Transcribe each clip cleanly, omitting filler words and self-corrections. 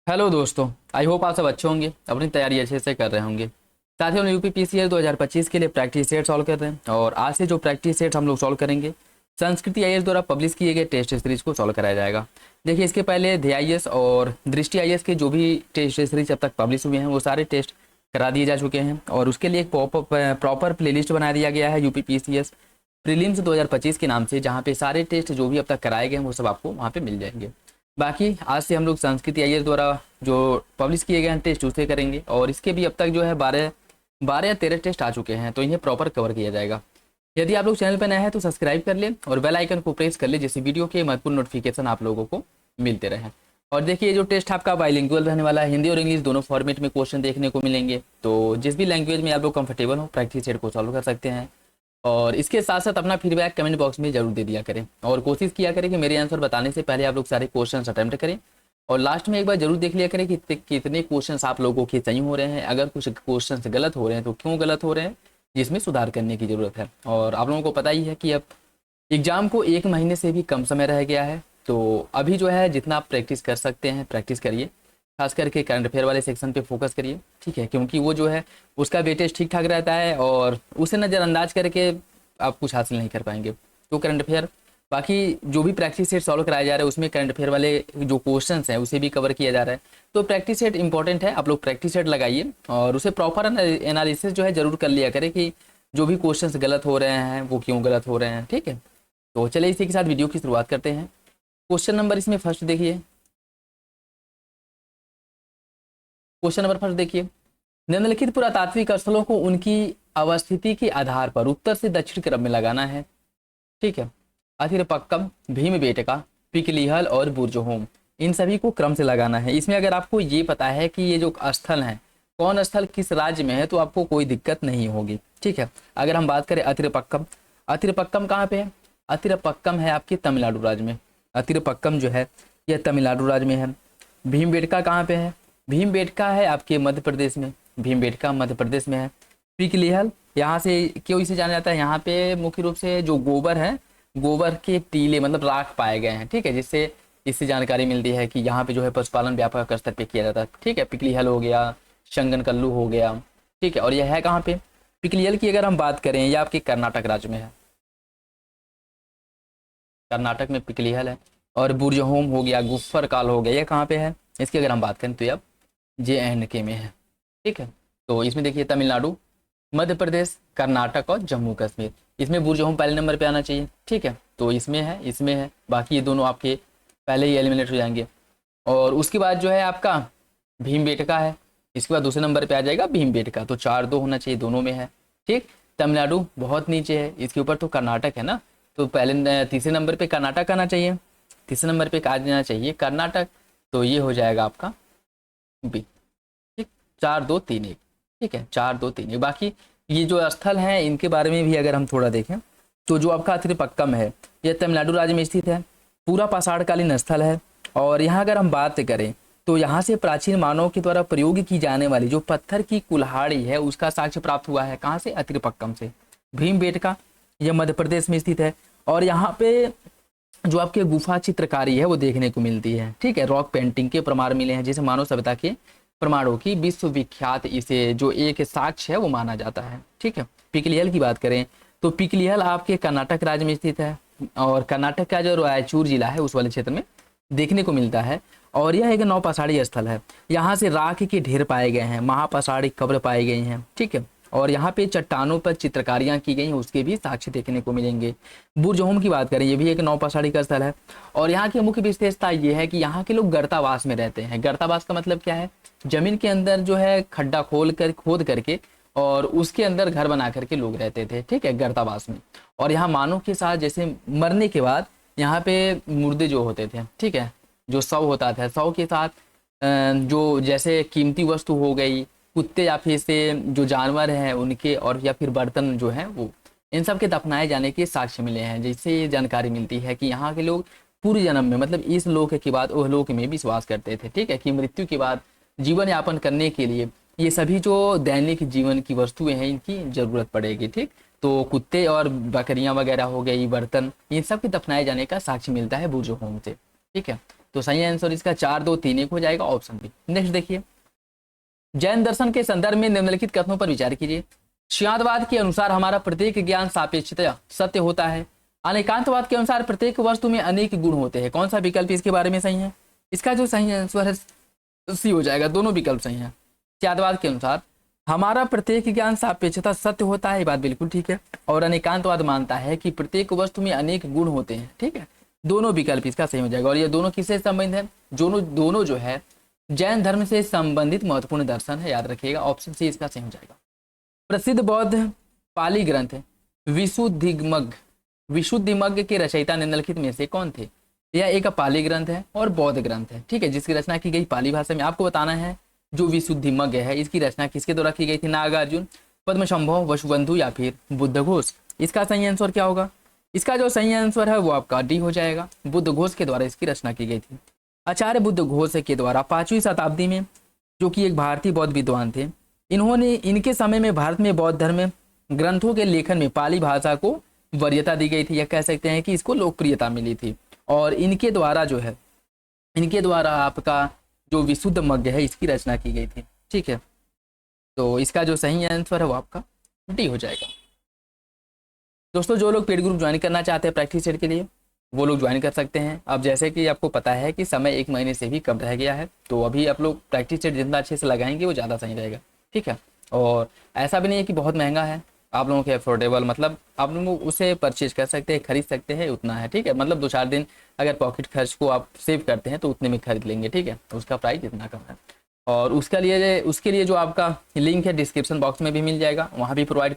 Hello दोस्तों। I hope आप सब अच्छे होंगे, अपनी तैयारी अच्छे से कर रहे होंगे। साथियों, हम यूपी पीसीएस 2025 के लिए प्रैक्टिस सेट सॉल्व कर रहे हैं और आज से जो प्रैक्टिस सेट हम लोग सॉल्व करेंगे, संस्कृति आईएएस द्वारा पब्लिश किए गए टेस्ट सीरीज को सॉल्व कराया जाएगा। देखिए, इसके पहले ध्यय आईएएस और दृष्टि आईएएस के जो भी टेस्ट सीरीज अब तक पब्लिश हुए हैं वो सारे टेस्ट करा दिए जा चुके हैं और उसके लिए एक प्रॉपर प्लेलिस्ट बना दिया गया है यूपी पीसीएस प्रीलिम्स 2025 के नाम से, जहाँ पे सारे टेस्ट जो भी अब तक कराए गए हैं वो सब आपको वहाँ पे मिल जाएंगे। बाकी आज से हम लोग संस्कृति आईएएस द्वारा जो पब्लिश किए गए हैं टेस्ट उसे करेंगे और इसके भी अब तक जो है 12 या 13 टेस्ट आ चुके हैं, तो इन्हें प्रॉपर कवर किया जाएगा। यदि आप लोग चैनल पर नए हैं तो सब्सक्राइब कर लें और बेल आइकन को प्रेस कर लें, जिससे वीडियो के महत्वपूर्ण नोटिफिकेशन आप लोगों को मिलते रहें। और देखिए, जो टेस्ट आपका बाइलिंगुअल रहने वाला है, हिंदी और इंग्लिश दोनों फॉर्मेट में क्वेश्चन देखने को मिलेंगे, तो जिस भी लैंग्वेज में आप लोग कंफर्टेबल हो प्रैक्टिस सेट को सॉल्व कर सकते हैं। और इसके साथ साथ अपना फीडबैक कमेंट बॉक्स में जरूर दे दिया करें और कोशिश किया करें कि मेरे आंसर बताने से पहले आप लोग सारे क्वेश्चंस अटेम्प्ट करें और लास्ट में एक बार जरूर देख लिया करें कि कितने क्वेश्चंस आप लोगों के सही हो रहे हैं। अगर कुछ क्वेश्चंस गलत हो रहे हैं तो क्यों गलत हो रहे हैं, जिसमें सुधार करने की जरूरत है। और आप लोगों को पता ही है कि अब एग्जाम को 1 महीने से भी कम समय रह गया है, तो अभी जो है जितना आप प्रैक्टिस कर सकते हैं प्रैक्टिस करिए। खास करके करंट अफेयर वाले सेक्शन पे फोकस करिए, ठीक है, क्योंकि वो जो है उसका वेटेज ठीक ठाक रहता है और उसे नज़रअंदाज करके आप कुछ हासिल नहीं कर पाएंगे। तो करंट अफेयर, बाकी जो भी प्रैक्टिस सेट सॉल्व कराया जा रहा है उसमें करंट अफेयर वाले जो क्वेश्चंस हैं उसे भी कवर किया जा रहा है। तो प्रैक्टिस सेट इंपॉर्टेंट है, आप लोग प्रैक्टिस सेट लगाइए और उसे प्रॉपर एनालिसिस जो है जरूर कर लिया करें कि जो भी क्वेश्चंस गलत हो रहे हैं वो क्यों गलत हो रहे हैं, ठीक है। तो चलिए इसी के साथ वीडियो की शुरुआत करते हैं। क्वेश्चन नंबर इसमें फर्स्ट देखिए, क्वेश्चन नंबर फर्स्ट देखिए, निम्नलिखित पुरातात्विक स्थलों को उनकी अवस्थिति के आधार पर उत्तर से दक्षिण क्रम में लगाना है, ठीक है। अथिरपक्कम, भीमबेटका, पिकलिहल और बुर्जहोम, इन सभी को क्रम से लगाना है। इसमें अगर आपको ये पता है कि ये जो स्थल है कौन स्थल किस राज्य में है तो आपको कोई दिक्कत नहीं होगी, ठीक है। अगर हम बात करें अथिरपक्कम, अथिरपक्कम कहाँ पे है? अथिरपक्कम है आपके तमिलनाडु राज्य में। अथिरपक्कम जो है यह तमिलनाडु राज्य में है। भीमबेटका कहाँ पे है? भीमबेटका है आपके मध्य प्रदेश में। भीमबेटका मध्य प्रदेश में है। पिकलिहल, यहाँ से क्यों इसे जाना जाता है? यहाँ पे मुख्य रूप से जो गोबर है, गोबर के टीले मतलब राख पाए गए हैं, ठीक है, जिससे इससे जानकारी मिलती है कि यहाँ पे जो है पशुपालन व्यापक स्तर पे किया जाता है, ठीक है। पिकलिहल हो गया, शंगनकल्लू हो गया, ठीक है। और यह है कहाँ पे? पिकलिहल की अगर हम बात करें यह आपके कर्नाटक राज्य में है, कर्नाटक में पिकलिहल है। और बुर्जहोम हो गया, गुफ्फर काल हो गया, यह कहाँ पे है? इसकी अगर हम बात करें तो यह JNK में है, ठीक है। तो इसमें देखिए तमिलनाडु, मध्य प्रदेश, कर्नाटक और जम्मू कश्मीर, इसमें बुर्जहोम पहले नंबर पे आना चाहिए, ठीक है। तो इसमें है, इसमें है, बाकी ये दोनों आपके पहले ही एलिमिनेट हो जाएंगे। और उसके बाद जो है आपका भीमबेटका है, इसके बाद दूसरे नंबर पे आ जाएगा भीमबेटका, तो 4-2 होना चाहिए, दोनों में है, ठीक। तमिलनाडु बहुत नीचे है, इसके ऊपर तो कर्नाटक है ना, तो पहले तीसरे नंबर पे कर्नाटक आना चाहिए, तीसरे नंबर पे आ जाना चाहिए कर्नाटक, तो ये हो जाएगा आपका बी, ठीक। 4-2-3-1, ठीक है, 4-2-3-1। बाकी ये जो स्थल हैं इनके बारे में भी अगर हम थोड़ा देखें तो जो आपका अथिरपक्कम है यह तमिलनाडु राज्य में स्थित है, पूरा पाषाणकालीन स्थल है। और यहाँ अगर हम बात करें तो यहाँ से प्राचीन मानव के द्वारा प्रयोग की जाने वाली जो पत्थर की कुल्हाड़ी है उसका साक्ष्य प्राप्त हुआ है। कहाँ से? अथिरपक्कम से। भीमबेटका यह मध्य प्रदेश में स्थित है और यहाँ पे जो आपके गुफा चित्रकारी है वो देखने को मिलती है, ठीक है। रॉक पेंटिंग के प्रमाण मिले हैं, जिसे मानव सभ्यता के प्रमाणों की विश्वविख्यात इसे जो एक साक्ष्य है वो माना जाता है, ठीक है। पिकलिहल की बात करें तो पिकलिहल आपके कर्नाटक राज्य में स्थित है और कर्नाटक का जो रायचूर जिला है उस वाले क्षेत्र में देखने को मिलता है। और यह एक नौपाषाणी स्थल है, यहाँ से राख के ढेर पाए गए हैं, महापाषाणी कब्र पाई गई हैं, ठीक है। और यहाँ पे चट्टानों पर चित्रकारियां की गई हैं, उसके भी साक्ष्य देखने को मिलेंगे। बुर्जहोम की बात करें, ये भी एक नौपाषाणी का स्थल है और यहाँ की मुख्य विशेषता ये है कि यहाँ के लोग गर्तावास में रहते हैं। गर्तावास का मतलब क्या है? जमीन के अंदर जो है खड्डा खोद करके और उसके अंदर घर बना करके लोग रहते थे, ठीक है, गर्तावास में। और यहाँ मानव के साथ जैसे मरने के बाद यहाँ पे मुर्दे जो होते थे, ठीक है, जो शव होता था, शव के साथ जो जैसे कीमती वस्तु हो गई, कुत्ते या फिर से जो जानवर हैं उनके, और या फिर बर्तन जो हैं वो, इन सब के दफनाए जाने के साक्ष्य मिले हैं, जिससे ये जानकारी मिलती है कि यहाँ के लोग पूर्व जन्म में मतलब इस लोक के बाद ओह लोक में विश्वास करते थे, ठीक है, कि मृत्यु के बाद जीवन यापन करने के लिए ये सभी जो दैनिक जीवन की वस्तुएं हैं इनकी जरूरत पड़ेगी, ठीक। तो कुत्ते और बकरियां वगैरह हो गई, बर्तन, इन सब के दफनाए जाने का साक्ष्य मिलता है बुर्जहोम से, ठीक है। तो सही आंसर इसका 4 2 3 1 हो जाएगा, ऑप्शन बी। नेक्स्ट देखिए, जैन दर्शन के संदर्भ में निम्नलिखित कथनों पर विचार कीजिए। श्यादवाद के अनुसार हमारा प्रत्येक ज्ञान सापेक्षतया सत्य होता है। अनेकांतवाद के अनुसार प्रत्येक वस्तु में अनेक गुण होते हैं। कौन सा विकल्प इसके बारे में सही है? इसका जो सही आंसर है सी हो जाएगा, दोनों विकल्प सही है। श्यादवाद के अनुसार हमारा प्रत्येक ज्ञान सापेक्षता सत्य होता है, ये बात बिल्कुल ठीक है। और अनेकांतवाद मानता है कि प्रत्येक वस्तु में अनेक गुण होते हैं, ठीक है। दोनों विकल्प इसका सही हो जाएगा। और ये दोनों किससे संबंधित है? दोनों जो है जैन धर्म से संबंधित महत्वपूर्ण दर्शन है, याद रखिएगा, ऑप्शन सी इसका सही हो जाएगा। प्रसिद्ध बौद्ध पाली ग्रंथ विशुद्धिमग्ग के रचयिता निम्नलिखित में से कौन थे? यह एक पाली ग्रंथ है और बौद्ध ग्रंथ है, ठीक है, जिसकी रचना की गई पाली भाषा में। आपको बताना है जो विशुद्धिमग्ग है इसकी रचना किसके द्वारा की गई थी? नागार्जुन, पद्मशंभव, वसुबंधु या फिर बुद्धघोष? इसका सही आंसर क्या होगा? इसका जो सही आंसर है वो आपका डी हो जाएगा, बुद्धघोष के द्वारा इसकी रचना की गई थी। आचार्य बुद्धघोष के द्वारा 5वीं शताब्दी में, जो कि एक भारतीय बौद्ध विद्वान थे, इनके समय में भारत में बौद्ध धर्म ग्रंथों के लेखन में पाली भाषा को वरीयता दी गई थी, या कह सकते हैं कि इसको लोकप्रियता मिली थी। और इनके द्वारा आपका जो विशुद्ध मग्ग है इसकी रचना की गई थी, ठीक है। तो इसका जो सही आंसर है वो आपका डी हो जाएगा। दोस्तों, जो लोग पेड ग्रुप ज्वाइन करना चाहते हैं प्रैक्टिस सेट के लिए, वो लोग ज्वाइन कर सकते हैं। अब जैसे कि आपको पता है कि समय 1 महीने से भी कम रह गया है, तो अभी आप लोग प्रैक्टिस सेट जितना अच्छे से लगाएंगे वो ज़्यादा सही रहेगा, ठीक है। और ऐसा भी नहीं है कि बहुत महंगा है, आप लोगों के अफोर्डेबल, मतलब आप लोग उसे परचेज कर सकते हैं, खरीद सकते हैं, उतना है, ठीक है। मतलब 2-4 दिन अगर पॉकेट खर्च को आप सेव करते हैं तो उतने में खरीद लेंगे, ठीक है। उसका प्राइस इतना कम है। और उसके लिए जो आपका लिंक है डिस्क्रिप्शन बॉक्स में भी मिल जाएगा, वहाँ भी प्रोवाइड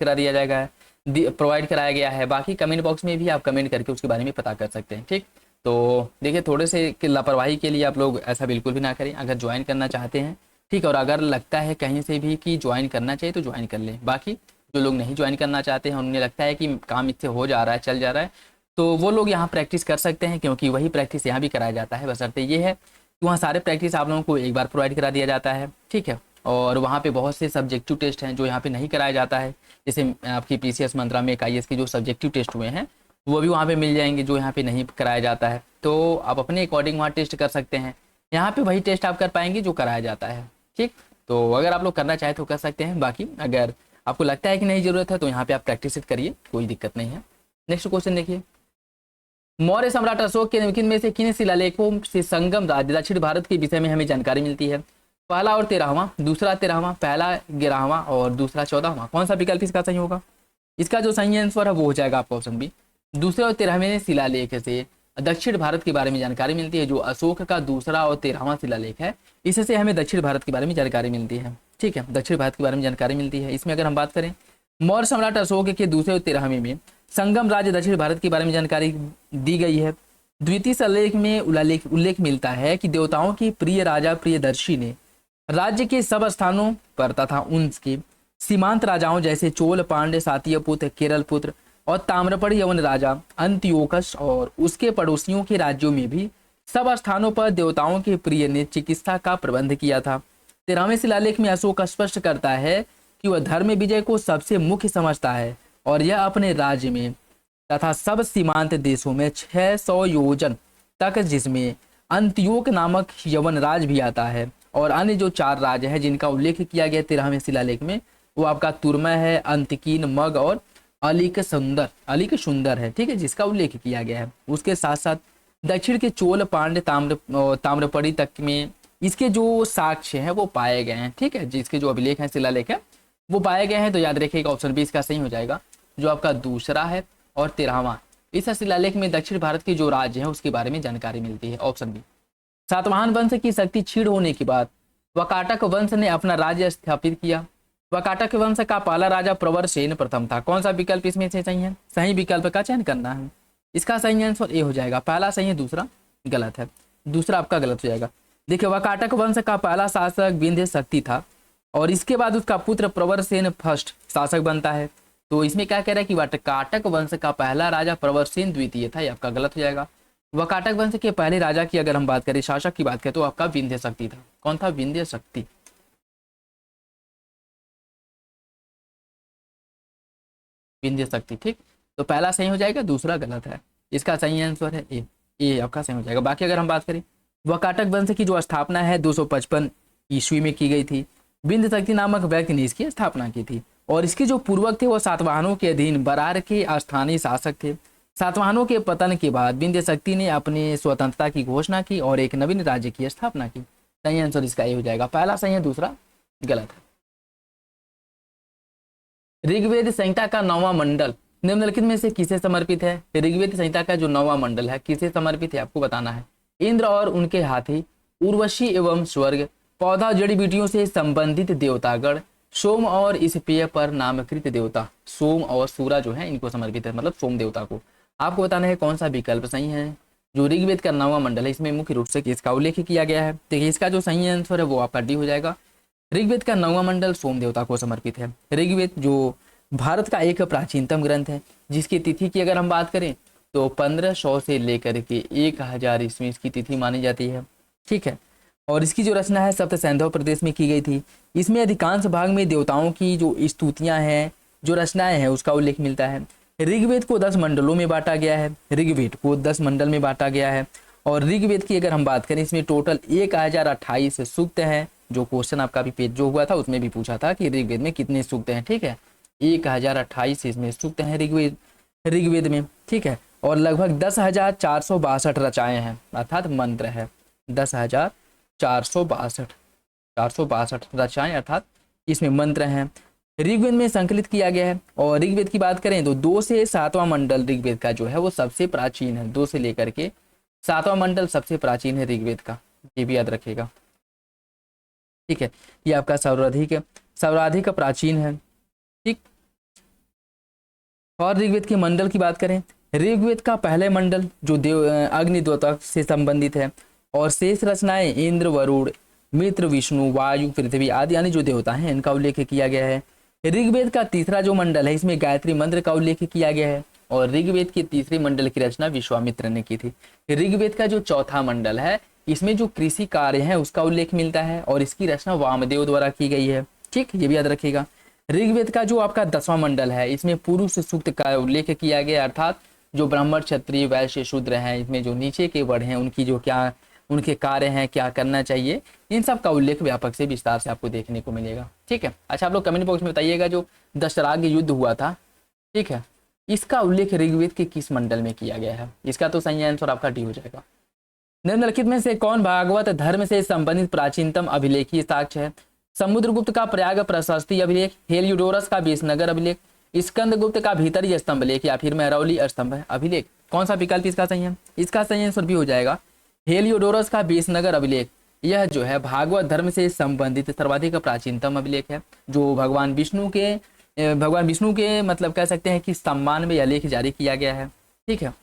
कराया गया है। बाकी कमेंट बॉक्स में भी आप कमेंट करके उसके बारे में पता कर सकते हैं, ठीक। तो देखिए, थोड़े से लापरवाही के लिए आप लोग ऐसा बिल्कुल भी ना करें अगर ज्वाइन करना चाहते हैं, ठीक। और अगर लगता है कहीं से भी कि ज्वाइन करना चाहिए तो ज्वाइन कर लें। बाकी जो लोग नहीं ज्वाइन करना चाहते हैं, उन्हें लगता है कि काम इससे हो जा रहा है, चल जा रहा है, तो वो लोग यहाँ प्रैक्टिस कर सकते हैं, क्योंकि वही प्रैक्टिस यहाँ भी कराया जाता है। बशर्ते ये है कि वहाँ सारे प्रैक्टिस आप लोगों को एक बार प्रोवाइड करा दिया जाता है, ठीक है। और वहाँ पे बहुत से सब्जेक्टिव टेस्ट हैं जो यहाँ पे नहीं कराया जाता है, जैसे आपकी PCS मंत्रा में IAS के जो सब्जेक्टिव टेस्ट हुए हैं वो भी वहाँ पे मिल जाएंगे, जो यहाँ पे नहीं कराया जाता है। तो आप अपने अकॉर्डिंग वहाँ टेस्ट कर सकते हैं। यहाँ पे वही टेस्ट आप कर पाएंगे जो कराया जाता है, ठीक। तो अगर आप लोग करना चाहें तो कर सकते हैं। बाकी अगर आपको लगता है कि नहीं जरूरत है तो यहाँ पे आप प्रैक्टिस करिए, कोई दिक्कत नहीं है। नेक्स्ट क्वेश्चन देखिए, मौर्य सम्राट अशोक के निम्नलिखित में से किन शिलालेखों से संगम राज्य दक्षिण भारत के विषय में हमें जानकारी मिलती है? पहला और 13वां, दूसरा 13वां, पहला 11वां और दूसरा 14वां? कौन सा विकल्प इसका सही होगा? इसका जो सही आंसर है वो हो जाएगा आपका ऑप्शन बी। दूसरे और 13वें शिलालेख से दक्षिण भारत के बारे में जानकारी मिलती है। जो अशोक का दूसरा और 13वां शिलालेख है, इससे हमें दक्षिण भारत के बारे में जानकारी मिलती है, ठीक है। दक्षिण भारत के बारे में जानकारी मिलती है। इसमें अगर हम बात करें मौर्य सम्राट अशोक के दूसरे और 13वें में संगम राज्य दक्षिण भारत के बारे में जानकारी दी गई है। द्वितीय शिलालेख में उल्लेख मिलता है कि देवताओं की प्रिय राजा प्रियदर्शी ने राज्य के सब स्थानों पर तथा उनके सीमांत राजाओं जैसे चोल, पांड्य, सातीय पुत्र, केरल पुत्र और ताम्रपर्ण यवन राजा अंत्योकस और उसके पड़ोसियों के राज्यों में भी सब स्थानों पर देवताओं के प्रिय ने चिकित्सा का प्रबंध किया था। 13वें शिलालेख में अशोक स्पष्ट करता है कि वह धर्म विजय को सबसे मुख्य समझता है और यह अपने राज्य में तथा सब सीमांत देशों में 600 योजन तक, जिसमें अंत्योक नामक यवन राज भी आता है, और अन्य जो 4 राज्य हैं जिनका उल्लेख किया गया 13वें शिलालेख में, वो आपका तुर्मय है, अंतकीन, मग और अलिक सुंदर है, ठीक है, जिसका उल्लेख किया गया है। उसके साथ साथ दक्षिण के चोल, पांड्य, ताम्रपणी तक में इसके जो साक्ष्य हैं वो पाए गए हैं, ठीक है। जिसके जो अभिलेख हैं, शिलालेख है, वो पाए गए हैं। तो याद रखिएगा ऑप्शन बी इसका सही हो जाएगा, जो आपका दूसरा है और 13वां। इस शिलालेख में दक्षिण भारत के जो राज्य हैं उसके बारे में जानकारी मिलती है, ऑप्शन बी। सातवाहन वंश की शक्ति क्षीण होने के बाद वाकाटक वंश ने अपना राज्य स्थापित किया। वाकाटक वंश का पहला राजा प्रवरसेन प्रथम था। कौन सा विकल्प इसमें से सही है? सही विकल्प का चयन करना है। इसका सही आंसर ए हो जाएगा। पहला सही है, दूसरा गलत है। दूसरा आपका गलत हो जाएगा। देखिए, वाकाटक वंश का पहला शासक विंध्य शक्ति था और इसके बाद उसका पुत्र प्रवरसेन फर्स्ट शासक बनता है। तो इसमें क्या कह रहा है कि वाकाटक वंश का पहला राजा प्रवरसेन द्वितीय था, ये आपका गलत हो जाएगा। वाकाटक वंश के पहले राजा की अगर हम बात करें, शासक की बात करें, तो आपका विंध्य शक्ति था। कौन था? विंध्य शक्ति। विंध्य शक्ति, ठीक। तो पहला सही हो जाएगा, दूसरा गलत है। इसका सही आंसर है ए। ए आपका सही हो जाएगा। बाकी अगर हम बात करें वाकाटक वंश की जो स्थापना है 255 ईस्वी में की गई थी। बिंद शक्ति नामक व्यक्ति ने इसकी स्थापना की थी और इसके जो पूर्वक थे वो सातवाहनों के अधीन बरार के स्थानीय शासक थे। सातवाहनों के पतन के बाद बिंद शक्ति ने अपनी स्वतंत्रता की घोषणा की और एक नवीन राज्य की स्थापना की। सही आंसर इसका ये हो जाएगा, पहला सही है, दूसरा गलत है। ऋग्वेद संहिता का 9वां मंडल निम्नलिखित में से किसे समर्पित है? ऋग्वेद संहिता का जो 9वां मंडल है किसे समर्पित है आपको बताना है। इंद्र और उनके हाथी, उर्वशी एवं स्वर्ग, पौधा जड़ी बूटियों से संबंधित देवतागण, सोम और इस पेय पर नामकृत देवता। सोम और सूरा जो है इनको समर्पित है, मतलब सोम देवता को। आपको बताना है कौन सा विकल्प सही है। जो ऋग्वेद का 9वां मंडल है इसमें मुख्य रूप से किसका उल्लेख किया गया है? देखिए इसका जो सही आंसर है वो आपका डी हो जाएगा। ऋग्वेद का 9वां मंडल सोम देवता को समर्पित है। ऋग्वेद जो भारत का एक प्राचीनतम ग्रंथ है जिसकी तिथि की अगर हम बात करें तो 1500 से लेकर के 1000 ईस्वी इसकी तिथि मानी जाती है। ठीक है, और इसकी जो रचना है सप्त सैंधव प्रदेश में की गई थी। इसमें अधिकांश भाग में देवताओं की जो स्तुतियां हैं, जो रचनाएं हैं उसका उल्लेख मिलता है। ऋग्वेद को 10 मंडलों में बांटा गया है। ऋग्वेद को 10 मंडल में बांटा गया है और ऋग्वेद की अगर हम बात करें इसमें टोटल 1028 सूक्त हैं। जो क्वेश्चन आपका भी पेज जो हुआ था उसमें भी पूछा था कि ऋग्वेद में कितने सूक्त हैं। ठीक है, 1028 इसमें सूक्त हैं ऋग्वेद में। ठीक है, और लगभग 10,462 रचाएं हैं, अर्थात मंत्र है। 10,462 रचाएं अर्थात इसमें मंत्र हैं। ऋग्वेद में संकलित किया गया है। और ऋग्वेद की बात करें तो 2 से 7वां मंडल ऋग्वेद का जो है वो सबसे प्राचीन है। 2 से लेकर के 7वां मंडल सबसे प्राचीन है ऋग्वेद का, ये भी याद रखिएगा। ठीक है, ये आपका सर्वाधिक प्राचीन है। ठीक, और ऋग्वेद के मंडल की बात करें, ऋग्वेद का पहले मंडल जो अग्नि देवता से संबंधित है और शेष रचनाएं इंद्र, वरुण, मित्र, विष्णु, वायु, पृथ्वी आदि यानी जो देवता हैं इनका उल्लेख किया गया है। ऋग्वेद का तीसरा जो मंडल है इसमें गायत्री मंत्र का उल्लेख किया गया है और ऋग्वेद के तीसरे मंडल की रचना विश्वामित्र ने की थी। ऋग्वेद का जो चौथा मंडल है इसमें जो कृषि कार्य है उसका उल्लेख मिलता है और इसकी रचना वामदेव द्वारा की गई है। ठीक, ये भी याद रखिएगा। ऋग्वेद का जो आपका 10वां मंडल है इसमें पुरुष सूक्त का उल्लेख किया गया, अर्थात जो ब्राह्मण, क्षत्रिय, वैश्य, शूद्र हैं, इसमें जो नीचे के वर्ण हैं उनकी जो क्या उनके कार्य हैं, क्या करना चाहिए, इन सब का उल्लेख व्यापक से विस्तार से आपको देखने को मिलेगा। ठीक है, अच्छा आप लोग कमेंट बॉक्स में बताइएगा जो दशराग युद्ध हुआ था, ठीक है, इसका उल्लेख ऋग्वेद के किस मंडल में किया गया है? इसका तो सही आंसर आपका डी हो जाएगा। निम्नलिखित में से कौन भागवत धर्म से संबंधित प्राचीनतम अभिलेखीय साक्ष्य है? समुद्रगुप्त का प्रयाग प्रशस्ति अभिलेख, हेलियोडोरस का विसनगर अभिलेख, स्कंदगुप्त का भीतरी स्तंभ लेख या फिर महरौली स्तंभ अभिलेख। कौन सा विकल्प इसका सही है? इसका सही आंसर भी हो जाएगा हेलियोडोरस का विसनगर अभिलेख। यह जो है भागवत धर्म से संबंधित सर्वाधिक प्राचीनतम अभिलेख है जो भगवान विष्णु के मतलब कह सकते हैं कि सम्मान में यह लेख जारी किया गया है। ठीक है,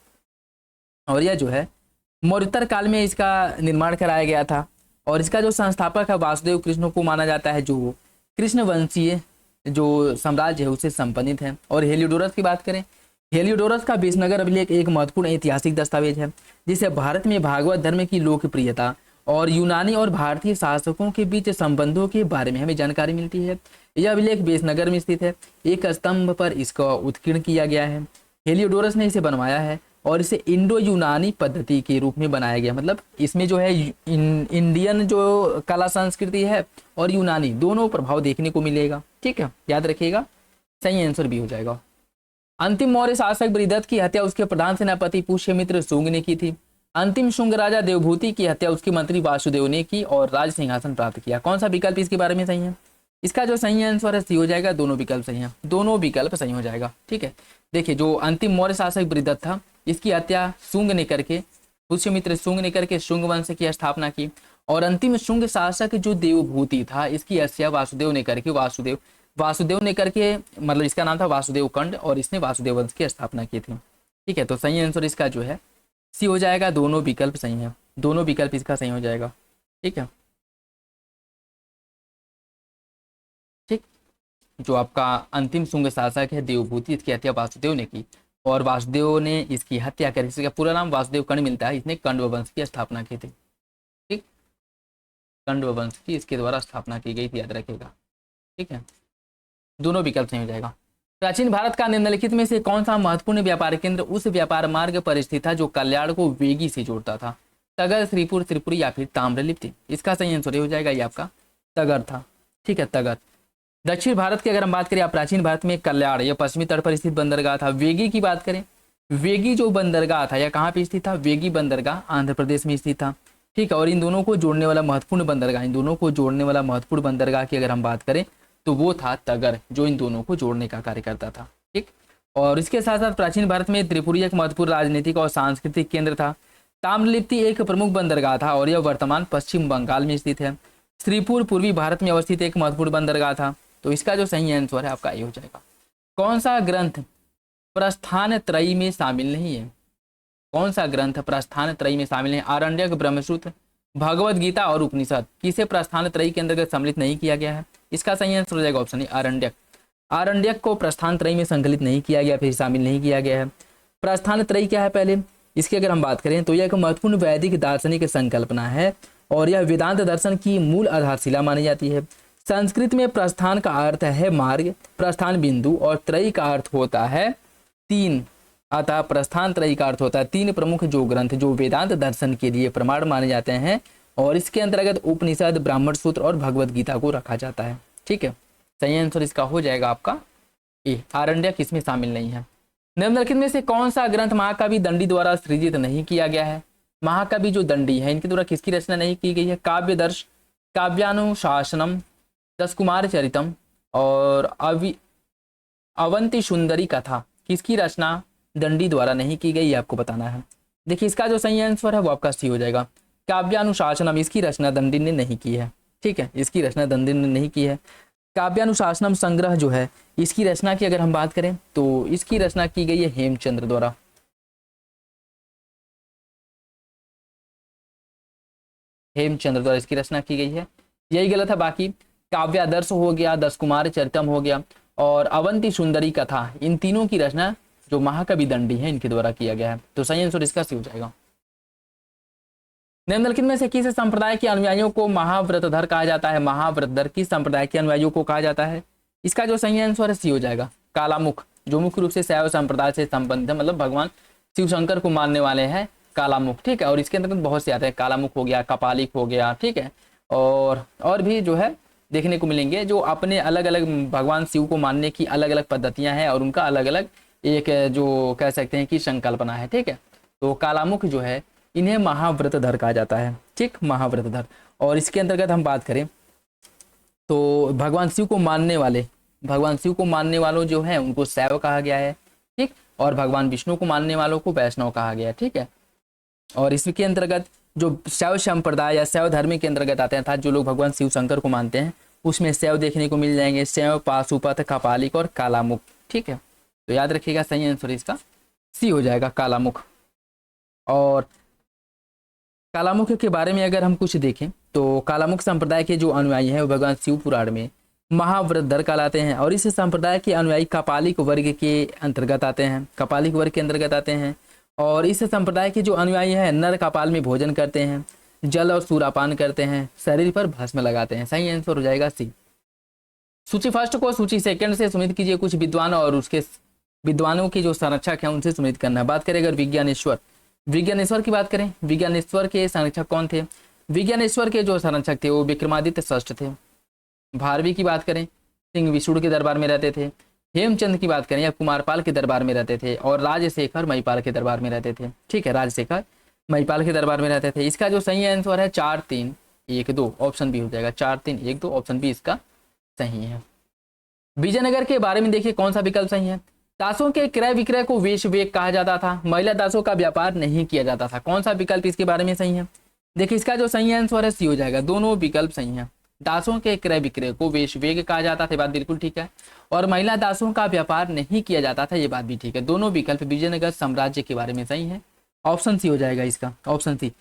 और यह जो है मौर्योत्तर काल में इसका निर्माण कराया गया था और इसका जो संस्थापक है वासुदेव कृष्ण को माना जाता है, जो कृष्ण वंशीय जो साम्राज्य है उससे संबंधित है। और हेलियोडोरस की बात करें, हेलियोडोरस का विसनगर अभिलेख एक महत्वपूर्ण ऐतिहासिक दस्तावेज है जिसे भारत में भागवत धर्म की लोकप्रियता और यूनानी और भारतीय शासकों के बीच संबंधों के बारे में हमें जानकारी मिलती है। यह अभिलेख विसनगर में स्थित है। एक स्तंभ पर इसका उत्कीर्ण किया गया है। हेलियोडोरस ने इसे बनवाया है और इसे इंडो यूनानी पद्धति के रूप में बनाया गया, मतलब इसमें जो है इंडियन जो कला संस्कृति है और यूनानी दोनों प्रभाव देखने को मिलेगा। ठीक है, याद रखिएगा, सही आंसर भी हो जाएगा। अंतिम मौर्य शासक बृहदत्त की हत्या उसके प्रधान सेनापति पुष्यमित्र शुंग ने की थी। अंतिम शुंग राजा देवभूति की हत्या उसके मंत्री वासुदेव ने की और राज सिंहासन प्राप्त किया। कौन सा विकल्प इसके बारे में सही है? इसका जो सही आंसर है सी हो जाएगा। दोनों विकल्प सही है, दोनों विकल्प सही हो जाएगा। ठीक है, देखिए जो अंतिम मौर्य शासक बृहदत्त था इसकी हत्या शुंग ने करके, पुष्यमित्र शुंग ने करके शुंग वंश की स्थापना की और अंतिम शुंग शासक जो देवभूति था इसकी हत्या वासुदेव ने करके मतलब इसका नाम था वासुदेव कंड और इसने वासुदेव वंश की स्थापना की थी। ठीक है, तो सही आंसर इसका जो है सी हो जाएगा। दोनों विकल्प सही है, दोनों विकल्प इसका सही हो जाएगा। ठीक है, ठीक, जो आपका अंतिम शुंग शासक है देवभूति, इसकी हत्या वासुदेव ने की और वासुदेव ने इसकी हत्या कर, इसका पूरा नाम वासुदेव कंड मिलता है, इसने कंड वंश की स्थापना की थी। ठीक, कंड वंश की इसके द्वारा स्थापना की गई थी, याद रखिएगा। ठीक है, दोनों विकल्प सही हो जाएगा। प्राचीन भारत का निम्नलिखित में से कौन सा महत्वपूर्ण व्यापार केंद्र उस व्यापार मार्ग पर स्थित था जो कल्याण को वेगी से जोड़ता था? तगर, श्रीपुर, त्रिपुरी या फिर ताम्रलिप्ति। इसका सही आंसर हो जाएगा ये आपका तगर था। ठीक है, तगर। दक्षिण भारत की अगर हम बात करें या प्राचीन भारत में कल्याण, यह पश्चिमी तट पर स्थित बंदरगाह था। वेगी की बात करें, वेगी जो बंदरगाह था यह कहाँ पे स्थित था? वेगी बंदरगाह आंध्र प्रदेश में स्थित था। ठीक है, और इन दोनों को जोड़ने वाला महत्वपूर्ण बंदरगाह, इन दोनों को जोड़ने वाला महत्वपूर्ण बंदरगाह की अगर हम बात करें तो वो था तगर, जो इन दोनों को जोड़ने का कार्य करता था। ठीक, और इसके साथ साथ प्राचीन भारत में त्रिपुरी एक महत्वपूर्ण राजनीतिक और सांस्कृतिक केंद्र था। ताम्रलिप्ति एक प्रमुख बंदरगाह था और यह वर्तमान पश्चिम बंगाल में स्थित है। श्रीपुर पूर्वी भारत में अवस्थित एक महत्वपूर्ण बंदरगाह था। तो इसका जो सही आंसर है आपका ये हो जाएगा। कौन सा ग्रंथ प्रस्थान त्रयी में शामिल नहीं है? कौन सा ग्रंथ प्रस्थान त्रयी में शामिल है? आरण्यक, ब्रह्मसूत्र, भगवद गीता और उपनिषद। किसे प्रस्थान त्रयी के अंतर्गत सम्मिलित नहीं किया गया है? इसका सही आंसर हो जाएगा ऑप्शन ए आरण्यक। आरण्यक को प्रस्थान त्रयी में संकलित नहीं किया गया, फिर शामिल नहीं किया गया है। प्रस्थान त्रयी क्या है पहले इसकी अगर हम बात करें तो यह एक महत्वपूर्ण वैदिक दार्शनिक संकल्पना है और यह वेदांत दर्शन की मूल आधारशिला मानी जाती है। संस्कृत में प्रस्थान का अर्थ है मार्ग, प्रस्थान बिंदु, और त्रयी का अर्थ होता है तीन। अतः प्रस्थान त्रयी का अर्थ होता है तीन प्रमुख जो ग्रंथ जो वेदांत दर्शन के लिए प्रमाण माने जाते हैं, और इसके अंतर्गत उपनिषद, ब्राह्मण सूत्र और भगवद गीता को रखा जाता है। ठीक है, सही आंसर इसका हो जाएगा आपका ए, आरण्यक इसमें शामिल नहीं है। निम्नलिखित में से कौन सा ग्रंथ महाकवि दंडी द्वारा सृजित नहीं किया गया है? महाकवि जो दंडी है इनके द्वारा किसकी रचना नहीं की गई है? काव्यदर्श, काव्यानुशासनम, दशकुमार चरितम और अवंती सुंदरी कथा। किसकी रचना दंडी द्वारा नहीं की गई, ये आपको बताना है। देखिए इसका जो सही आंसर है वो आपका सी हो जाएगा। काव्यानुशासनम, इसकी रचना दंडी ने नहीं की है। ठीक है, इसकी रचना दंडी ने नहीं की है। काव्यानुशासनम संग्रह जो है इसकी रचना की अगर हम बात करें तो इसकी रचना की गई है हेमचंद्र द्वारा। हेमचंद्र द्वारा इसकी रचना की गई है, यही गलत है। बाकी काव्यादर्श हो गया, दशकुमार चरितम हो गया और अवंती सुंदरी कथा, इन तीनों की रचना जो महाकवि दंडी है इनके द्वारा किया गया है। तो सही आंसर इसका सी हो जाएगा। निम्नलिखित में से किस संप्रदाय के अनुयायियों को महाव्रतधर कहा जाता है? महाव्रतधर किस संप्रदाय के अनुयायियों को कहा जाता है? इसका जो सही आंसर है सी हो जाएगा। कालामुख, जो मुख्य रूप से शैव संप्रदाय से संबंधित है, मतलब भगवान शिव शंकर को मानने वाले हैं कालामुख। ठीक है, और इसके अंतर्गत बहुत से आते हैं, कालामुख हो गया, कपालिक हो गया। ठीक है, और भी जो है देखने को मिलेंगे जो अपने अलग अलग भगवान शिव को मानने की अलग अलग पद्धतियां हैं और उनका अलग अलग एक जो कह सकते हैं कि संकल्पना है। ठीक है, तो कालामुख जो है इन्हें महाव्रतधर कहा जाता है। ठीक, महाव्रतधर। और इसके अंतर्गत हम बात करें तो भगवान शिव को मानने वालों जो है उनको शैव कहा गया है। ठीक, और भगवान विष्णु को मानने वालों को वैष्णव कहा गया है। ठीक है, और इसके अंतर्गत जो शैव संप्रदाय या शैव धर्म के अंतर्गत आते हैं, जो लोग भगवान शिव शंकर को मानते हैं उसमें शैव देखने को मिल जाएंगे, शैव, पाशुपत, कपालिक और कालामुख। ठीक है, तो याद रखिएगा सही आंसर इसका सी हो जाएगा, कालामुख। और कालामुख के बारे में अगर हम कुछ देखें तो कालामुख संप्रदाय के जो अनुयायी हैं वो भगवान शिव पुराण में महाव्रतधर कहलाते हैं, और इस संप्रदाय के अनुयायी कपालिक वर्ग के अंतर्गत आते हैं, कपालिक वर्ग के अंतर्गत आते हैं। और इस संप्रदाय के जो अनुयायी हैं नर कपाल में भोजन करते हैं, जल और सूरापान करते हैं, शरीर पर भस्म लगाते हैं। सही आंसर हो जाएगा सी। सूची फर्स्ट को सूची सेकंड से सुमित कीजिए। कुछ विद्वान और उसके विद्वानों की जो संरक्षक हैं उनसे सुमित करना है। बात करें अगर विज्ञानेश्वर की बात करें, विज्ञानेश्वर के संरक्षक कौन थे? विज्ञानेश्वर के जो संरक्षक थे वो विक्रमादित्य षष्ठ थे। भारवी की बात करें, सिंह विष्णु के दरबार में रहते थे। हेमचंद की बात करें या कुमारपाल के दरबार में रहते थे, और राजशेखर महिपाल के दरबार में रहते थे। ठीक है, राजशेखर महिपाल के दरबार में रहते थे। इसका जो सही आंसर है 4 3 1 2, ऑप्शन बी हो जाएगा। 4 3 1 2, ऑप्शन बी इसका सही है। विजयनगर के बारे में देखिए कौन सा विकल्प सही है? दासों के क्रय विक्रय को वेश वेग कहा जाता था, महिला दासों का व्यापार नहीं किया जाता था। कौन सा विकल्प इसके बारे में सही है? देखिए इसका जो सही आंसर है सी हो जाएगा। दोनों विकल्प सही है। दासों के क्रय विक्रय को वेश वेग कहा जाता था, ये बात बिल्कुल ठीक है, और महिला दासों का व्यापार नहीं किया जाता था, ये बात भी ठीक है। दोनों विकल्प विजयनगर साम्राज्य के बारे में सही है। ऑप्शन सी हो जाएगा इसका, ऑप्शन सी।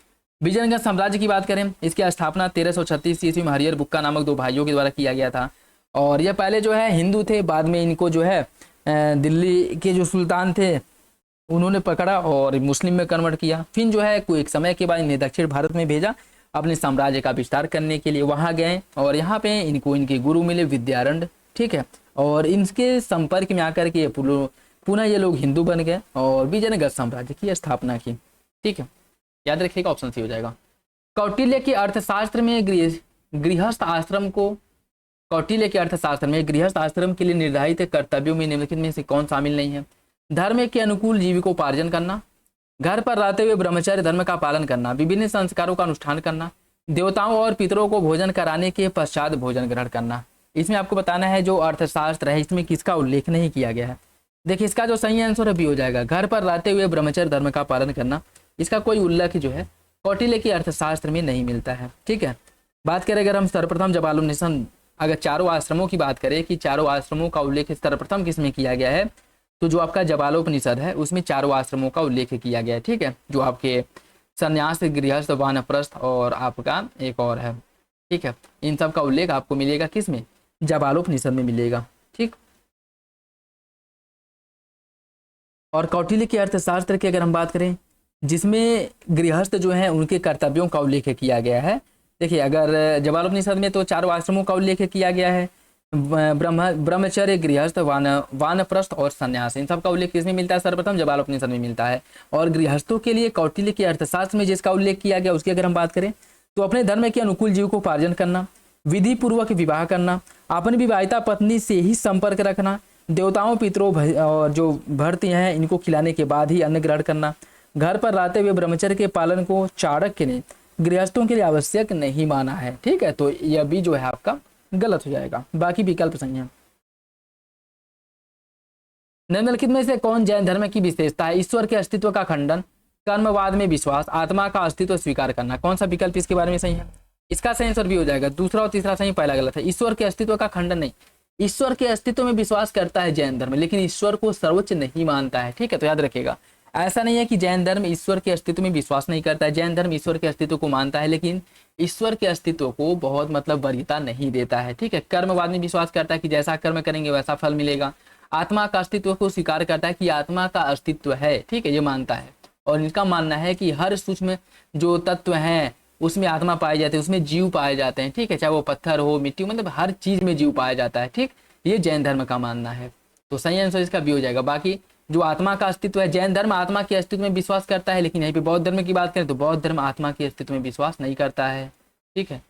विजयनगर साम्राज्य की बात करें, इसकी स्थापना 1336 ईस्वी में हरिहर बुक्का नामक 2 भाइयों के द्वारा किया गया था, और यह पहले जो है हिंदू थे, बाद में इनको जो है दिल्ली के जो सुल्तान थे उन्होंने पकड़ा और मुस्लिम में कन्वर्ट किया। फिर जो है कोई एक समय के बाद इन्हें दक्षिण भारत में भेजा अपने साम्राज्य का विस्तार करने के लिए। वहां गए और यहाँ पे इनको इनके गुरु मिले विद्यारण्य। ठीक है, और इनके संपर्क में आकर के पुनः ये लोग हिंदू बन गए और विजयनगर साम्राज्य की स्थापना की। ठीक है, याद रखिएगा, ऑप्शन सी हो जाएगा। कौटिल्य के अर्थशास्त्र में गृहस्थ आश्रम को, कौटिल्य के अर्थशास्त्र में गृहस्थ आश्रम के लिए निर्धारित कर्तव्यों में निम्नलिखित में से कौन शामिल नहीं है? धर्म के अनुकूल जीविकोपार्जन करना, घर पर रहते हुए ब्रह्मचर्य धर्म का पालन करना, विभिन्न संस्कारों का अनुष्ठान करना, देवताओं और पितरों को भोजन कराने के पश्चात भोजन ग्रहण करना। इसमें आपको बताना है जो अर्थशास्त्र है इसमें किसका उल्लेख नहीं किया गया है। देखिए इसका जो सही आंसर है बी हो जाएगा, घर पर रहते हुए ब्रह्मचर्य धर्म का पालन करना। इसका कोई उल्लेख जो है कौटिल्य के अर्थशास्त्र में नहीं मिलता है। ठीक है, बात करें अगर हम सर्वप्रथम जबालुन्निसन, अगर चारों आश्रमों की बात करें कि चारों आश्रमों का उल्लेख सर्वप्रथम किसमें किया गया है, तो जो आपका जबालोपनिषद है उसमें चारों आश्रमों का उल्लेख किया गया है। ठीक है, जो आपके संन्यास, गृहस्थ, वानप्रस्थ और आपका एक और है। ठीक है, इन सब का उल्लेख आपको मिलेगा किसमें? जबालोपनिषद में मिलेगा। ठीक, और कौटिल्य के अर्थशास्त्र की अगर हम बात करें जिसमें गृहस्थ जो है उनके कर्तव्यों का उल्लेख किया गया है। देखिए अगर जबालोपनिषद में तो चारों आश्रमों का उल्लेख किया गया है, ब्रह्मचर्य, गृहस्थ, वानप्रस्थ और संन्यास, इन सब का उल्लेख किसमें मिलता है? सर्वप्रथम जबालोपनिषद में मिलता है। और गृहस्थों के लिए कौटिल्य के अर्थशास्त्र में जिसका उल्लेख किया गया उसकी अगर हम बात करें तो अपने धर्म के अनुकूल जीविकोपार्जन करना, विधि पूर्वक विवाह करना, अपनी विवाहिता पत्नी से ही संपर्क रखना, देवताओं, पितरों और जो भर्ती हैं इनको खिलाने के बाद ही अन्न ग्रहण करना, घर पर रहते हुए ब्रह्मचर्य के पालन को चाणक्य ने गृहस्थों के लिए आवश्यक नहीं माना है। ठीक है, तो यह भी जो है आपका गलत हो जाएगा, बाकी विकल्प सही है। निम्नलिखित में से कौन जैन धर्म की विशेषता है? ईश्वर के अस्तित्व का खंडन, कर्मवाद में विश्वास, आत्मा का अस्तित्व स्वीकार करना। कौन सा विकल्प इसके बारे में सही है? इसका सही आंसर भी हो जाएगा, दूसरा और तीसरा सही, पहला गलत है। ईश्वर के अस्तित्व का खंडन नहीं, ईश्वर के अस्तित्व में विश्वास करता है जैन धर्म, लेकिन ईश्वर को सर्वोच्च नहीं मानता है। ठीक है, तो याद रखिएगा, ऐसा नहीं है कि जैन धर्म ईश्वर के अस्तित्व में विश्वास नहीं करता है, जैन धर्म ईश्वर के अस्तित्व को मानता है लेकिन ईश्वर के अस्तित्व को बहुत मतलब वरीयता नहीं देता है। ठीक है, कर्मवाद में विश्वास करता है कि जैसा कर्म करेंगे वैसा फल मिलेगा, आत्मा का अस्तित्व को स्वीकार करता है कि आत्मा का अस्तित्व है। ठीक है, ये मानता है, और इनका मानना है कि हर सूक्ष्म जो तत्व हैं उसमें आत्मा पाए जाते हैं, उसमें जीव पाए जाते हैं। ठीक है, चाहे वो पत्थर हो, मिट्टी, मतलब हर चीज में जीव पाया जाता है। ठीक, ये जैन धर्म का मानना है, तो सही आंसर इसका भी हो जाएगा। बाकी जो आत्मा का अस्तित्व है, जैन धर्म आत्मा के अस्तित्व में विश्वास करता है, लेकिन यहीं पे बौद्ध धर्म की बात करें तो बौद्ध धर्म आत्मा के अस्तित्व में विश्वास नहीं करता है। ठीक है,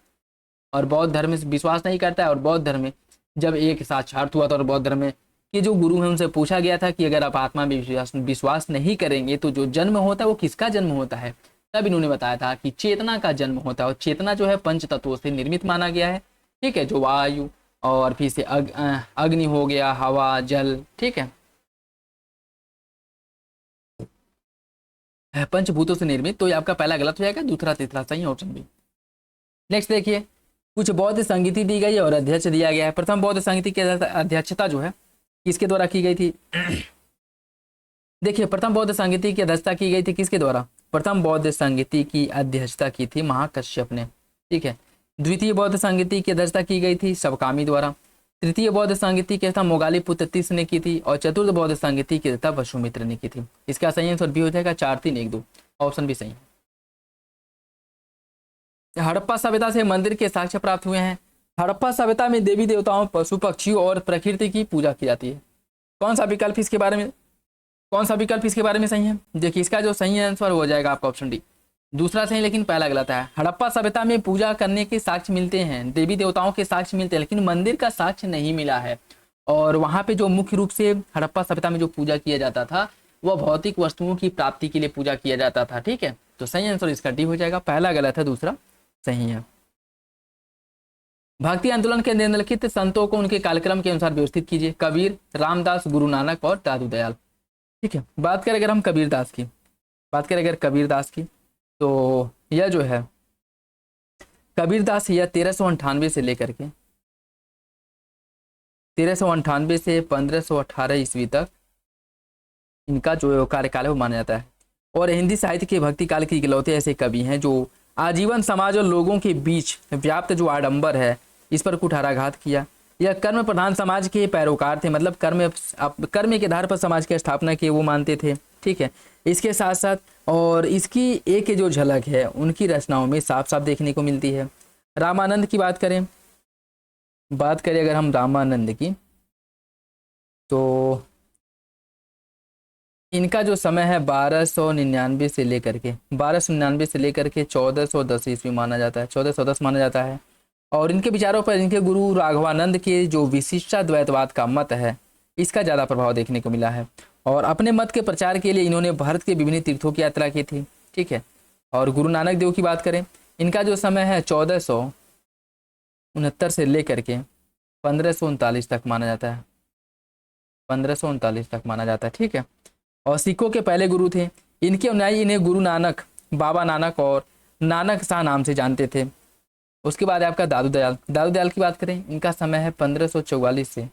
और बौद्ध धर्म में विश्वास नहीं करता है, और बौद्ध धर्म में जब एक साक्षात हुआ था और बौद्ध धर्म में कि जो गुरु है उनसे पूछा गया था कि अगर आप आत्मा में विश्वास नहीं करेंगे तो जो जन्म होता है वो किसका जन्म होता है, तब इन्होंने बताया था कि चेतना का जन्म होता है, और चेतना जो है पंच तत्वों से निर्मित माना गया है। ठीक है, जो वायु और फिर से अग्नि हो गया, हवा, जल। ठीक है, पंचभूतों से निर्मित, तो ये आपका पहला गलत हो जाएगा, दूसरा तीसरा सही, ऑप्शन बी। नेक्स्ट देखिए, कुछ बौद्ध संगीति दी गई है और अध्यक्ष दिया गया है। प्रथम बौद्ध संगीति की अध्यक्षता जो है किसके द्वारा की गई थी? देखिए, प्रथम बौद्ध संगीति की अध्यक्षता की गई थी किसके द्वारा? प्रथम बौद्ध संगीति की अध्यक्षता की थी महाकश्यप ने। ठीक है, द्वितीय बौद्ध संगीति की अध्यक्षता की गई थी सबकामी द्वारा, तृतीय बौद्ध संगीति की अध्यक्षता मोगाली पुत्र तीस ने की थी, और चतुर्थ बौद्ध संगीति की अध्यक्षता वसुमित्र ने की थी। इसका सही आंसर भी हो जाएगा 4 3 1 2, ऑप्शन भी सही है। हड़प्पा सभ्यता से मंदिर के साक्ष्य प्राप्त हुए हैं। हड़प्पा सभ्यता में देवी देवताओं, पशु पक्षियों और प्रकृति की पूजा की जाती है। कौन सा विकल्प इसके बारे में, कौन सा विकल्प इसके बारे में सही है? देखिए, इसका जो सही आंसर हो जाएगा आपका ऑप्शन डी, दूसरा सही लेकिन पहला गलत है। हड़प्पा सभ्यता में पूजा करने के साक्ष्य मिलते हैं, देवी देवताओं के साक्ष्य मिलते हैं, लेकिन मंदिर का साक्ष्य नहीं मिला है। और वहां पे जो मुख्य रूप से हड़प्पा सभ्यता में जो पूजा किया जाता था वह भौतिक वस्तुओं की प्राप्ति के लिए पूजा किया जाता था। ठीक है, तो सही आंसर इसका डी हो जाएगा, पहला गलत है, दूसरा सही है। भक्ति आंदोलन के निम्नलिखित संतों को उनके कार्यक्रम के अनुसार व्यवस्थित कीजिए। कबीर, रामदास, गुरु नानक और दादू दयाल। ठीक है, बात करें अगर हम कबीरदास की, बात करें अगर कबीरदास की, तो यह जो है कबीरदास यह 1398 से लेकर के 1398 से 1518 ईस्वी तक इनका जो कार्यकाल है वो माना जाता है, और हिंदी साहित्य के भक्ति काल के इकलौते ऐसे कवि हैं जो आजीवन समाज और लोगों के बीच व्याप्त जो आडंबर है इस पर कुठाराघात किया। यह कर्म प्रधान समाज के पैरोकार थे, मतलब कर्म के आधार पर समाज की स्थापना की वो मानते थे। ठीक है, इसके साथ साथ और इसकी एक जो झलक है उनकी रचनाओं में साफ साफ देखने को मिलती है। रामानंद की बात करें अगर हम रामानंद की, तो इनका जो समय है 1299 से लेकर के 1299 से लेकर के 1410 ईस्वी माना जाता है, 1410 माना जाता है। और इनके विचारों पर इनके गुरु राघवानंद के जो विशिष्टाद्वैतवाद का मत है, इसका ज़्यादा प्रभाव देखने को मिला है। और अपने मत के प्रचार के लिए इन्होंने भारत के विभिन्न तीर्थों की यात्रा की थी, ठीक है। और गुरु नानक देव की बात करें, इनका जो समय है 1469 से लेकर के 1539 तक माना जाता है, 1539 तक माना जाता है, ठीक है। और सिखों के पहले गुरु थे। इनके अनुयायी इन्हें गुरु नानक, बाबा नानक और नानक शाह नाम से जानते थे। उसके बाद आपका दादू दयाल, दादू दयाल की बात करें, इनका समय है 1544 से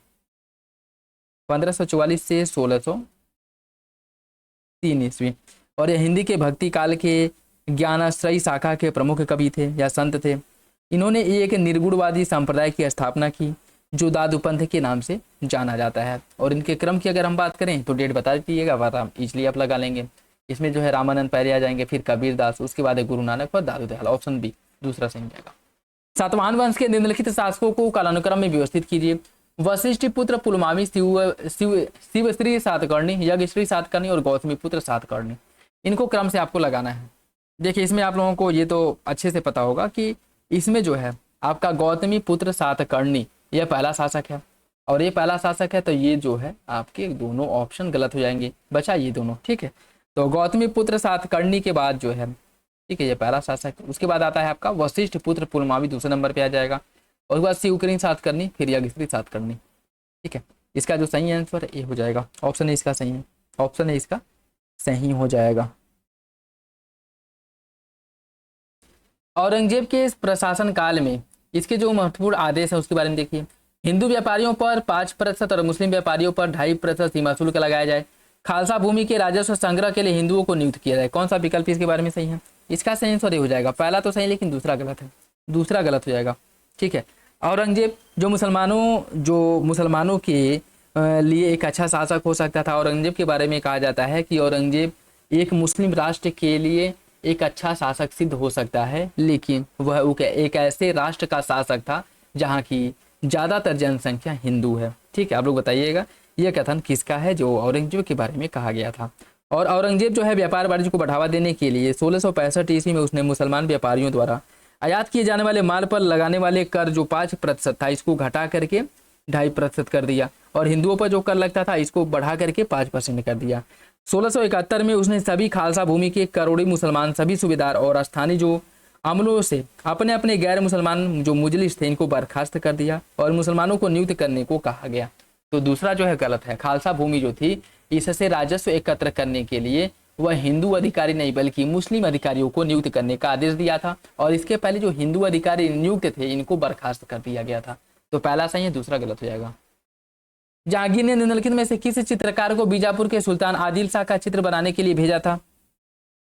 1603 ईस्वी। और ये हिंदी के भक्ति काल के ज्ञानाश्रयी शाखा के प्रमुख कवि थे या संत थे। इन्होंने एक निर्गुणवादी संप्रदाय की स्थापना की जो दादू पंथ के नाम से जाना जाता है। और इनके क्रम की अगर हम बात करें तो डेट बता दीजिएगा, वरना इजली आप लगा लेंगे। इसमें जो है रामानंद पहले आ जाएंगे, फिर कबीर दास, उसके बाद है गुरु नानक और दादू दयाल। ऑप्शन बी दूसरा सही जाएगा। सातवाहन वंश के निम्नलिखित शासकों को कालानुक्रम में व्यवस्थित कीजिए। वशिष्ठ पुत्र पुलमावी, शिवश्री सातकर्णी, यज्ञश्री सातकर्णी और गौतमी पुत्र सातकर्णी। इनको क्रम से आपको लगाना है। देखिए इसमें आप लोगों को ये तो अच्छे से पता होगा कि इसमें जो है आपका गौतमी पुत्र सातकर्णी यह पहला शासक है, और ये पहला शासक है, तो ये जो है आपके दोनों ऑप्शन गलत हो जाएंगे, बचा ये दोनों, ठीक है। तो गौतमी पुत्र सातकर्णी के बाद जो है, ठीक है, ये पहला शासक। उसके बाद आता है आपका वशिष्ठ पुत्र पुलमावी, दूसरे नंबर पे आ जाएगा। और उसके बाद शिवकरी सातकर्णी, फिर यज्ञश्री सातकर्णी, ठीक है। इसका जो सही आंसर ये हो जाएगा, ऑप्शन है इसका सही है, ऑप्शन है इसका सही हो जाएगा। औरंगजेब के इस प्रशासन काल में इसके जो महत्वपूर्ण आदेश है उसके बारे में देखिए। हिंदू व्यापारियों पर 5% और मुस्लिम व्यापारियों पर 2.5% सीमा शुल्क लगाया जाए। खालसा भूमि के राजस्व संग्रह के लिए हिंदुओं को नियुक्त किया जाए। कौन सा विकल्प इसके बारे में सही है? इसका सही आंसर हो जाएगा, पहला तो सही लेकिन दूसरा गलत है, दूसरा गलत हो जाएगा, ठीक है। औरंगजेब जो मुसलमानों के लिए एक अच्छा शासक हो सकता था। औरंगजेब के बारे में कहा जाता है कि औरंगजेब एक मुस्लिम राष्ट्र के लिए एक अच्छा शासक सिद्ध हो सकता है, लेकिन वह एक ऐसे राष्ट्र का शासक था जहाँ की ज़्यादातर जनसंख्या हिंदू है, ठीक है। आप लोग बताइएगा यह कथन किसका है जो औरंगजेब के बारे में कहा गया था। और औरंगजेब जो है व्यापार वाणिज्य को बढ़ावा देने के लिए 1665 ईस्वी में उसने मुसलमान व्यापारियों द्वारा आयात किए जाने वाले माल पर लगाने वाले कर जो 5% था इसको घटा करके 2.5% कर दिया, और हिंदुओं पर जो कर लगता था इसको बढ़ा करके 5% कर दिया। 1671 में उसने सभी खालसा भूमि के करोड़ी मुसलमान, सभी सूबेदार और स्थानीय जो अमलों से अपने अपने गैर मुसलमान जो मुजलिस थे इनको बर्खास्त कर दिया और मुसलमानों को नियुक्त करने को कहा गया। तो दूसरा जो है गलत है। खालसा भूमि जो थी इससे राजस्व एकत्र करने के लिए वह हिंदू अधिकारी नहीं बल्कि मुस्लिम अधिकारियों को नियुक्त करने का आदेश दिया था, और इसके पहले जो हिंदू अधिकारी नियुक्त थे इनको बर्खास्त कर दिया गया था। तो पहला सही है, दूसरा गलत हो जाएगा। जहांगीर ने निम्नलिखित में से किस चित्रकार को बीजापुर के सुल्तान आदिल शाह का चित्र बनाने के लिए भेजा था?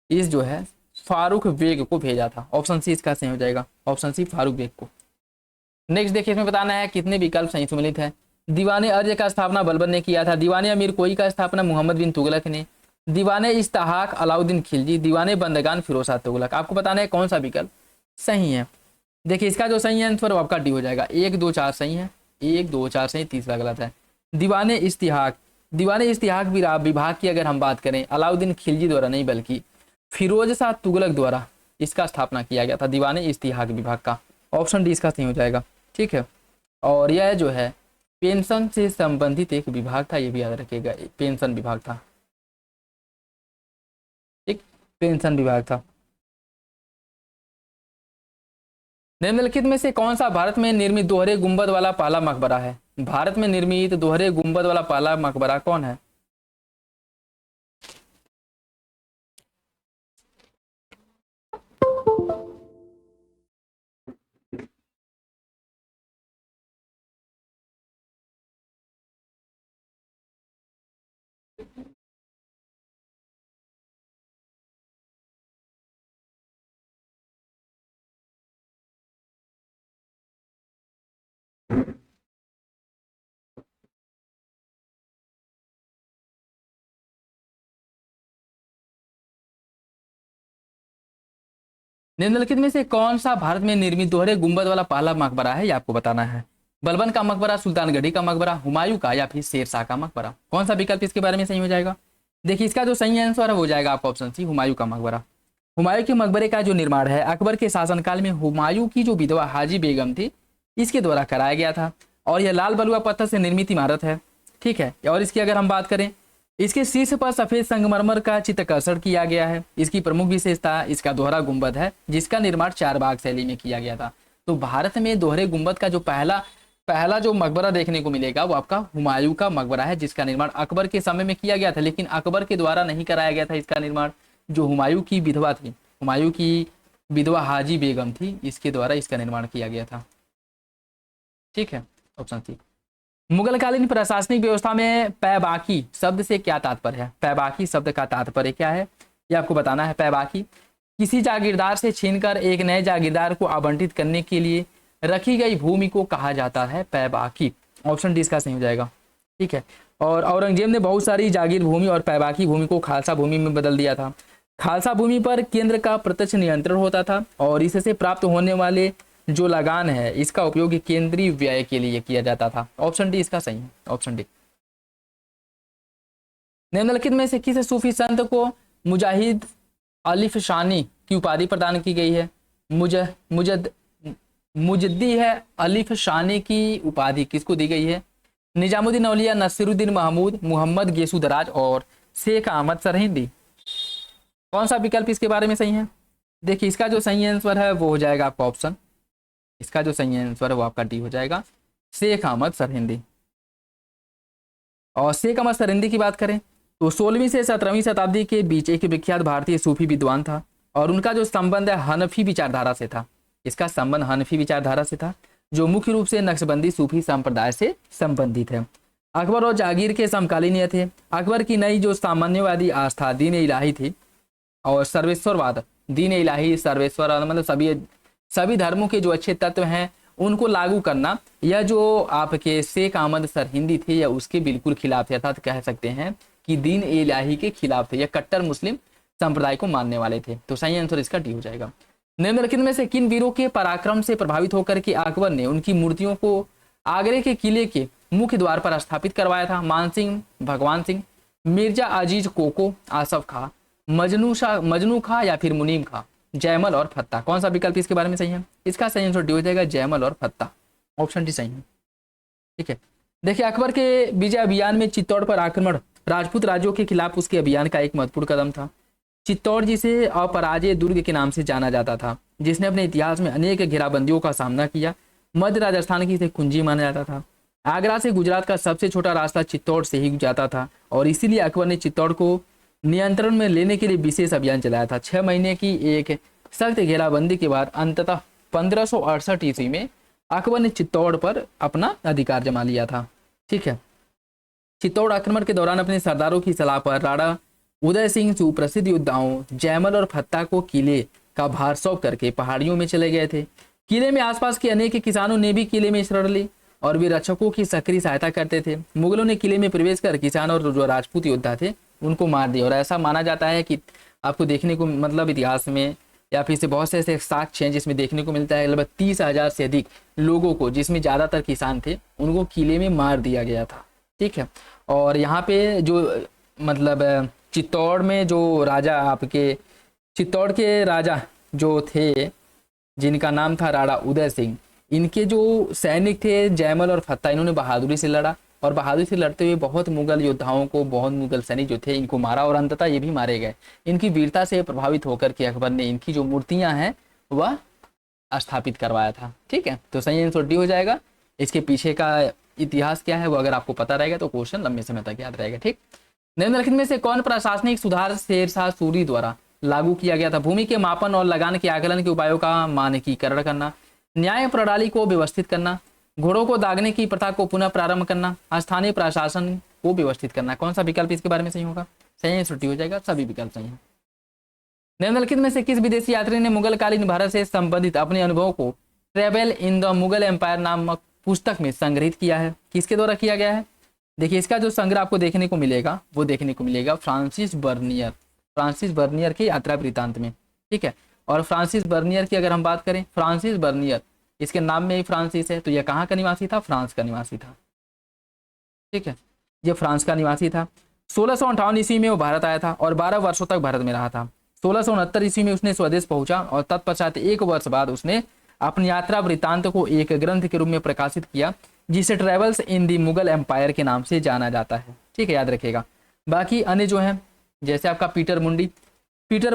इस जो है फारूक बेग को भेजा था। ऑप्शन सी इसका सही हो जाएगा, ऑप्शन सी फारूक बेग को। नेक्स्ट देखिए, इसमें बताना है कितने विकल्प सही सम्मिलित है। दीवाने अर्ज का स्थापना बलबन ने किया था। दीवाने अमीर कोई का स्थापना मोहम्मद बिन तुगलक ने। दीवाने इस्ताहाक अलाउद्दीन खिलजी। दीवाने बंदगान फिरोज तुगलक। आपको बताना है कौन सा विकल्प सही है। देखिए इसका जो सही आंसर वो आपका डी हो जाएगा। 1, 2, 4 सही है, 1, 2, 4 सही, तीसरा गलत है। दीवाने इस्तिहाक विभाग की अगर हम बात करें अलाउद्दीन खिलजी द्वारा नहीं बल्कि फिरोज शाह तुगलक द्वारा इसका स्थापना किया गया था, दीवाने इस्तिहाक विभाग का। ऑप्शन डी इसका सही हो जाएगा, ठीक है। और यह जो है पेंशन से संबंधित एक विभाग था, ये भी याद रखिएगा, पेंशन विभाग था, ठीक, पेंशन विभाग था। निम्नलिखित में से कौन सा भारत में निर्मित दोहरे गुंबद वाला पहला मकबरा है? भारत में निर्मित दोहरे गुंबद वाला पहला मकबरा कौन है? निम्नलिखित में से कौन सा भारत में निर्मित दोहरे गुंबद वाला पहला मकबरा है, ये आपको बताना है। बलबन का मकबरा, सुल्तानगढ़ी का मकबरा, हुमायूं का या फिर शेरशाह का मकबरा? कौन सा विकल्प इसके बारे में सही हो जाएगा? देखिए इसका जो सही आंसर है वो जाएगा आपका ऑप्शन सी, हुमायूं का मकबरा। हुमायूं के मकबरे का जो निर्माण है अकबर के शासनकाल में हुमायूं की जो विधवा हाजी बेगम थी इसके द्वारा कराया गया था। और यह लाल बलुआ पत्थर से निर्मित इमारत है, ठीक है। और इसकी अगर हम बात करें, इसके शीर्ष पर सफेद संगमरमर का चित्तकर्षण किया गया है। इसकी प्रमुख विशेषता इसका दोहरा गुंबद है जिसका निर्माण 4 बाग शैली में किया गया था। तो भारत में दोहरे गुंबद का जो पहला जो मकबरा देखने को मिलेगा वो आपका हुमायूं का मकबरा है, जिसका निर्माण अकबर के समय में किया गया था, लेकिन अकबर के द्वारा नहीं कराया गया था इसका निर्माण। जो हुमायूं की विधवा थी, हुमायूं की विधवा हाजी बेगम थी, इसके द्वारा इसका निर्माण किया गया था, ठीक है। Option C. मुगलकालीन प्रशासनिक व्यवस्था में पैबाकी शब्द से क्या तात्पर्य है? पैबाकी शब्द का तात्पर्य क्या है ये आपको बताना है। पैबाकी किसी जागीरदार से छीनकर एक नए जागीरदार को आवंटित करने के लिए रखी गई भूमि को कहा जाता है पैबाकी। ऑप्शन डी इसका सही हो जाएगा, ठीक है। और औरंगजेब ने बहुत सारी जागीर भूमि और पैबाकी भूमि को खालसा भूमि में बदल दिया था। खालसा भूमि पर केंद्र का प्रत्यक्ष नियंत्रण होता था और इससे प्राप्त होने वाले जो लगान है इसका उपयोग केंद्रीय व्यय के लिए किया जाता था। ऑप्शन डी इसका सही है, ऑप्शन डी। निम्नलिखित में से किस सूफी संत को मुजाहिद अलिफ शानी की उपाधि प्रदान की गई है? मुजद्दी है अलिफ शानी की उपाधि किसको दी गई है? निजामुद्दीन औलिया, नसीरुद्दीन महमूद, मोहम्मद गेसुदराज और शेख अहमद सरहिंदी। कौन सा विकल्प इसके बारे में सही है? देखिए इसका जो सही आंसर है वो हो जाएगा आपका ऑप्शन, इसका जो सही आंसर है वो आपका डी हो जाएगा, शेख अहमद सरहिंदी। और शेख अहमद सरहिंदी की बात करें तो 16वीं से 17वीं शताब्दी के बीच एक विख्यात भारतीय सूफी विद्वान था और उनका जो संबंध है हनफी विचारधारा से था। इसका संबंध हनफी विचारधारा से था जो मुख्य रूप से नक्शबंदी सूफी संप्रदाय से संबंधित है। अकबर और जागीर के समकालीन ये थे। अकबर की नई जो सामान्यवादी आस्था दीन इलाही थी और सर्वेश्वरवाद, दीन इलाही सर्वेश्वर मतलब सभी धर्मों के जो अच्छे तत्व हैं उनको लागू करना, यह जो आपके शेख अहमद सरहिंदी थे या उसके बिल्कुल खिलाफ थे, अर्थात कह सकते हैं कि दीन इलाही के खिलाफ थे, यह कट्टर मुस्लिम संप्रदाय को मानने वाले थे। तो सही आंसर इसका डी हो जाएगा। निम्नलिखित में से किन वीरों के पराक्रम से प्रभावित होकर के अकबर ने उनकी मूर्तियों को आगरे के किले के मुख्य द्वार पर स्थापित करवाया था? मानसिंह, भगवान सिंह, मिर्जा अजीज कोको, आसफ खां, मजनू खां या फिर मुनीम खां, जयमल और फत्ता। कौन सा विकल्प इसके बारे में सही है? इसका सही आंसर डी हो जाएगा, जयमल और फत्ता। ऑप्शन डी सही है, ठीक है। देखिए अकबर के विजय अभियान में चित्तौड़ पर आक्रमण राजपूत राज्यों के खिलाफ उसके अभियान का एक महत्वपूर्ण कदम था। चित्तौड़ जिसे अपराजय दुर्ग के नाम से जाना जाता था, जिसने अपने इतिहास में अनेक घेराबंदियों का सामना किया। मध्य राजस्थान की इसे कुंजी माना जाता था। आगरा से गुजरात का सबसे छोटा रास्ता चित्तौड़ से ही जाता था और इसीलिए अकबर ने चित्तौड़ को नियंत्रण में लेने के लिए विशेष अभियान चलाया था। 6 महीने की एक सख्त घेराबंदी के बाद अंततः 1568 ईस्वी में अकबर ने चित्तौड़ पर अपना अधिकार जमा लिया था, ठीक है। चित्तौड़ आक्रमण के दौरान अपने सरदारों की सलाह पर राणा उदय सिंह सुप्रसिद्ध योद्धाओं जयमल और फत्ता को किले का भार सौंप करके पहाड़ियों में चले गए थे। किले में आसपास के अनेक किसानों ने भी किले में शरण ली और वे रक्षकों की सक्रिय सहायता करते थे। मुगलों ने किले में प्रवेश कर किसान और जो राजपूत योद्धा थे उनको मार दिया और ऐसा माना जाता है कि आपको देखने को मतलब इतिहास में या फिर से बहुत से ऐसे साक्ष्य हैं जिसमें देखने को मिलता है लगभग 30,000 से अधिक लोगों को, जिसमें ज़्यादातर किसान थे, उनको किले में मार दिया गया था, ठीक है। और यहाँ पे जो मतलब चित्तौड़ में जो राजा आपके चित्तौड़ के राजा जो थे जिनका नाम था राणा उदय सिंह, इनके जो सैनिक थे जयमल और फत्ता, इन्होंने बहादुरी से लड़ा और बहादुरी से लड़ते हुए बहुत मुगल योद्धाओं को, बहुत मुगल सैनिक जो थे इनको मारा और अंततः ये भी मारे गए। इनकी वीरता से प्रभावित होकर के अकबर ने इनकी जो मूर्तियां हैं वह स्थापित करवाया था, ठीक है। तो सही आंसर डी हो जाएगा। इसके पीछे का इतिहास क्या है वो अगर आपको पता रहेगा तो क्वेश्चन लंबे समय तक याद रहेगा, ठीक। निम्नलिखित में से कौन प्रशासनिक सुधार शेरशाह सूरी द्वारा लागू किया गया था? भूमि के मापन और लगान के आकलन के उपायों का मानकीकरण करना, न्याय प्रणाली को व्यवस्थित करना, घोड़ों को दागने की प्रथा को पुनः प्रारंभ करना, स्थानीय प्रशासन को व्यवस्थित करना। कौन सा विकल्प इसके बारे में सही होगा? सही छुट्टी हो जाएगा, सभी विकल्प सही है। निम्नलिखित में से किस विदेशी यात्री ने मुगलकालीन भारत से संबंधित अपने अनुभव को travel in the Mughal empire नामक पुस्तक में संग्रहित किया है? किसके द्वारा किया गया है? देखिए इसका जो संग्रह आपको देखने को मिलेगा वो देखने को मिलेगा फ्रांसिस बर्नियर के यात्रा वृत्तांत में, ठीक है। और फ्रांसिस बर्नियर की अगर हम बात करें, फ्रांसिस बर्नियर, इसके नाम में ही फ्रांसिस है, तो यह कहाँ का निवासी था? फ्रांस का निवासी था, ठीक है। यह फ्रांस का निवासी था 1658 ईस्वी में वो भारत आया था और 12 वर्षों तक भारत में रहा था। 1669 ईस्वी में उसने स्वदेश पहुंचा और तत्पश्चात 1 वर्ष बाद उसने अपनी यात्रा वृत्तांत को एक ग्रंथ के रूप में प्रकाशित किया, जिसे travels in the Mughal empire के नाम से जाना जाता है। ठीक है, याद रखिएगा। बाकी अन्य जो है जैसे आपका पीटर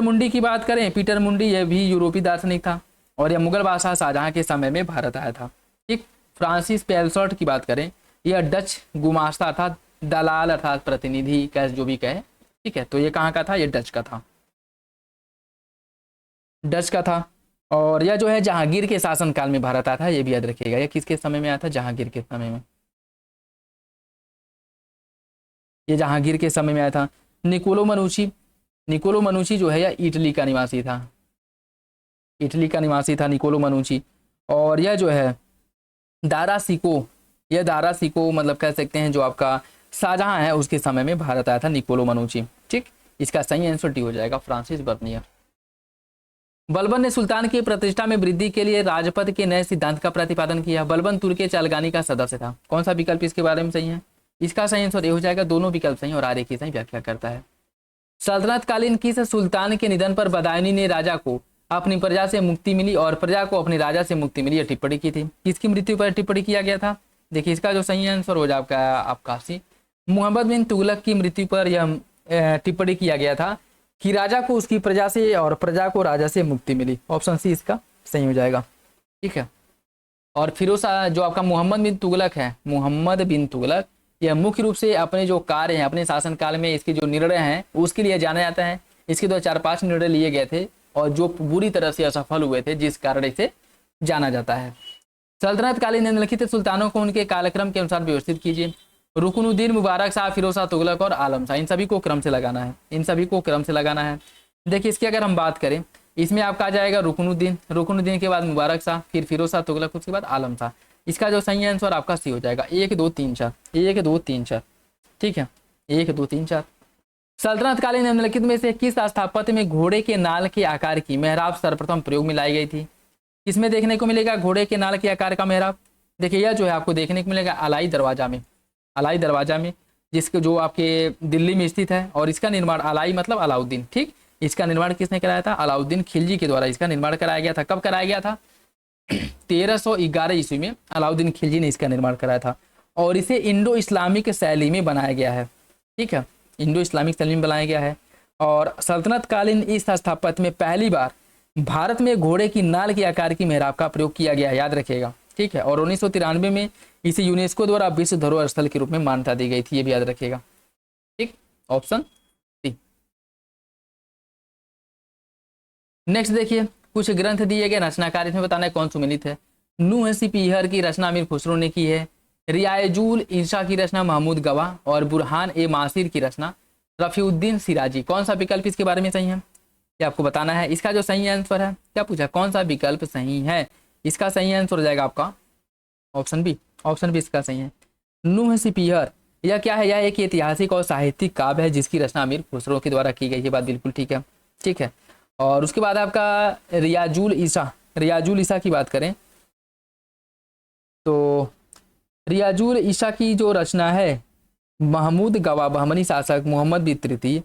मुंडी की बात करें, पीटर मुंडी यह भी यूरोपीय दार्शनिक था और यह मुगल बादशाह शाहजहां के समय में भारत आया था। ठीक, फ्रांसिस पेलसॉट की बात करें, यह डच गुमास्ता अर्थात दलाल अर्थात प्रतिनिधि का जो भी कहे। ठीक है, तो ये कहाँ का था, ये डच का था। और यह जो है जहांगीर के शासनकाल में भारत आया था, ये भी याद रखिएगा। यह किसके समय में आया था, जहांगीर के समय में, ये जहांगीर के समय में आया था। निकोलो मनुची जो है यह इटली का निवासी था निकोलो मनुची। और यह जो है दारा सिको मतलब कह सकते हैं जो आपका शाहजहां है उसके समय में भारत आया था निकोलो मनुची। ठीक, इसका सही आंसर डी हो जाएगा फ्रांसिस बर्नियर। बलबन ने सुल्तान की प्रतिष्ठा में वृद्धि के लिए राजपथ के नए सिद्धांत का प्रतिपादन किया। बलबन तुर्के चालगानी का सदस्य था। कौन सा विकल्प इसके बारे में सही है, इसका सही आंसर ये हो जाएगा। दोनों विकल्प सही और आर्य की सही व्याख्या करता है। सल्तनत कालीन किस सुल्तान के निधन पर बदायूनी ने राजा को अपनी प्रजा से मुक्ति मिली और प्रजा को अपने राजा से मुक्ति मिली, यह टिप्पणी की थी। किसकी मृत्यु पर टिप्पणी किया गया था, देखिए इसका जो सही आंसर हो जाएगा आपका मोहम्मद बिन तुगलक की मृत्यु पर यह टिप्पणी किया गया था कि राजा को उसकी प्रजा से और प्रजा को राजा से मुक्ति मिली। ऑप्शन सी इसका सही हो जाएगा। ठीक है, और फिरोज जो आपका मोहम्मद बिन तुगलक यह मुख्य रूप से अपने जो कार्य हैं अपने शासनकाल में इसके जो निर्णय हैं उसके लिए जाना जाता है। इसके 4-5 निर्णय लिए गए थे और जो बुरी तरह से असफल हुए थे, जिस कारण इसे जाना जाता है। सल्तनत कालीन निम्नलिखित सुल्तानों को उनके कालक्रम के अनुसार व्यवस्थित कीजिए। रुकनुद्दीन, मुबारक शाह, फिरोज शाह तुगलक और आलम शाह, इन सभी को क्रम से लगाना है। देखिए इसकी अगर हम बात करें, इसमें आपका आ जाएगा रुकनुद्दीन के बाद मुबारक शाह, फिर फिरोज शाह तुगलक, उसके बाद आलम शाह। इसका जो सही आंसर आपका सी हो जाएगा 1 2 3 4 1 2 3 4। ठीक है, 1 2 3 4। सल्तनत कालीन निम्नलिखित में से किस स्थापत्य में घोड़े के नाल के आकार की मेहराब सर्वप्रथम प्रयोग में लाई गई थी। इसमें देखने को मिलेगा घोड़े के नाल के आकार का मेहराब। देखिए यह जो है आपको देखने को मिलेगा अलाई दरवाजा में जिसके जो आपके दिल्ली में स्थित है। और इसका निर्माण अलाई मतलब अलाउद्दीन, ठीक, इसका निर्माण किसने कराया था, अलाउद्दीन खिलजी के द्वारा इसका निर्माण कराया गया था। कब कराया गया था, 1311 ईस्वी में अलाउद्दीन खिलजी ने इसका निर्माण कराया था। और इसे इंडो इस्लामिक शैली में बनाया गया है। ठीक है, इंडो इस्लामिक शैली में बनाया गया है। और सल्तनत कालीन इस स्थापत्य में पहली बार भारत में घोड़े की नाल के आकार की मेहराब का प्रयोग किया गया है, याद रखिएगा। ठीक है, और 1993 में इसे यूनेस्को द्वारा विश्व धरोहर स्थल के रूप में मान्यता दी गई थी, ये भी याद रखिएगा। ठीक, ऑप्शन सी। नेक्स्ट देखिए, कुछ ग्रंथ दिए गए, रचनाकार इसमें बताना है कौन सुमेलित है। नूह सिपीहर की रचना अमीर खुसरो ने की है। रियाजुल ईशा की रचना महमूद गवाह और बुरहान ए मासिर की रचना रफीउद्दीन सिराजी। कौन सा विकल्प इसके बारे में सही है, ये आपको बताना है। इसका जो सही आंसर है, क्या पूछा, कौन सा विकल्प सही है, इसका सही आंसर हो जाएगा आपका ऑप्शन बी इसका सही है। नूह सिपीहर यह क्या है, यह एक ऐतिहासिक और साहित्यिक काव्य है जिसकी रचना अमीर खुसरो के द्वारा की गई। ये बात बिल्कुल ठीक है। ठीक है, और उसके बाद आपका रियाजुल ईशा की बात करें तो रियाजुल ईशा की जो रचना है महमूद गवाह बहमनी शासक मोहम्मद बिन तृतीय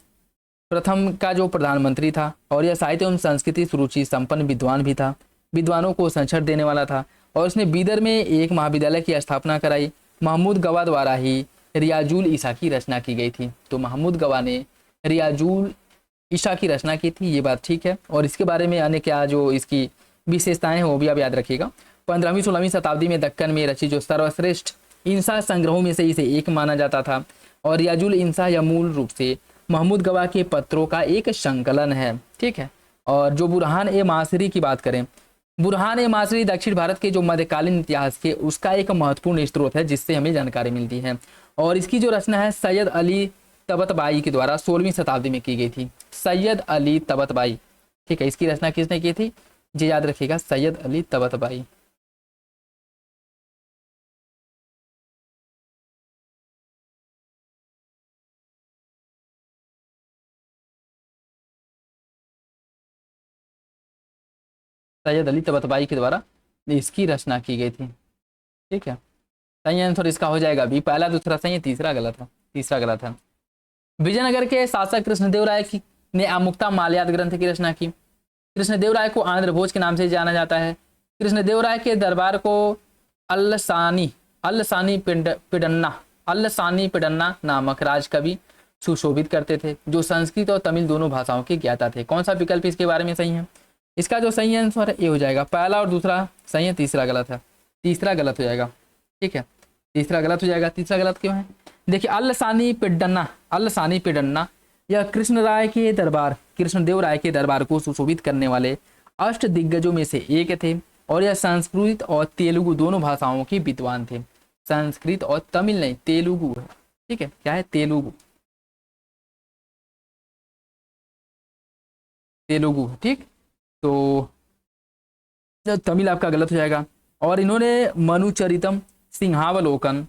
प्रथम का जो प्रधानमंत्री था और यह साहित्य एवं संस्कृति सुरुचि संपन्न विद्वान भी था, विद्वानों को संरक्षण देने वाला था और उसने बीदर में एक महाविद्यालय की स्थापना कराई। महमूद गवाह द्वारा ही रियाजुल ईशा की रचना की गई थी। तो महमूद गवाह ने रियाजुल ईशा की रचना की थी, ये बात ठीक है। और इसके बारे में अन्य क्या जो इसकी विशेषताएं हैं वो भी आप याद रखिएगा। 15वीं-16वीं शताब्दी में दक्कन में रची जो सर्वश्रेष्ठ इंसा संग्रहों में से इसे एक माना जाता था। और रियाजुल इंसा या मूल रूप से महमूद गवाह के पत्रों का एक संकलन है। ठीक है, और जो बुरहान ए मासरी की बात करें, बुरहान ए मासरी दक्षिण भारत के जो मध्यकालीन इतिहास के उसका एक महत्वपूर्ण स्रोत है जिससे हमें जानकारी मिलती है। और इसकी जो रचना है सैयद अली तबतबाई के द्वारा 16वीं शताब्दी में की गई थी। सैयद अली तबतबाई, ठीक है, इसकी रचना किसने की थी, ये याद रखिएगा, सैयद अली तबतबाई। सैयद अली तबतबाई के द्वारा इसकी रचना की गई थी। ठीक है, सही आंसर इसका हो जाएगा बी। पहला दूसरा सही है, तीसरा गलत है। विजयनगर के शासक कृष्णदेवराय की ने आमुक्ता माल्याद ग्रंथ की रचना की। कृष्णदेवराय को आंध्र भोज के नाम से जाना जाता है। कृष्णदेवराय के दरबार को अल्लसानी अल्लसानी पिडन्ना नामक राजकवि सुशोभित करते थे, जो संस्कृत और तमिल दोनों भाषाओं के ज्ञाता थे। कौन सा विकल्प इसके बारे में सही है? इसका जो सही आंसर है ये हो जाएगा पहला, और दूसरा सही है, तीसरा गलत है। तीसरा गलत हो जाएगा, ठीक है, तीसरा गलत हो जाएगा। तीसरा गलत क्यों है? देखिए, अल्लसानी पिडन्ना यह कृष्णदेव राय के दरबार को सुशोभित करने वाले अष्ट दिग्गजों में से एक थे, और यह संस्कृत और तेलुगु दोनों भाषाओं के विद्वान थे। संस्कृत और तमिल नहीं, तेलुगु है, ठीक है, क्या है? तेलुगु, तेलुगु, ठीक। तो तमिल आपका गलत हो जाएगा। और इन्होंने मनुचरितम, सिंहावलोकन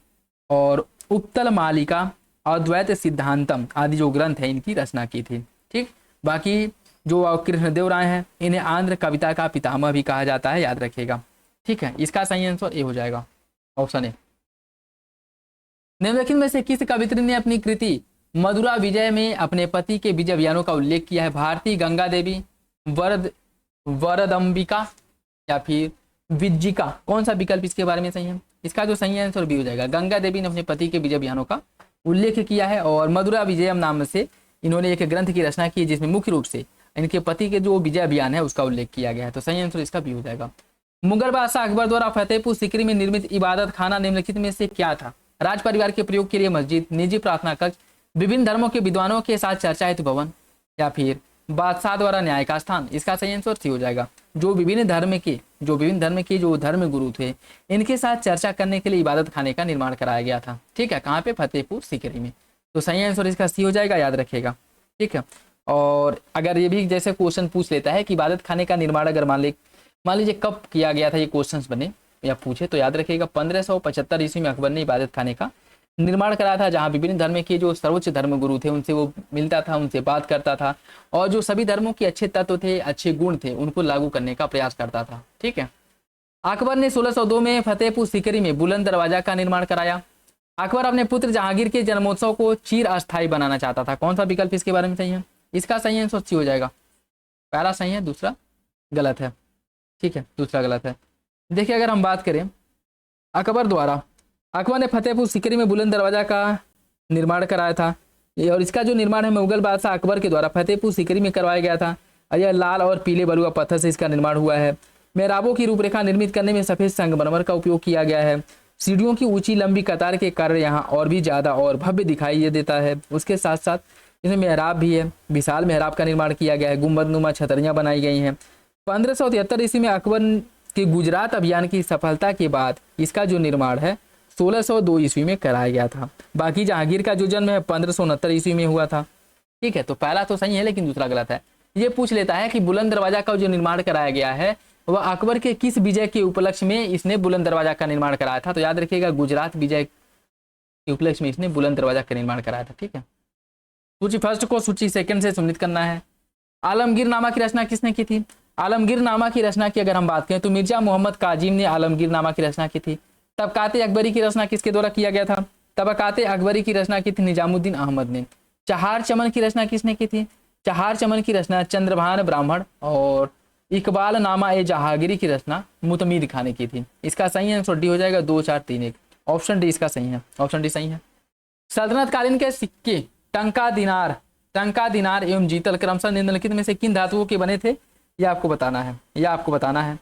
और उपतल मालिका, अद्वैत सिद्धांतम आदि जो ग्रंथ है इनकी रचना की थी, ठीक। बाकी जो कृष्णदेव राय हैं इन्हें आंध्र कविता का पितामह भी कहा जाता है, याद रखिएगा, ठीक है। इसका सही आंसर ए हो जाएगा, ऑप्शन ए। निम्नलिखित में से किस कवित्री ने अपनी कृति मधुरा विजय में अपने पति के विजय अभियानों का उल्लेख किया है? भारती, गंगा देवी, वरदंबिका या फिर विज्जिका? कौन सा विकल्प इसके बारे में सही है? इसका जो सही आंसर बी हो जाएगा। गंगा देवी ने अपने पति के विजय अभियानों का उल्लेख किया है, और मधुरा विजयम नाम से इन्होंने एक ग्रंथ की रचना की जिसमें मुख्य रूप से इनके पति के जो विजय अभियान है उसका उल्लेख किया गया है। तो सही आंसर इसका बी हो जाएगा। मुगल बादशाह अकबर द्वारा फतेहपुर सीकरी में निर्मित इबादत खाना निम्नलिखित में से क्या था? राज परिवार के प्रयोग के लिए मस्जिद, निजी प्रार्थना कक्ष, विभिन्न धर्मों के विद्वानों के साथ चर्चा हेतु भवन, या फिर बादशाह द्वारा न्याय का स्थान? इसका सही आंसर सी हो जाएगा। जो विभिन्न धर्म के जो धर्म गुरु थे इनके साथ चर्चा करने के लिए इबादत खाने का निर्माण कराया गया था, ठीक है। कहाँ पे? फतेहपुर सीकरी में। तो सही आंसर इसका सी हो जाएगा, याद रखिएगा, ठीक है। और अगर ये भी जैसे क्वेश्चन पूछ लेता है कि इबादत खाने का निर्माण अगर मान लीजिए कब किया गया था, ये क्वेश्चन बने या पूछे, तो याद रखिएगा 1575 ईस्वी में अकबर ने इबादत खाने का निर्माण कराया था, जहाँ विभिन्न धर्म के जो सर्वोच्च धर्म गुरु थे उनसे वो मिलता था, उनसे बात करता था, और जो सभी धर्मों के अच्छे तत्व थे, अच्छे गुण थे, उनको लागू करने का प्रयास करता था, ठीक है। अकबर ने 1602 में फतेहपुर सीकरी में बुलंद दरवाजा का निर्माण कराया। अकबर अपने पुत्र जहांगीर के जन्मोत्सव को चिर अस्थायी बनाना चाहता था। कौन सा विकल्प इसके बारे में सही है? इसका सही आंसर सी हो जाएगा। पहला सही है, दूसरा गलत है, ठीक है, दूसरा गलत है। देखिए, अगर हम बात करें अकबर ने फतेहपुर सीकरी में बुलंद दरवाजा का निर्माण कराया था, और इसका जो निर्माण है मुगल बादशाह अकबर के द्वारा फतेहपुर सीकरी में करवाया गया था। यह लाल और पीले बलुआ पत्थर से इसका निर्माण हुआ है। मेहराबों की रूपरेखा निर्मित करने में सफेद संगमरमर का उपयोग किया गया है। सीढ़ियों की ऊंची लंबी कतार के कारण यहाँ और भी ज्यादा और भव्य दिखाई देता है। उसके साथ साथ इसमें मेहराब भी है, विशाल मेहराब का निर्माण किया गया है, गुंबदनुमा छतरियां बनाई गई हैं। 1573 ईस्वी में अकबर के गुजरात अभियान की सफलता के बाद इसका जो निर्माण है 1602 ईस्वी में कराया गया था। बाकी जहांगीर का जो जन्म है 1569 ईस्वी में हुआ था, ठीक है। तो पहला तो सही है लेकिन दूसरा गलत है। ये पूछ लेता है कि बुलंद दरवाजा का जो निर्माण कराया गया है वह अकबर के किस विजय के उपलक्ष्य में इसने बुलंद दरवाजा का निर्माण कराया था? तो याद रखिएगा, गुजरात विजय के उपलक्ष्य में इसने बुलंद दरवाजा का निर्माण कराया था, ठीक है। सूची फर्स्ट को सूची सेकंड से सम्मिलित करना है। आलमगीरनामा की रचना किसने की थी? आलमगीरनामा की रचना की अगर हम बात करें तो मिर्जा मोहम्मद काजिम ने आलमगीरनामा की रचना की थी। तबकाते अकबरी की रचना किसके द्वारा किया गया था? तबकाते अकबरी की रचना की थी निजामुद्दीन अहमद ने। चहार चमन की रचना किसने की थी? चहार चमन की रचना चंद्रभान ब्राह्मण और इकबाल नामा ए जहांगीरी की रचना मुतमीद खान ने की थी। इसका सही आंसर डी हो जाएगा, 2 4 3 1, ऑप्शन डी इसका सही है, ऑप्शन डी सही है। सल्तनत कालीन के सिक्के टंका दिनार एवं जीतल क्रमशः निम्नलिखित में से किन धातुओं के बने थे? ये आपको बताना है,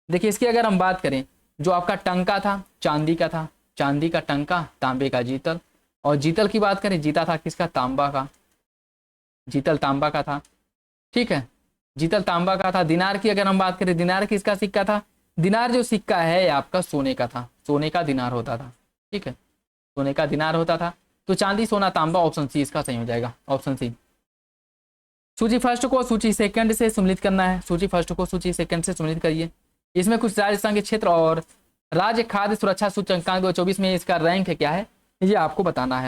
देखिए इसकी अगर हम बात करें, जो आपका टंका था चांदी का था, चांदी का टंका, तांबे का जीतल, और जीतल की बात करें जीता था किसका? तांबा का, जीतल तांबा का था, ठीक है, जीतल तांबा का था। दिनार की अगर हम बात करें, दिनार किसका सिक्का था? दिनार जो सिक्का है आपका सोने का था, सोने का दिनार होता था, ठीक है, सोने का दिनार होता था। तो चांदी सोना तांबा, ऑप्शन सी इसका सही हो जाएगा, ऑप्शन सी। सूची फर्स्ट को सूची सेकंड से सम्मिलित करना है। सूची फर्स्ट को सूची सेकंड से सम्मिलित करिए। इसमें कुछ राजस्थान के क्षेत्र और राज्य खाद्य सुरक्षा सूचकांक 2024 में इसका रैंक क्या है ये आपको बताना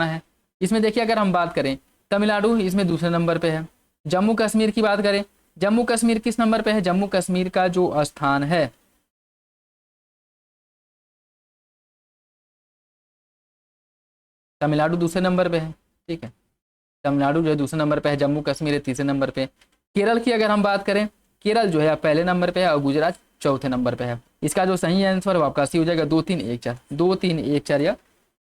है, इसमें देखिए अगर हम बात करें तमिलनाडु इसमें दूसरे नंबर पे है। जम्मू कश्मीर की बात करें, जम्मू कश्मीर किस नंबर पे है? जम्मू कश्मीर का जो स्थान है तमिलनाडु दूसरे नंबर पे है। ठीक है। तमिलनाडु जो है दूसरे नंबर पे है, जम्मू कश्मीर है तीसरे नंबर पे। केरल की अगर हम बात करें, केरल जो है पहले नंबर पे है और गुजरात चौथे नंबर पे है। इसका जो सही आंसर है आपका सी हो जाएगा 2314, 2314 यह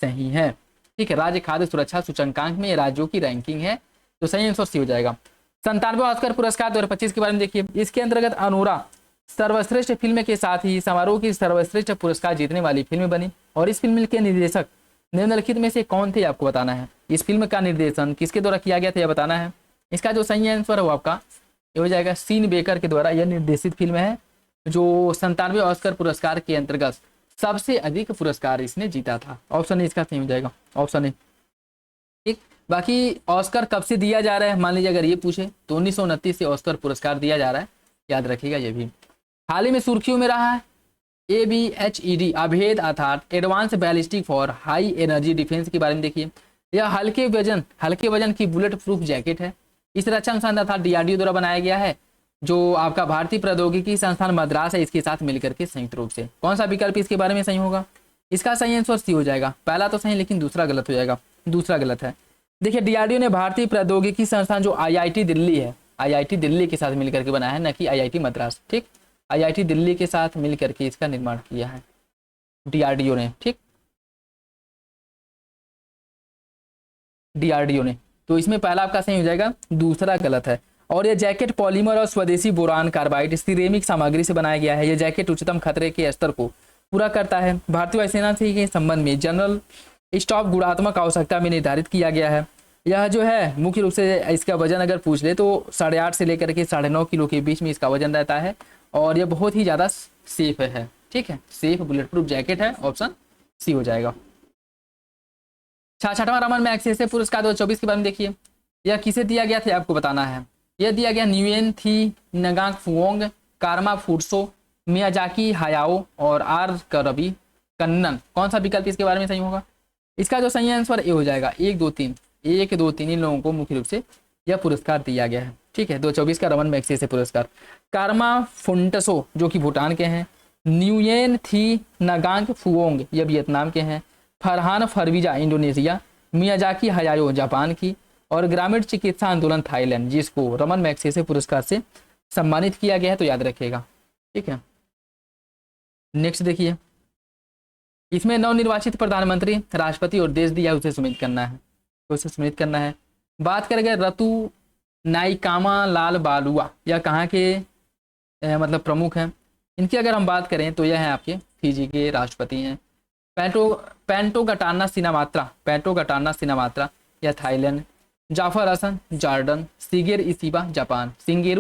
सही है। ठीक है, राज्य खाद्य सुरक्षा सूचकांक में राज्यों की रैंकिंग है, तो सही आंसर सी हो जाएगा। 97वें ऑस्कर पुरस्कार 2025 के बारे में देखिए। इसके अंतर्गत अनोरा सर्वश्रेष्ठ फिल्म के साथ ही समारोह की सर्वश्रेष्ठ पुरस्कार जीतने वाली फिल्म बनी, और इस फिल्म के निर्देशक निम्नलिखित में से कौन थे आपको बताना है। इस फिल्म का निर्देशन किसके द्वारा किया गया था यह बताना है। इसका जो सही आंसर है वो आपका ये हो जाएगा सीन बेकर के द्वारा यह निर्देशित फिल्म है, जो 97वें ऑस्कर पुरस्कार के अंतर्गत सबसे अधिक पुरस्कार इसने जीता था। ऑप्शन ए इसका सही हो जाएगा, ऑप्शन ए। ठीक, बाकी ऑस्कर कब से दिया जा रहा है, मान लीजिए अगर ये पूछे तो 1929 से ऑस्कर पुरस्कार दिया जा रहा है, याद रखिएगा ये भी। हाल ही में सुर्खियों में रहा है ABHED अभेद अर्थात advance ballistic for high energy defence के बारे में देखिए। यह हल्के वजन की बुलेट प्रूफ जैकेट है। इस रक्षा अनुसंधान अर्थात DRDO द्वारा बनाया गया है, जो आपका भारतीय प्रौद्योगिकी संस्थान मद्रास है इसके साथ मिलकर के संयुक्त रूप से। कौन सा विकल्प इसके बारे में सही होगा, इसका सही आंसर सी हो जाएगा। पहला तो सही लेकिन दूसरा गलत हो जाएगा, दूसरा गलत है। देखिए DRDO ने भारतीय प्रौद्योगिकी संस्थान जो IIT दिल्ली है, IIT दिल्ली के साथ मिलकर के बनाया है, न कि IIT मद्रास। ठीक, IIT दिल्ली के साथ मिलकर के इसका निर्माण किया है DRDO ने। ठीक, DRDO ने, तो इसमें पहला आपका सही हो जाएगा, दूसरा गलत है। और यह जैकेट पॉलीमर और स्वदेशी बोरान कार्बाइड सिरेमिक सामग्री से बनाया गया है। यह जैकेट उच्चतम खतरे के स्तर को पूरा करता है। भारतीय वायुसेना से के संबंध में जनरल स्टॉप गुणात्मक आवश्यकता में निर्धारित किया गया है। यह जो है मुख्य रूप से इसका वजन अगर पूछ ले तो 8.5 से लेकर के 9.5 किलो के बीच में इसका वजन रहता है, और यह बहुत ही ज़्यादा सेफ है। ठीक है, सेफ बुलेट प्रूफ जैकेट है, ऑप्शन सी हो जाएगा। 66वां रमन मैग्सेसे पुरस्कार 2024 के बारे में देखिए। यह किसे दिया गया था आपको बताना है। यह दिया गया न्यूएन थी नगांग फुओंग, कारमा फुटसो, मियाजाकी हायाओ और आर करबी कन्नन। कौन सा विकल्प इसके बारे में सही होगा, इसका जो सही आंसर ए हो जाएगा 1 2 3, 1 2 3 इन लोगों को मुख्य रूप से यह पुरस्कार दिया गया है। ठीक है, 2024 का रमन मैग्सेसे पुरस्कार। कारमा फुंटसो जो कि भूटान के हैं, न्यूएन थी नगांग फुओंग यह वियतनाम के हैं, फरहान फरवीजा इंडोनेशिया, मियाजाकी हयायो जापान की, और ग्रामीण चिकित्सा आंदोलन थाईलैंड, जिसको रमन मैग्सेसे पुरस्कार से सम्मानित किया गया है, तो याद रखिएगा। ठीक है, नेक्स्ट देखिए। इसमें नवनिर्वाचित प्रधानमंत्री, राष्ट्रपति और देश दिया उसे सम्मिलित करना है, तो उसे सम्मिलित करना है। बात करेंगे रतु नाइकामा लाल बालुआ, यह कहाँ के मतलब प्रमुख हैं। इनकी अगर हम बात करें तो यह है आपके फिजी के राष्ट्रपति हैं। पेंटोगटाना सिनामात्रा या Thailand, Jafar Hassan Jordan, Shigeru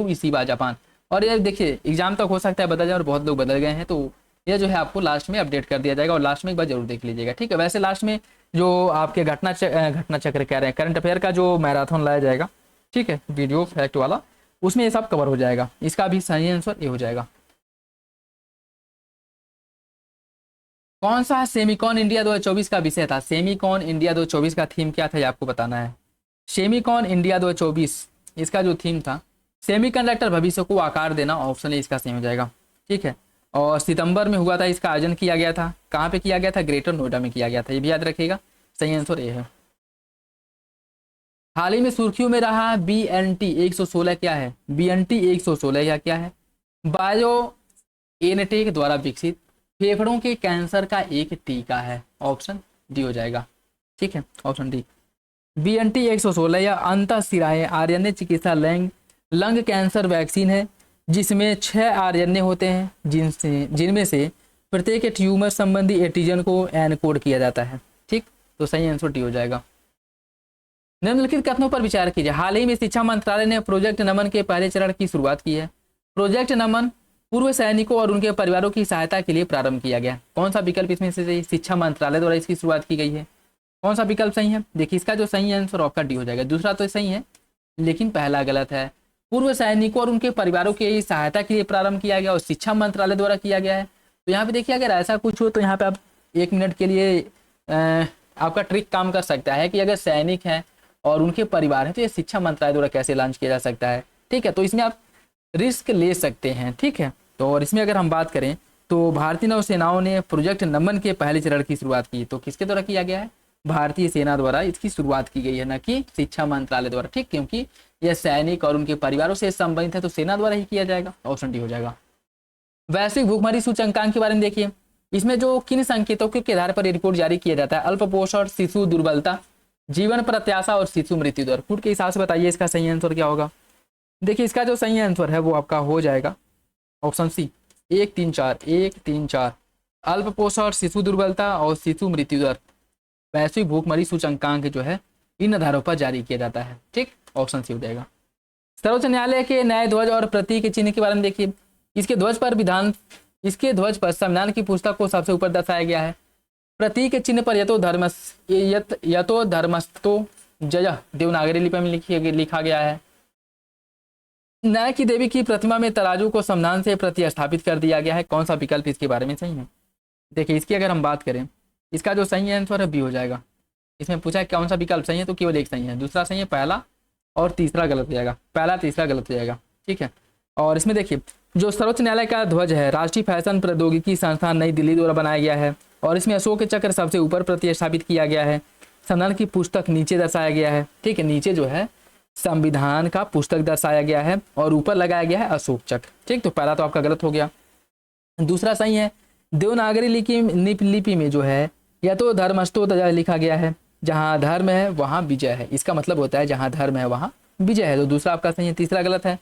Ishiba Japan. और ये देखिए एग्जाम तक हो सकता है बदल जाए और बहुत लोग बदल गए हैं, तो यह जो है आपको लास्ट में अपडेट कर दिया जाएगा, और लास्ट में एक बार जरूर देख लीजिएगा। ठीक है, वैसे लास्ट में जो आपके घटना चक्र कह रहे हैं करंट अफेयर का जो मैराथन लाया जाएगा, ठीक है, वीडियो फैक्ट वाला, उसमें ये सब कवर हो जाएगा। इसका भी सही आंसर ये हो जाएगा। कौन सा सेमिकॉन इंडिया 2024 का विषय था। सेमिकॉन इंडिया 2024 का थीम क्या था ये आपको बताना है। सेमिकॉन इंडिया 2024 इसका जो थीम था सेमीकंडक्टर भविष्य को आकार देना, ऑप्शन ए इसका सही हो जाएगा। ठीक है, और सितंबर में हुआ था, इसका आयोजन किया गया था। कहाँ पे किया गया था, ग्रेटर नोएडा में किया गया था, ये भी याद रखिएगा। सही आंसर ए है। हाल ही में सुर्खियों में रहा BNT 116 क्या है, BNT 116 या क्या है, बायो एनटेक द्वारा विकसित फेफड़ों के कैंसर का एक टीका है, ऑप्शन डी हो जाएगा। ठीक है, ऑप्शन डी। BNT 116 या अंतःशिराएं RNA चिकित्सा लंग कैंसर वैक्सीन है, जिसमें 6 RNA होते हैं, जिनमें से प्रत्येक ट्यूमर संबंधी एंटीजन को एनकोड किया जाता है। ठीक, तो सही आंसर डी हो जाएगा। निम्नलिखित कथनों पर विचार कीजिए। हाल ही में शिक्षा मंत्रालय ने प्रोजेक्ट नमन के पहले चरण की शुरुआत की है। प्रोजेक्ट नमन पूर्व सैनिकों और उनके परिवारों की सहायता के लिए प्रारंभ किया गया। कौन सा विकल्प इसमें से सही, शिक्षा मंत्रालय द्वारा इसकी शुरुआत की गई है, कौन सा विकल्प सही है। देखिए इसका जो सही आंसर आपका डी हो जाएगा। दूसरा तो सही है लेकिन पहला गलत है। पूर्व सैनिकों और उनके परिवारों की सहायता के लिए प्रारंभ किया गया और शिक्षा मंत्रालय द्वारा किया गया है। तो यहाँ पे देखिए अगर ऐसा कुछ हो तो यहाँ पे आप 1 मिनट के लिए आपका ट्रिक काम कर सकता है कि अगर सैनिक हैं और उनके परिवार हैं तो ये शिक्षा मंत्रालय द्वारा कैसे लॉन्च किया जा सकता है। ठीक है, तो इसमें आप रिस्क ले सकते हैं। ठीक है, तो और इसमें अगर हम बात करें तो भारतीय नौसेनाओं ने प्रोजेक्ट नमन के पहले चरण की शुरुआत की, तो किसके द्वारा किया गया है, भारतीय सेना द्वारा इसकी शुरुआत की गई है, न कि शिक्षा मंत्रालय द्वारा। ठीक, क्योंकि यह सैनिक और उनके परिवारों से संबंधित है तो सेना द्वारा ही किया जाएगा। ऑप्शन डी हो जाएगा। वैश्विक भूखमरी सूचकांक के बारे में देखिए, इसमें जो किन संकेतों के आधार पर रिपोर्ट जारी किया जाता है? अल्पपोषण, शिशु दुर्बलता, जीवन प्रत्याशा और शिशु मृत्यु दर। फुट के हिसाब से बताइए इसका सही आंसर क्या होगा। देखिए इसका जो सही आंसर है वो आपका हो जाएगा ऑप्शन सी, 1 3 4 1 3 4। अल्पपोषण, शिशु दुर्बलता और शिशु मृत्यु दर वैश्विक भूखमरी सूचकांक जो है इन आधारों पर जारी किया जाता है। ठीक, ऑप्शन सी हो जाएगा। सर्वोच्च न्यायालय के नए ध्वज और प्रतीक चिन्ह के बारे में देखिए, इसके ध्वज पर संविधान की पुस्तक को सबसे ऊपर दर्शाया गया है। प्रतीक चिन्ह पर यतो धर्मस्थो जय देवनागरी लिपि में लिखा गया है। न्याय की देवी की प्रतिमा में तराजू को संविधान से प्रतिस्थापित कर दिया गया है। कौन सा विकल्प इसके बारे में सही है? देखिए इसकी अगर हम बात करें, इसका जो सही आंसर है बी हो जाएगा। इसमें पूछा है कौन सा विकल्प सही है, तो केवल एक सही है, दूसरा सही है पहला और तीसरा गलत हो जाएगा। पहला तीसरा गलत हो जाएगा। ठीक है, और इसमें देखिए जो सर्वोच्च न्यायालय का ध्वज है राष्ट्रीय फैशन प्रौद्योगिकी संस्थान नई दिल्ली द्वारा बनाया गया है और इसमें अशोक चक्र सबसे ऊपर प्रतिस्थापित किया गया है। संविधान की पुस्तक नीचे दर्शाया गया है। ठीक है, नीचे जो है संविधान का पुस्तक दर्शाया गया है और ऊपर लगाया गया है अशोक चक्र। ठीक, तो पहला तो आपका गलत हो गया। दूसरा सही है, देवनागरी लिपि में जो है या तो धर्मस्थो लिखा गया है, जहाँ धर्म है वहाँ विजय है। इसका मतलब होता है जहाँ धर्म है वहाँ विजय है, तो दूसरा आपका सही है। तीसरा गलत है।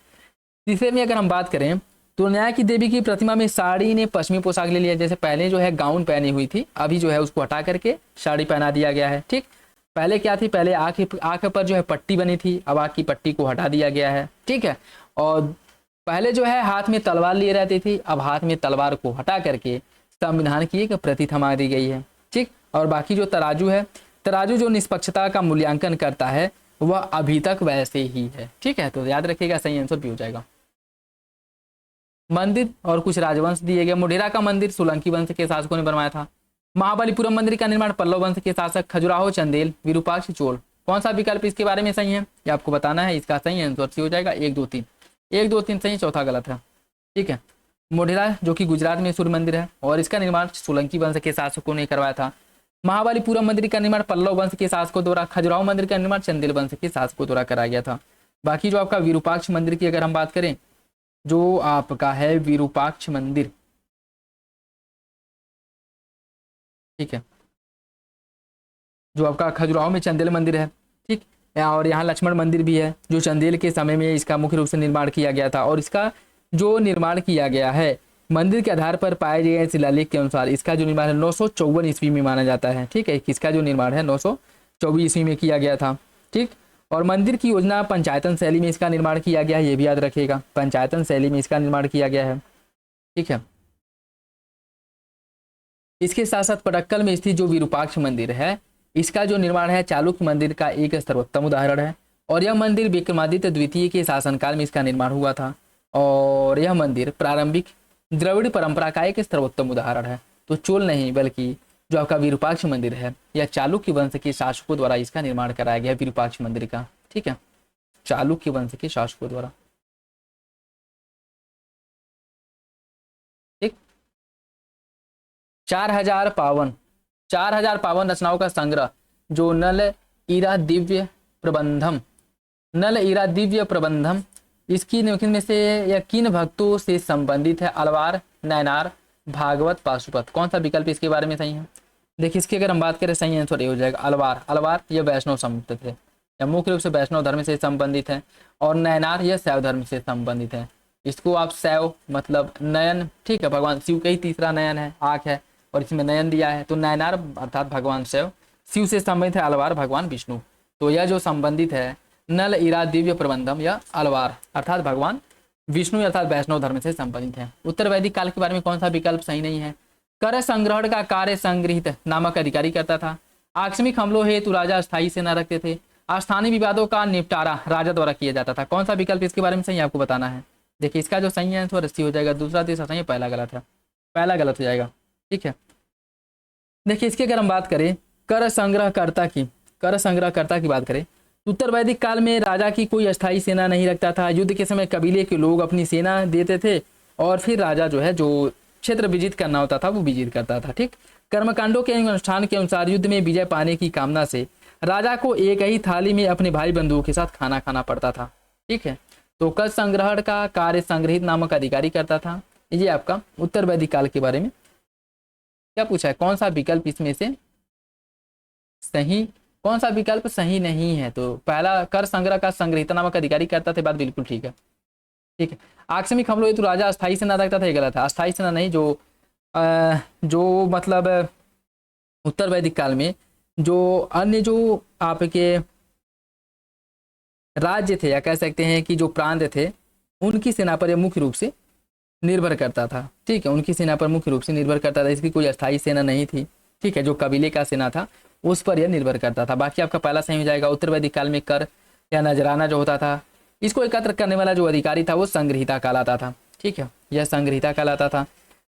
तीसरे में अगर हम बात करें तो न्याय की देवी की प्रतिमा में साड़ी ने पश्चिमी पोशाक ले लिया। जैसे पहले जो है गाउन पहनी हुई थी, अभी जो है उसको हटा करके साड़ी पहना दिया गया है। ठीक, पहले क्या थी, पहले आंख पर जो है पट्टी बनी थी, अब आंख की पट्टी को हटा दिया गया है। ठीक है, और पहले जो है हाथ में तलवार लिए रहती थी, अब हाथ में तलवार को हटा करके संविधान की एक प्रति थमा दी गई है। ठीक, और बाकी जो तराजू है, तराजू जो निष्पक्षता का मूल्यांकन करता है वह अभी तक वैसे ही है। ठीक है, तो याद रखिएगा सही आंसर भी हो जाएगा। मंदिर और कुछ राजवंश दिए गए। मोढेरा का मंदिर सोलंकी वंश के शासकों ने बनवाया था। महाबलीपुरम मंदिर का निर्माण पल्लव वंश के शासक खजुराहो, चंदेल, विरूपाक्ष, चोल। कौन सा विकल्प इसके बारे में सही है ये आपको बताना है। इसका सही आंसर सी हो जाएगा 1 2 3। 1 2 3 सही, चौथा गलत है। ठीक है, मोढेरा जो कि गुजरात में सूर्य मंदिर है और इसका निर्माण सोलंकी वंश के शासकों ने करवाया था। महाबलीपुरम मंदिर का निर्माण पल्लव वंश के शासकों द्वारा, खजुराहो मंदिर का निर्माण चंदेल वंश के शासकों द्वारा कराया गया था। बाकी जो आपका विरूपाक्ष मंदिर की अगर हम बात करें, जो आपका है विरूपाक्ष मंदिर, ठीक है, जो आपका खजुराहो में चंदेल मंदिर है। ठीक, और यहाँ लक्ष्मण मंदिर भी है जो चंदेल के समय में इसका मुख्य रूप से निर्माण किया गया था। और इसका जो निर्माण किया गया है मंदिर के आधार पर पाए गए शिलालेख के अनुसार इसका जो निर्माण है 954 ईस्वी में माना जाता है। ठीक है, इसका जो निर्माण है 924 ईस्वी में किया गया था। ठीक, और मंदिर की योजना पंचायतन शैली में इसका निर्माण किया गया है, ये भी याद रखिएगा, पंचायतन शैली में इसका निर्माण किया गया है। ठीक है, इसके साथ साथ पटक्कल में स्थित जो विरूपाक्ष मंदिर है इसका जो निर्माण है चालुक्य मंदिर का एक सर्वोत्तम उदाहरण है। और यह मंदिर विक्रमादित्य द्वितीय के शासनकाल में इसका निर्माण हुआ था और यह मंदिर प्रारंभिक द्रविड़ परंपरा का एक सर्वोत्तम उदाहरण है। तो चोल नहीं बल्कि जो आपका विरूपाक्ष मंदिर है यह चालुक्य वंश के शासकों द्वारा इसका निर्माण कराया गया विरूपाक्ष मंदिर का। ठीक है, चालुक्य वंश के शासकों द्वारा। ठीक, 4000 पावन रचनाओं का संग्रह जो नल ईरा दिव्य प्रबंधम इसकी निम्न में से या किन भक्तों से संबंधित है? अलवार, नैनार, भागवत, पाशुपत। कौन सा विकल्प इसके बारे में सही है? देखिए इसकी अगर हम बात करें सही आंसर ये हो जाएगा अलवार यह वैष्णव संबंधित है या मुख्य रूप से वैष्णव धर्म से संबंधित है। और नैनार यह शैव धर्म से संबंधित है। इसको आप शैव मतलब नयन, ठीक है, भगवान शिव का ही तीसरा नयन है, आँख है और इसमें नयन दिया है, तो नैनार अर्थात भगवान शिव से संबंधित है, अलवार भगवान विष्णु। तो यह जो संबंधित है नल ईरा दिव्य प्रबंधम या अलवार अर्थात भगवान विष्णु अर्थात वैष्णव धर्म से संबंधित है। उत्तर वैदिक काल के बारे में कौन सा विकल्प सही नहीं है? कर संग्रहण का कार्य संग्रहित नामक अधिकारी करता था। आकस्मिक हमलों हेतु राजा स्थायी सेना रखते थे। स्थानीय विवादों का निपटारा राजा द्वारा किया जाता था। कौन सा विकल्प इसके बारे में सही आपको बताना है। देखिए इसका जो सही आंसर रस्सी हो जाएगा, दूसरा तीसरा सही है, पहला गलत है, पहला गलत हो जाएगा। ठीक है, देखिए इसकी अगर हम बात करें कर संग्रहकर्ता की बात करें, उत्तर वैदिक काल में राजा की कोई अस्थायी सेना नहीं रखता था। युद्ध के समय कबीले के लोग अपनी सेना देते थे और फिर राजा जो है जो क्षेत्र विजित करना होता था वो विजित करता था। ठीक, कर्मकांडों के अनुष्ठान के अनुसार युद्ध में विजय पाने की कामना से राजा को एक ही थाली में अपने भाई बंधुओं के साथ खाना खाना पड़ता था। ठीक है, तो कल संग्रहण का कार्य संग्रहित नामक अधिकारी करता था। ये आपका उत्तर वैदिक काल के बारे में क्या पूछा है, कौन सा विकल्प इसमें से सही, कौन सा विकल्प सही नहीं है। तो पहला कर संग्रह का संग्रहित नामक अधिकारी करता था, बात बिल्कुल ठीक है। ठीक है, आकस्मिक हमलों हेतु राजा अस्थायी सेना रखता था, ये गलत है। अस्थायी सेना नहीं, जो मतलब उत्तर वैदिक काल में जो अन्य जो आपके राज्य थे या कह सकते हैं कि जो प्रांत थे उनकी सेना पर यह मुख्य रूप से निर्भर करता था। ठीक है, उनकी सेना पर मुख्य रूप से निर्भर करता था, इसकी कोई अस्थायी सेना नहीं थी। ठीक है, जो कबीले का सेना था उस पर यह निर्भर करता था। बाकी आपका पहला सही हो जाएगा। उत्तर वैदिक काल में कर या नजराना जो होता था इसको एकत्र करने वाला जो अधिकारी था वो संग्रहिता कहलाता था। ठीक है, यह संग्रहिता कहलाता था।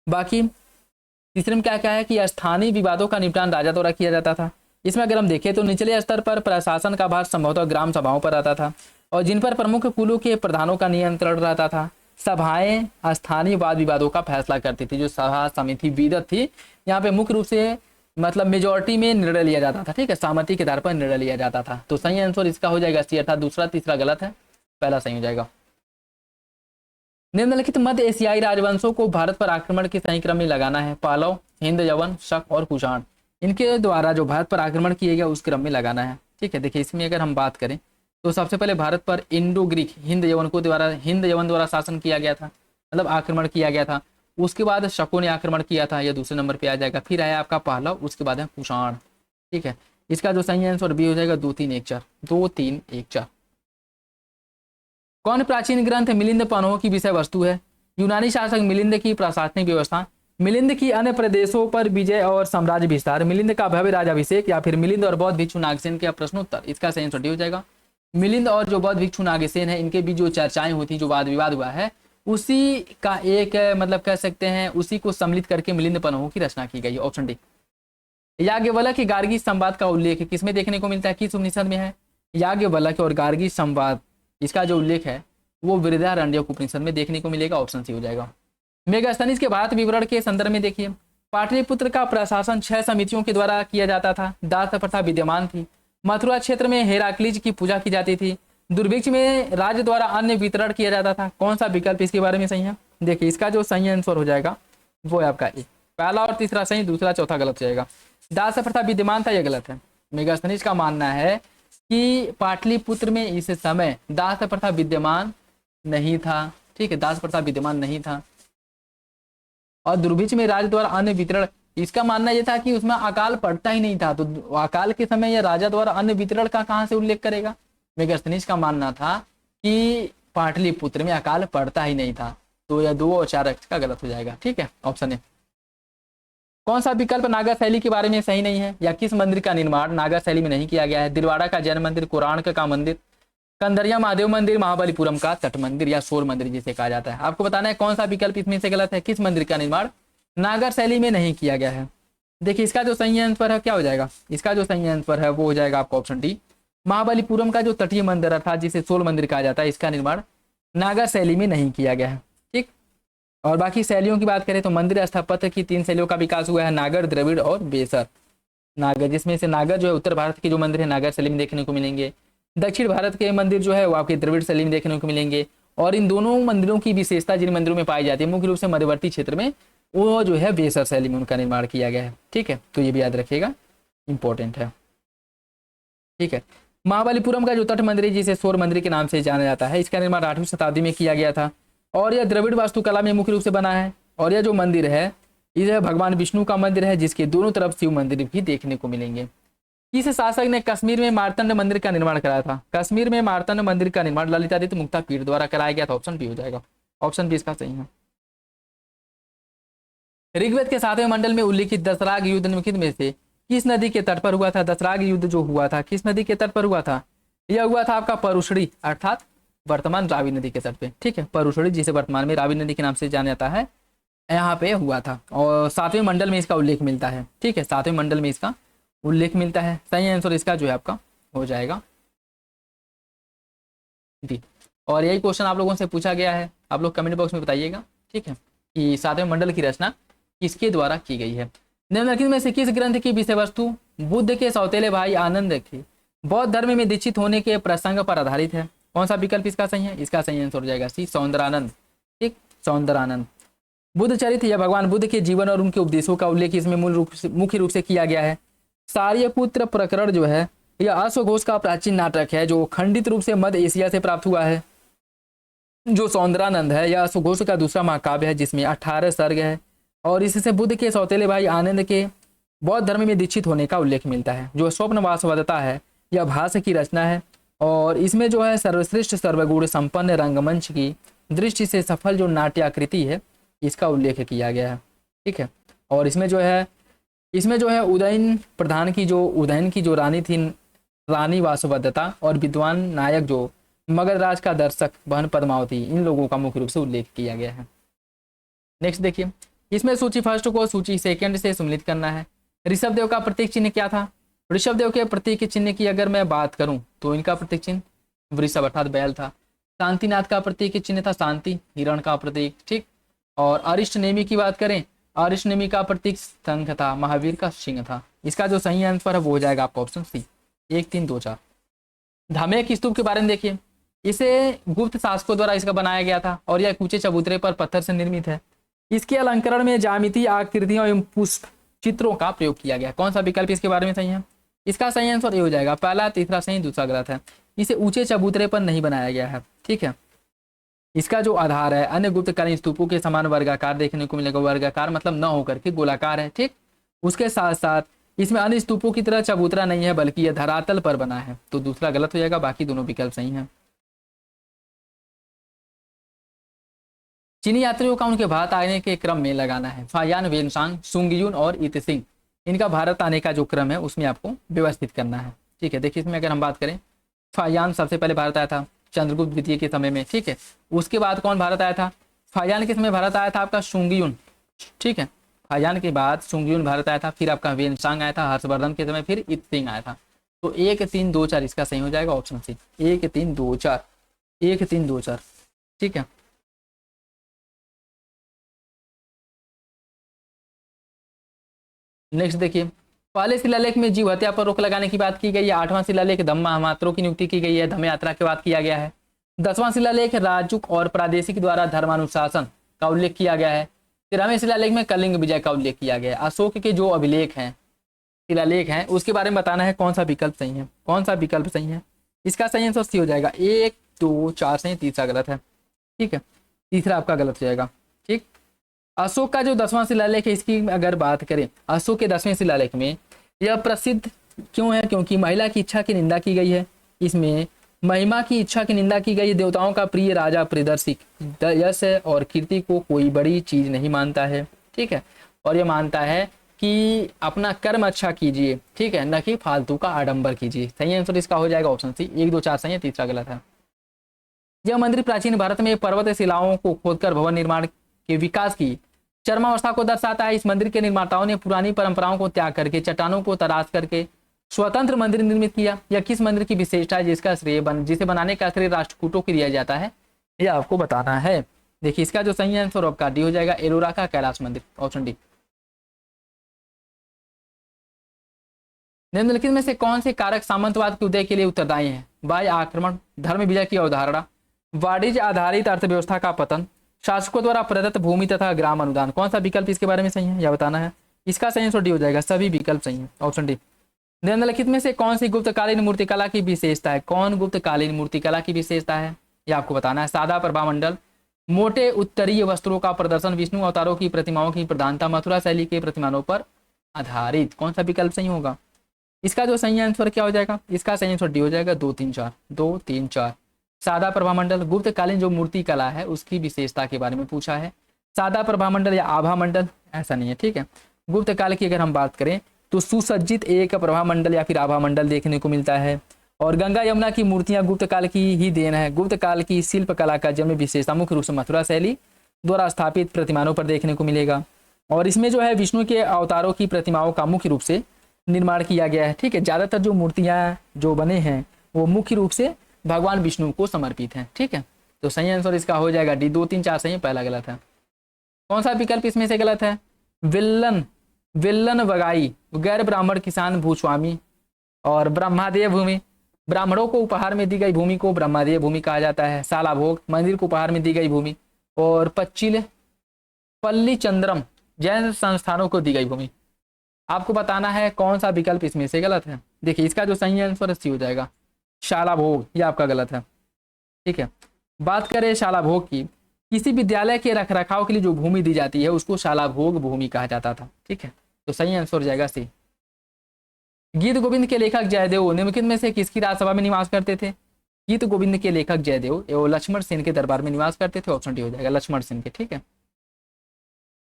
बाकी तीसरे में क्या क्या है कि स्थानीय विवादों का निपटान राजा द्वारा किया जाता था। इसमें अगर हम देखें तो निचले स्तर पर प्रशासन का भार संभवतः ग्राम सभाओं पर आता था और जिन पर प्रमुख कुलों के प्रधानों का नियंत्रण रहता था। सभाएं स्थानीय वाद विवादों का फैसला करती थी। जो सभा समिति विदत थी यहाँ पे मुख्य रूप से मतलब मेजोरिटी में निर्णय लिया जाता था। ठीक है, सहमति के आधार पर निर्णय लिया जाता था। तो सही आंसर इसका हो जाएगा सी, अर्थात दूसरा तीसरा गलत है, पहला सही हो जाएगा। निम्नलिखित मध्य एशियाई राजवंशों को भारत पर आक्रमण के सही क्रम में लगाना है। पालव, हिंद, यवन, शक और कुषाण, इनके द्वारा जो भारत पर आक्रमण किए गया उस क्रम में लगाना है। ठीक है, देखिए इसमें अगर हम बात करें तो सबसे पहले भारत पर इंडो ग्रीक हिंद यवन द्वारा शासन किया गया था, मतलब आक्रमण किया गया था। उसके बाद शकों ने आक्रमण किया था, यह दूसरे नंबर पे आ जाएगा। फिर आया आपका पहलव, उसके बाद है कुषाण। ठीक है, इसका जो सही आंसर बी हो जाएगा 2 3 1 4, 2 3 1 4। कौन प्राचीन ग्रंथ मिलिंद पन्हों की विषय वस्तु है। यूनानी शासक मिलिंद की प्रशासनिक व्यवस्था, मिलिंद की अन्य प्रदेशों पर विजय और साम्राज्य विस्तार, मिलिंद का भव्य राजाभिषेक, या फिर मिलिंद और बौद्ध भिक्षु नागसेन का प्रश्नोत्तर। इसका सही आंसर डी हो जाएगा। मिलिंद और जो बौद्ध भिक्षु नागसेन है इनके बीच जो चर्चाएं होती, जो वाद विवाद हुआ है, उसी का एक मतलब कह सकते हैं उसी को सम्मिलित करके मिलिंद पन्हों की रचना की गई है। Option D. याज्ञवल्क्य की गार्गी संवाद का उल्लेख किसमें देखने को मिलता है, किस उपनिषद में है। याज्ञवल्क्य और गार्गी संवाद, इसका जो उल्लेख है वो बृहदारण्यक उपनिषद में देखने को मिलेगा। ऑप्शन सी हो जाएगा। मेगास्थनीज के भारत विवरण के संदर्भ में देखिए, पाटलिपुत्र का प्रशासन 6 समितियों के द्वारा किया जाता था। दास प्रथा विद्यमान थी। मथुरा क्षेत्र में हेराक्लीज की पूजा की जाती थी। दुर्भिक्ष में राज्य द्वारा अन्न वितरण किया जाता था। कौन सा विकल्प इसके बारे में सही है। देखिए इसका जो सही आंसर हो जाएगा वो है आपका ए। पहला और तीसरा सही, दूसरा चौथा गलत हो जाएगा। दास प्रथा विद्यमान था, यह गलत है। मेगास्थनीज का मानना है कि पाटलिपुत्र में इस समय दास प्रथा विद्यमान नहीं था। ठीक है, दास प्रथा विद्यमान नहीं था। और दुर्भिक्ष में राज्य द्वारा अन्न वितरण, इसका मानना यह था कि उसमें अकाल पड़ता ही नहीं था। तो अकाल के समय यह राजा द्वारा अन्न वितरण का कहां से उल्लेख करेगा। मेगास्थनीज का मानना था कि पाटलिपुत्र में अकाल पड़ता ही नहीं था। तो यह 2 और 4 का गलत हो जाएगा। ठीक है, ऑप्शन ए। कौन सा विकल्प नागा शैली के बारे में सही नहीं है, या किस मंदिर का निर्माण नागा शैली में नहीं किया गया है। दिलवाड़ा का जैन मंदिर, कोणार्क का मंदिर, कंदरिया महादेव मंदिर, महाबलीपुरम का तट मंदिर या शोर मंदिर जिसे कहा जाता है। आपको बताना है कौन सा विकल्प इसमें से गलत है, किस मंदिर का निर्माण नागर शैली में नहीं किया गया है। देखिए इसका जो सही आंसर है क्या हो जाएगा, इसका जो सही आंसर है वो हो जाएगा आपका ऑप्शन डी। महाबलीपुरम का जो तटीय मंदिर था जिसे शोर मंदिर कहा जाता है, इसका निर्माण नागर शैली में नहीं किया गया है। ठीक, और बाकी शैलियों की बात करें तो मंदिर स्थापत्य की 3 शैलियों का विकास हुआ है, नागर, द्रविड़ और बेसर। नागर, जिसमें से नागर जो है उत्तर भारत के जो मंदिर है नागर शैली में देखने को मिलेंगे। दक्षिण भारत के मंदिर जो है वो आपके द्रविड़ शैली में देखने को मिलेंगे। और इन दोनों मंदिरों की विशेषता जिन मंदिरों में पाई जाती है मुख्य रूप से मध्यवर्ती क्षेत्र में, वो जो है बेसर शैली में उनका निर्माण किया गया है। ठीक है, तो ये भी याद रखिएगा, इंपॉर्टेंट है। ठीक है, महाबलीपुरम का जो तट मंदिर है जिसे शोर मंदिर के नाम से जाना जाता है, इसका निर्माण 8वीं शताब्दी में किया गया था और यह द्रविड़ वास्तुकला में मुख्य रूप से बना है। और यह जो मंदिर है यह भगवान विष्णु का मंदिर है जिसके दोनों तरफ शिव मंदिर भी देखने को मिलेंगे। किस शासक ने कश्मीर में मार्तंड मंदिर का निर्माण कराया था। कश्मीर में मार्तंड मंदिर का निर्माण ललितादित्य मुक्तापीठ द्वारा कराया गया था। ऑप्शन बी हो जाएगा। ऑप्शन बी इसका सही है। ऋग्वेद के 7वें मंडल में उल्लिखित दसराग युद्ध निम्नलिखित में से किस नदी के तट पर हुआ था। दसराग युद्ध जो हुआ था किस नदी के तट पर हुआ था, यह हुआ था आपका परुषड़ी, अर्थात वर्तमान रावी नदी के तट पे। ठीक है, परुषड़ी जिसे वर्तमान में रावी नदी के नाम से जाना जाता है, यहाँ पे हुआ था और 7वें मंडल में इसका उल्लेख मिलता है। ठीक है, 7वें मंडल में इसका उल्लेख मिलता है। सही आंसर इसका जो है आपका हो जाएगा डी। और यही क्वेश्चन आप लोगों से पूछा गया है, आप लोग कमेंट बॉक्स में बताइएगा। ठीक है, कि 7वें मंडल की रचना किसके द्वारा की गई है? निम्नलिखित में से किस ग्रंथ की विषय वस्तु बुद्ध के सौतेले भाई आनंद के बौद्ध धर्म में दीक्षित होने के प्रसंग पर आधारित है? कौन सा विकल्प इसका सही है? इसका सही आंसर हो जाएगा सी, सौंदरानंद। ठीक, सौंदरानंद। बुद्ध चरित्र या भगवान बुद्ध के जीवन और उनके उपदेशों का उल्लेख इसमें मुख्य रूप से किया गया है। सार्यपुत्र प्रकरण जो है यह अश्वघोष का प्राचीन नाटक है जो खंडित रूप से मध्य एशिया से प्राप्त हुआ है। जो सौंदरानंद है यह अश्वघोष का दूसरा महाकाव्य है जिसमें 18 सर्ग है और इससे बुद्ध के सौतेले भाई आनंद के बौद्ध धर्म में दीक्षित होने का उल्लेख मिलता है। जो स्वप्न वासवदत्ता है यह भाष्य की रचना है और इसमें जो है सर्वश्रेष्ठ सर्वगुण संपन्न रंगमंच की दृष्टि से सफल जो नाट्याकृति है इसका उल्लेख किया गया है। ठीक है, और इसमें जो है उदयन की जो रानी थी, रानी वासवदत्ता, और विद्वान नायक जो मगधराज का दर्शक बहन पद्मावती, इन लोगों का मुख्य रूप से उल्लेख किया गया है। नेक्स्ट देखिए, इसमें सूची फर्स्ट को सूची सेकंड से सम्मिलित करना है। ऋषभ देव का प्रतीक चिन्ह क्या था? ऋषभ देव के प्रतीक चिन्ह की अगर मैं बात करूं तो इनका प्रतीक चिन्ह वृषभ अर्थात बैल था। शांतिनाथ का प्रतीक चिन्ह था शांति, हिरण का प्रतीक। ठीक, और अरिष्ट नेमी की बात करें, अरिष्ट नेमी का प्रतीक शंख था, महावीर का सिंह था। इसका जो सही आंसर है वो हो जाएगा आपका ऑप्शन सी, 1 3 2 4। धामेक स्तूप के बारे में देखिए, इसे गुप्त शासकों द्वारा इसका बनाया गया था और यह ऊंचे चबूतरे पर पत्थर से निर्मित है। इसके अलंकरण में ज्यामिति आकृतियों एवं पुष्प चित्रों का प्रयोग किया गया। कौन सा विकल्प इसके बारे में सही है? इसका सही आंसर ये हो जाएगा, पहला, तीसरा सही, दूसरा गलत है। इसे ऊंचे चबूतरे पर नहीं बनाया गया है। ठीक है, इसका जो आधार है अन्य गुप्तकालीन स्तूपों के समान वर्गाकार देखने को मिलेगा। वर्गाकार मतलब न होकर के गोलाकार है। ठीक, उसके साथ साथ इसमें अन्य स्तूपों की तरह चबूतरा नहीं है बल्कि यह धरातल पर बना है, तो दूसरा गलत हो जाएगा, बाकी दोनों विकल्प सही हैं। चीनी यात्रियों का उनके भारत आने के क्रम में लगाना है। फायान, वेनसांग, सुंगयुन और इतसिंग, इनका भारत आने का जो क्रम है उसमें आपको व्यवस्थित करना है। ठीक है, देखिए इसमें अगर हम बात करें, फायान सबसे पहले भारत आया था चंद्रगुप्त द्वितीय के समय में। ठीक है, उसके बाद कौन भारत आया था? फायान के समय भारत आया था आपका सुंगयुन। ठीक है, फायान के बाद सुंगयुन भारत आया था, फिर आपका वेनसांग आया था हर्षवर्धन के समय, फिर इतसिंग आया था। तो 1 3 2 4 इसका सही हो जाएगा ऑप्शन सी, 1 3 2 4, 1 3 2 4। ठीक है, नेक्स्ट देखिए, पहले शिलालेख में जीव हत्या पर रोक लगाने की बात की गई है। 8वां शिलालेख धम्मा मात्रों की नियुक्ति की गई है, धम्म यात्रा की बात किया गया है। 10वां शिलालेख राजुक और प्रादेशिक द्वारा धर्मानुशासन का उल्लेख किया गया है। 13वें शिलालेख में कलिंग विजय का उल्लेख किया गया है। अशोक के जो अभिलेख हैं, शिलालेख हैं, उसके बारे में बताना है कौन सा विकल्प सही है। कौन सा विकल्प सही है? इसका सही आंसर सी हो जाएगा, 1 2 4 सही, तीसरा गलत है। ठीक है, तीसरा आपका गलत हो जाएगा। ठीक, अशोक का जो 10वां शिलालेख है इसकी अगर बात करें, अशोक के 10वें शिलालेख में यह प्रसिद्ध क्यों है? क्योंकि महिला की इच्छा की निंदा की गई है। इसमें महिमा की इच्छा की निंदा की गई है। देवताओं का प्रिय राजा प्रदर्शिक यश और कीर्ति को कोई बड़ी चीज नहीं मानता है। ठीक है, और यह मानता है कि अपना कर्म अच्छा कीजिए, ठीक है, न कि फालतू का आडंबर कीजिए। सही आंसर इसका हो जाएगा ऑप्शन सी, 1 2 4 सही है, तीसरा गलत है। यह मंदिर प्राचीन भारत में पर्वत शिलाओं को खोदकर भवन निर्माण के विकास की चरमावस्था को दर्शाता है। इस मंदिर के निर्माताओं ने पुरानी परंपराओं को त्याग करके चट्टानों को तराश करके स्वतंत्र मंदिर निर्मित किया। यह किस मंदिर की विशेषता है जिसका श्रेय जिसे बनाने का श्रेय राष्ट्रकूटों को दिया जाता है? यह आपको बताना है। देखिए इसका जो सही आंसर आपका डी हो जाएगा, एलोरा का कैलाश मंदिर, ऑप्शन डी। निम्नलिखित में से कौन से कारक सामंतवाद के उदय के लिए उत्तरदायी हैं? बाह्य आक्रमण, धर्म विजय की अवधारणा, वाणिज्य आधारित अर्थव्यवस्था का पतन, शासकों द्वारा प्रदत्त भूमि तथा ग्राम अनुदान। कौन सा विकल्प इसके बारे में सही है यह बताना है। इसका सही आंसर डी हो जाएगा, सभी विकल्प सही है, ऑप्शन डी। निम्नलिखित में से कौन सी गुप्तकालीन मूर्तिकला की विशेषता है? कौन गुप्तकालीन मूर्तिकला की विशेषता है यह आपको बताना है। सादा प्रभामंडल, मोटे उत्तरीय वस्त्रों का प्रदर्शन, विष्णु अवतारों की प्रतिमाओं की प्रधानता, मथुरा शैली के प्रतिमानों पर आधारित। कौन सा विकल्प सही होगा? इसका जो सही आंसर क्या हो जाएगा? इसका सही आंसर डी हो जाएगा, 2 3 4, 2 3 4। सादा प्रभामंडल गुप्तकालीन जो मूर्ति कला है उसकी विशेषता के बारे में पूछा है। सादा प्रभामंडल या आभा मंडल ऐसा नहीं है। ठीक है, गुप्त काल की अगर हम बात करें तो सुसज्जित एक प्रभामंडल या फिर आभा मंडल देखने को मिलता है। और गंगा यमुना की मूर्तियां गुप्त काल की ही देन है। गुप्त काल की शिल्प कला का जन्म विशेषता मुख्य रूप से मथुरा शैली द्वारा स्थापित प्रतिमानों पर देखने को मिलेगा। और इसमें जो है विष्णु के अवतारों की प्रतिमाओं का मुख्य रूप से निर्माण किया गया है। ठीक है, ज्यादातर जो मूर्तियां जो बने हैं वो मुख्य रूप से भगवान विष्णु को समर्पित हैं। ठीक है, तो सही आंसर इसका हो जाएगा डी, 2 3 4 सही है, पहला गलत है। कौन सा विकल्प इसमें से गलत है? विल्लन विल्लन वगाई, गैर ब्राह्मण किसान भूस्वामी, और ब्रह्मादेय भूमि, ब्राह्मणों को उपहार में दी गई भूमि को ब्रह्मादेय भूमि कहा जाता है। सालाभोग, मंदिर को उपहार में दी गई भूमि। और पच्चील पल्ली चंद्रम, जैन संस्थानों को दी गई भूमि। आपको बताना है कौन सा विकल्प इसमें से गलत है। देखिए इसका जो सही आंसर सी हो जाएगा शालाभोग, ये आपका गलत है। ठीक है, बात करें शालाभोग की, किसी विद्यालय के रखरखाव के लिए जो भूमि दी जाती है उसको शालाभोग भूमि कहा जाता था। ठीक है, तो सही आंसर हो जाएगा सी। गीत गोविंद के लेखक जयदेव निम्नलिखित में से किसकी राजसभा में निवास करते थे? गीत गोविंद के लेखक जयदेव एवं लक्ष्मण सेन के दरबार में निवास करते थे। ऑप्शन डी हो जाएगा लक्ष्मण सेन के। ठीक है,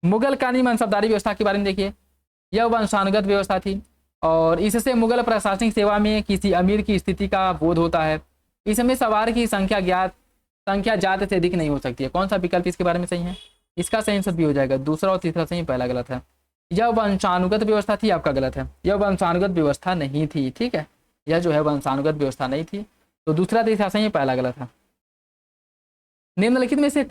मुगल कालीन मनसबदारी व्यवस्था के बारे में देखिए, यह वंशानुगत व्यवस्था थी और इससे मुगल प्रशासनिक सेवा में किसी अमीर की स्थिति का बोध होता है। इसमें सवार की संख्या जात से अधिक नहीं हो सकती है। कौन सा विकल्प इसके बारे में सही है? इसका सही आंसर भी हो जाएगा दूसरा और तीसरा सही, पहला गलत है। यह वंशानुगत व्यवस्था थी, आपका गलत है। यह वंशानुगत व्यवस्था नहीं थी। ठीक है, यह जो है वंशानुगत व्यवस्था नहीं थी, तो दूसरा तीसरा सही, पहला गलत है। निम्नलिखित में से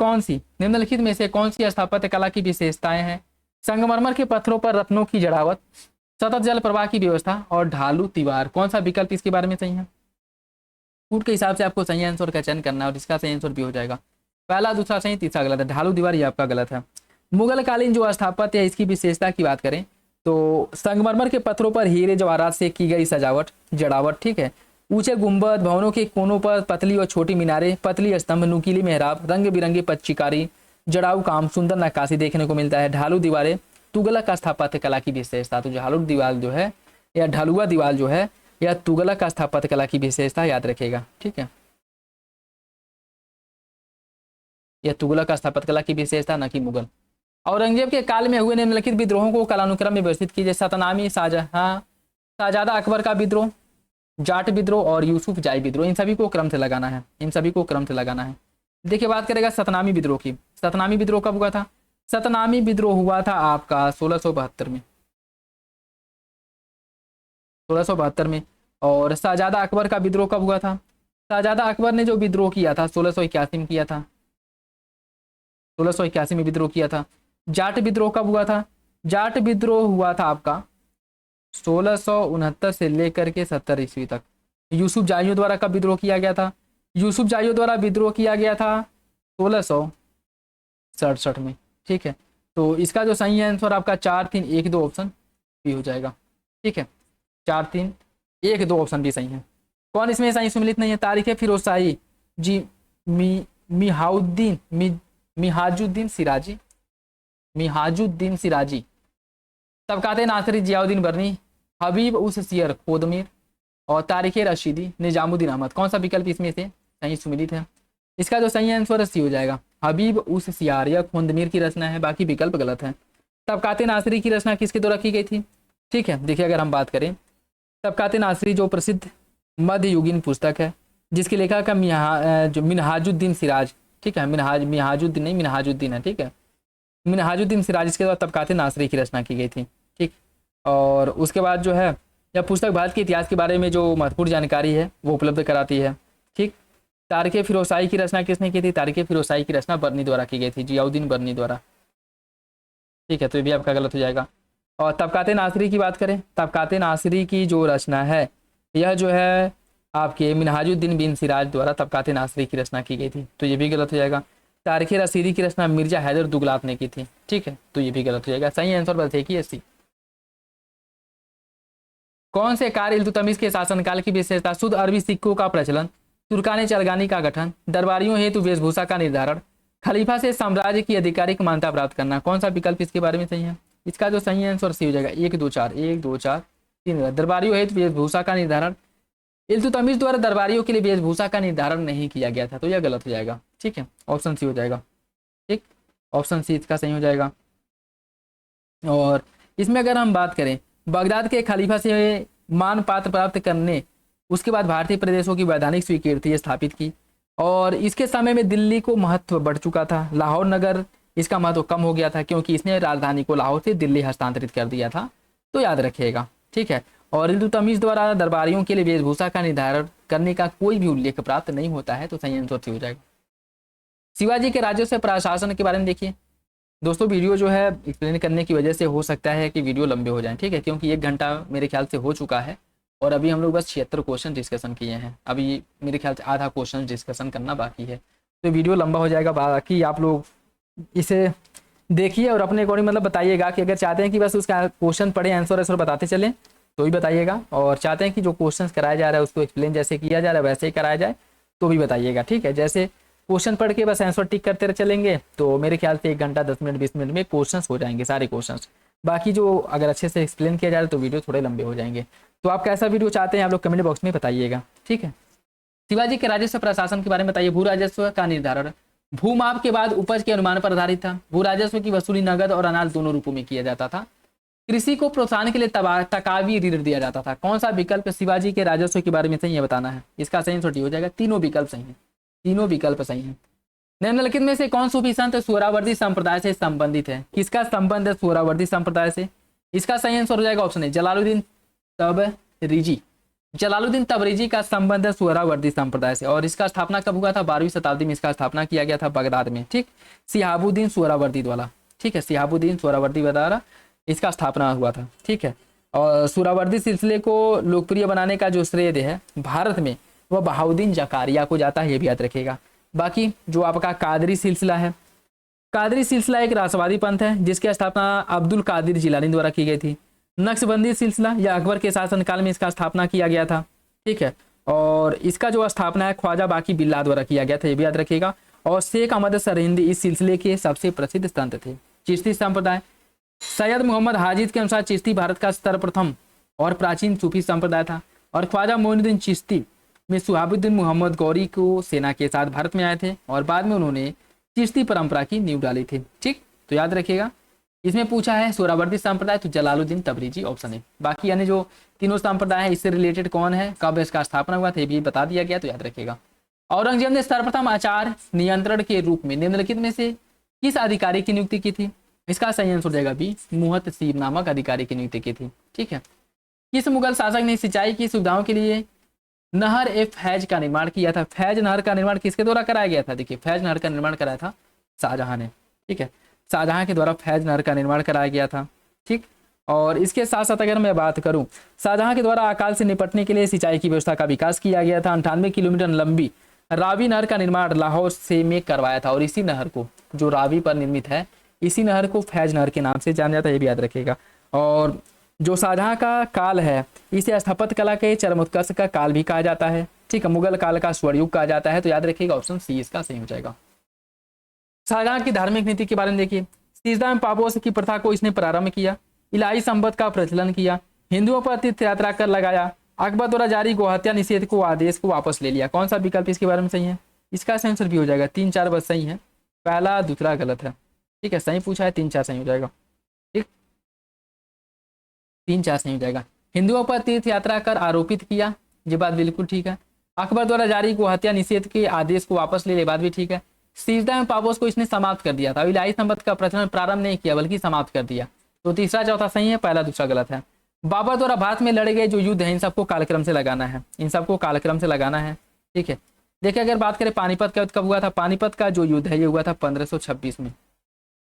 कौन सी स्थापत्य कला की विशेषताएं हैं? संगमरमर के पत्थरों पर रत्नों की जड़ावट, सतत जल प्रवाह की व्यवस्था और ढालू दीवार। कौन सा विकल्प इसके बारे में सही है? फुट के हिसाब से आपको सही आंसर का चयन करना है और इसका सही आंसर भी हो जाएगा पहला, दूसरा सही, तीसरा गलत है। ढालू दीवार ये आपका गलत है। मुगल कालीन जो स्थापत्य है इसकी विशेषता की बात करें तो संगमरमर के पत्थरों पर हीरे जवाहरात से की गई सजावट जड़ावट। ठीक है, ऊंचे गुंबद, भवनों के कोनों पर पतली और छोटी मीनारें, पतली स्तंभ, नुकीली मेहराब, रंग बिरंगी पच्चीकारी, जड़ाऊ काम, सुंदर नक्काशी देखने को मिलता है। ढालू दीवारें तुगलक का स्थापत्य कला की विशेषता। तो ढालू दीवार जो है या ढालुआ दीवार जो है यह तुगलक का स्थापत्य कला की विशेषता, याद रखिएगा। ठीक है, यह तुगलक का स्थापत्य कला की विशेषता, न कि मुगल। औरंगजेब के काल में हुए निम्नलिखित विद्रोहों को कालानुक्रम में व्यवस्थित कीजिए। सतनामी शाहजहां अकबर का विद्रोह, जाट विद्रोह और यूसुफ जाई विद्रोह। इन सभी को क्रम से लगाना है, इन सभी को क्रम से लगाना है। देखिए बात करेगा सतनामी विद्रोह की। सतनामी विद्रोह कब हुआ था? सतनामी विद्रोह हुआ था आपका 1672 में, 1672 में। और शाहजादा अकबर का विद्रोह कब हुआ था? शाहजादा अकबर ने जो विद्रोह किया था 1681 में किया था, 1681 में विद्रोह किया था। जाट विद्रोह कब हुआ था? जाट विद्रोह हुआ था आपका 1669 से लेकर के 70 ईस्वी तक। यूसुफ जाइयों द्वारा कब विद्रोह किया गया था? यूसुफ जाइयों द्वारा विद्रोह किया गया था 1667 में। ठीक है, तो इसका जो सही आंसर आपका 4, 3, 1, 2 ऑप्शन भी हो जाएगा। ठीक है, 4, 3, 1, 2 ऑप्शन भी सही है। कौन इसमें सही सम्मिलित नहीं है? तारीख फिरोज शाही जी, मिहाजुद्दीन सिराजी, तबकाते नासरी जियाउद्दीन बर्नी, हबीब उस सियर खोदमीर और तारिख रशीदी निजामुद्दीन अहमद। कौन सा विकल्प इसमें से सही सम्मिलित है? इसका जो सही आंसर सी हो जाएगा हबीब उस सियार, यह खोदमीर की रचना है, बाकी विकल्प गलत है। तबकाते नासरी की रचना किसके द्वारा की गई थी? ठीक है, देखिए अगर हम बात करें तबकाते नासरी जो प्रसिद्ध मध्ययुगीन पुस्तक है जिसके लेखक है जो मिनहाजुद्दीन सिराज। ठीक है, मिनहाजुद्दीन है। ठीक है, मिनहाजुद्दीन सिराज, इसके बाद तबकाते नासरी की रचना की गई थी। ठीक, और उसके बाद जो है यह पुस्तक भारत के इतिहास के बारे में जो महत्वपूर्ण जानकारी है वो उपलब्ध कराती है। ठीक, तारिक फिरोज शाही की रचना किसने की थी? तारिक फिरोज शाही की रचना बर्नी द्वारा की गई थी, जियाउद्दीन बर्नी द्वारा। ठीक है, तो ये भी आपका गलत हो जाएगा। और तबकाते नासरी की बात करें, तबकाते नासरी की जो रचना है यह जो है आपके मिनहाजुद्दीन बिन सिराज द्वारा तबकाते नासरी की रचना की गई थी, तो ये भी गलत हो जाएगा। तारिख रशीदी की रचना मिर्जा हैदर दुगलात ने की थी। ठीक है, तो ये भी गलत हो जाएगा। सही आंसर बस एक ही है, सी। कौन से कार्य इल्तुतमिश के शासनकाल की विशेषता? शुद्ध अरबी सिक्कों का प्रचलन, तुर्काने चरगानी का गठन, दरबारियों हेतु वेशभूषा का निर्धारण, खलीफा से साम्राज्य की आधिकारिक मान्यता प्राप्त करना। कौन सा विकल्प इसके बारे में सही है? इसका जो सही आंसर सी हो जाएगा 1, 2, 4, 1, 2, 4, 3। दरबारियों हेतु वेशभूषा का निर्धारण, इल्तुतमिश द्वारा दरबारियों के लिए वेशभूषा का निर्धारण नहीं किया गया था, तो यह गलत हो जाएगा। ठीक है, ऑप्शन सी हो जाएगा। ठीक, ऑप्शन सी इसका सही हो जाएगा। और इसमें अगर हम बात करें बगदाद के खलीफा से मान पात्र प्राप्त करने, उसके बाद भारतीय प्रदेशों की वैधानिक स्वीकृति स्थापित की और इसके समय में दिल्ली को महत्व बढ़ चुका था। लाहौर नगर इसका महत्व कम हो गया था क्योंकि इसने राजधानी को लाहौर से दिल्ली हस्तांतरित कर दिया था, तो याद रखिएगा। ठीक है, और इल्तुतमिश द्वारा दरबारियों के लिए वेशभूषा का निर्धारण करने का कोई भी उल्लेख प्राप्त नहीं होता है, तो सही आंसर हो जाएगा। शिवाजी के राज्यों से प्रशासन के बारे में देखिए। दोस्तों वीडियो जो है एक्सप्लेन करने की वजह से हो सकता है कि वीडियो लंबे हो जाएं, ठीक है, क्योंकि 1 घंटा मेरे ख्याल से हो चुका है और अभी हम लोग बस 76 क्वेश्चन डिस्कशन किए हैं। अभी मेरे ख्याल से आधा क्वेश्चन डिस्कशन करना बाकी है, तो वीडियो लंबा हो जाएगा। बाकी आप लोग इसे देखिए और अपने अकॉर्डिंग मतलब बताइएगा कि अगर चाहते हैं कि बस उसका क्वेश्चन पढ़े आंसर आंसर बताते चलें तो भी बताइएगा, और चाहते हैं कि जो क्वेश्चन कराया जा रहा है उसको एक्सप्लेन जैसे किया जा रहा है वैसे ही कराया जाए तो भी बताइएगा, ठीक है। जैसे क्वेश्चन पढ़ के बस आंसर टिक करते चलेंगे तो मेरे ख्याल से 1 घंटा 10 मिनट 20 मिनट में क्वेश्चन हो जाएंगे सारे क्वेश्चन। बाकी जो अगर अच्छे से एक्सप्लेन किया जाए तो वीडियो थोड़े लंबे हो जाएंगे। तो आप कैसा वीडियो चाहते हैं आप लोग कमेंट बॉक्स में बताइएगा, ठीक है। शिवाजी के राजस्व प्रशासन के बारे में बताइए। भू राजस्व का निर्धारण भूमाप के बाद उपज के अनुमान पर आधारित था। भू राजस्व की वसूली नगद और अनाज दोनों रूपों में किया जाता था। कृषि को प्रोत्साहन के लिए तकावी ऋण दिया जाता था। कौन सा विकल्प शिवाजी के राजस्व के बारे में सही है बताना है। इसका सही आंसर हो जाएगा, तीनों विकल्प सही है, तीनों विकल्प सही है। निम्नलिखित में से कौन सूफी संत सोहरावर्दी संप्रदाय से संबंधित है। किसका संबंध है सोहरावर्दी संप्रदाय से। इसका सही आंसर हो जाएगा ऑप्शन है जलालुद्दीन तबरेजी। जलालुद्दीन तबरेजी का संबंध है सोहरावर्दी संप्रदाय से, और इसका स्थापना कब हुआ था 12वीं शताब्दी में इसका स्थापना किया गया था बगदाद में, ठीक। सिहाबुद्दीन सोहरावर्दी द्वारा, ठीक है, सिहाबुद्दीन सोहरावर्दी द्वारा इसका स्थापना हुआ था, ठीक है। और सोहरावर्दी सिलसिले को लोकप्रिय बनाने का जो श्रेय है भारत में वह बहाउद्दीन जकारिया को जाता है, ये भी याद रखिएगा। बाकी जो आपका कादरी सिलसिला है, कादरी सिलसिला एक राष्ट्रवादी पंथ है जिसकी स्थापना अब्दुल कादिर जिलानी द्वारा की गई थी। नक्शबंदी सिलसिला या अकबर के शासनकाल में इसका स्थापना किया गया था, ठीक है। और इसका जो स्थापना है ख्वाजा बाकी बिल्ला द्वारा किया गया था, ये भी याद रखिएगा। और शेख अहमद सरहिंदी इस सिलसिले के सबसे प्रसिद्ध संत थे। चिश्ती संप्रदाय सैयद मोहम्मद हाजिद के अनुसार चिश्ती भारत का सर्वप्रथम और प्राचीन सूफी संप्रदाय था। और ख्वाजा मोइनुद्दीन चिश्ती में सुहाबुद्दीन मोहम्मद गौरी को सेना के साथ भारत में आए थे और बाद में उन्होंने चिश्ती परंपरा की नींव डाली थी, ठीक। तो याद रखिएगा इसमें पूछा है सोहरावर्दी संप्रदाय तो जलालुद्दीन तबरेजी ऑप्शन है। बाकी यानी जो तीनों संप्रदाय है इससे रिलेटेड कौन है कब इसका स्थापना हुआ था ये भी बता दिया गया, तो याद रखिएगा। औरंगजेब ने सर्वप्रथम आचार नियंत्रण के रूप में निम्नलिखित में से किस अधिकारी की नियुक्ति की थी। इसका सही आंसर हो जाएगा बी, मुहतसीब नामक अधिकारी की नियुक्ति की थी, ठीक है। किस मुगल शासक ने सिंचाई की सुविधाओं के लिए नहर ए फैज का निर्माण किया था। फैज नहर का निर्माण किसके द्वारा कराया गया था। देखिए फैज नहर का निर्माण कराया था शाहजहां ने, ठीक है, शाहजहां के द्वारा फैज नहर का निर्माण कराया गया था, ठीक। और इसके साथ साथ अगर मैं बात करूं शाहजहां के द्वारा अकाल से निपटने के लिए सिंचाई की व्यवस्था का विकास किया गया था। 98 किलोमीटर लंबी रावी नहर का निर्माण लाहौर से में करवाया था और इसी नहर को जो रावी पर निर्मित है इसी नहर को फैज नहर के नाम से जाना जाता है, ये भी याद रखिएगा। और जो शाहजहां का काल है इसे स्थापत्य कला के चरमोत्कर्ष का काल भी कहा जाता है, ठीक है, मुगल काल का स्वर्णयुग कहा जाता है, तो याद रखिएगा ऑप्शन सी इसका सही हो जाएगा। शाहजहां की धार्मिक नीति के बारे में देखिए। सिजदा में पापोस की प्रथा को इसने प्रारंभ किया। इलाही संपत्ति का प्रचलन किया। हिंदुओं पर तीर्थ यात्रा कर लगाया। अकबर द्वारा जारी गोहत्या निषेध को आदेश को वापस ले लिया। कौन सा विकल्प इसके बारे में सही है। इसका सही आंसर भी हो जाएगा 3-4 बस सही है, पहला दूसरा गलत है, ठीक है। सही पूछा है 3-4 सही हो जाएगा, ठीक, 3-4 सही हो जाएगा। हिंदुओं पर तीर्थ यात्रा कर आरोपित किया, ये बात बिल्कुल ठीक है। अकबर द्वारा जारी गोहत्या निषेध के आदेश को वापस ले, ये बात भी ठीक है। सिजदा में पापोस को इसने समाप्त कर दिया था। इलाही संपत्ति का प्रचलन प्रारंभ नहीं किया बल्कि समाप्त कर दिया, तो तीसरा चौथा सही है, पहला दूसरा गलत है। बाबर द्वारा भारत में लड़े गए जो युद्ध है इन सबको कालक्रम से लगाना है, इन सबको कालक्रम से लगाना है, ठीक है। देखिए अगर बात करें पानीपत का युद्ध कब हुआ था। पानीपत का जो युद्ध है ये हुआ था 1526 में।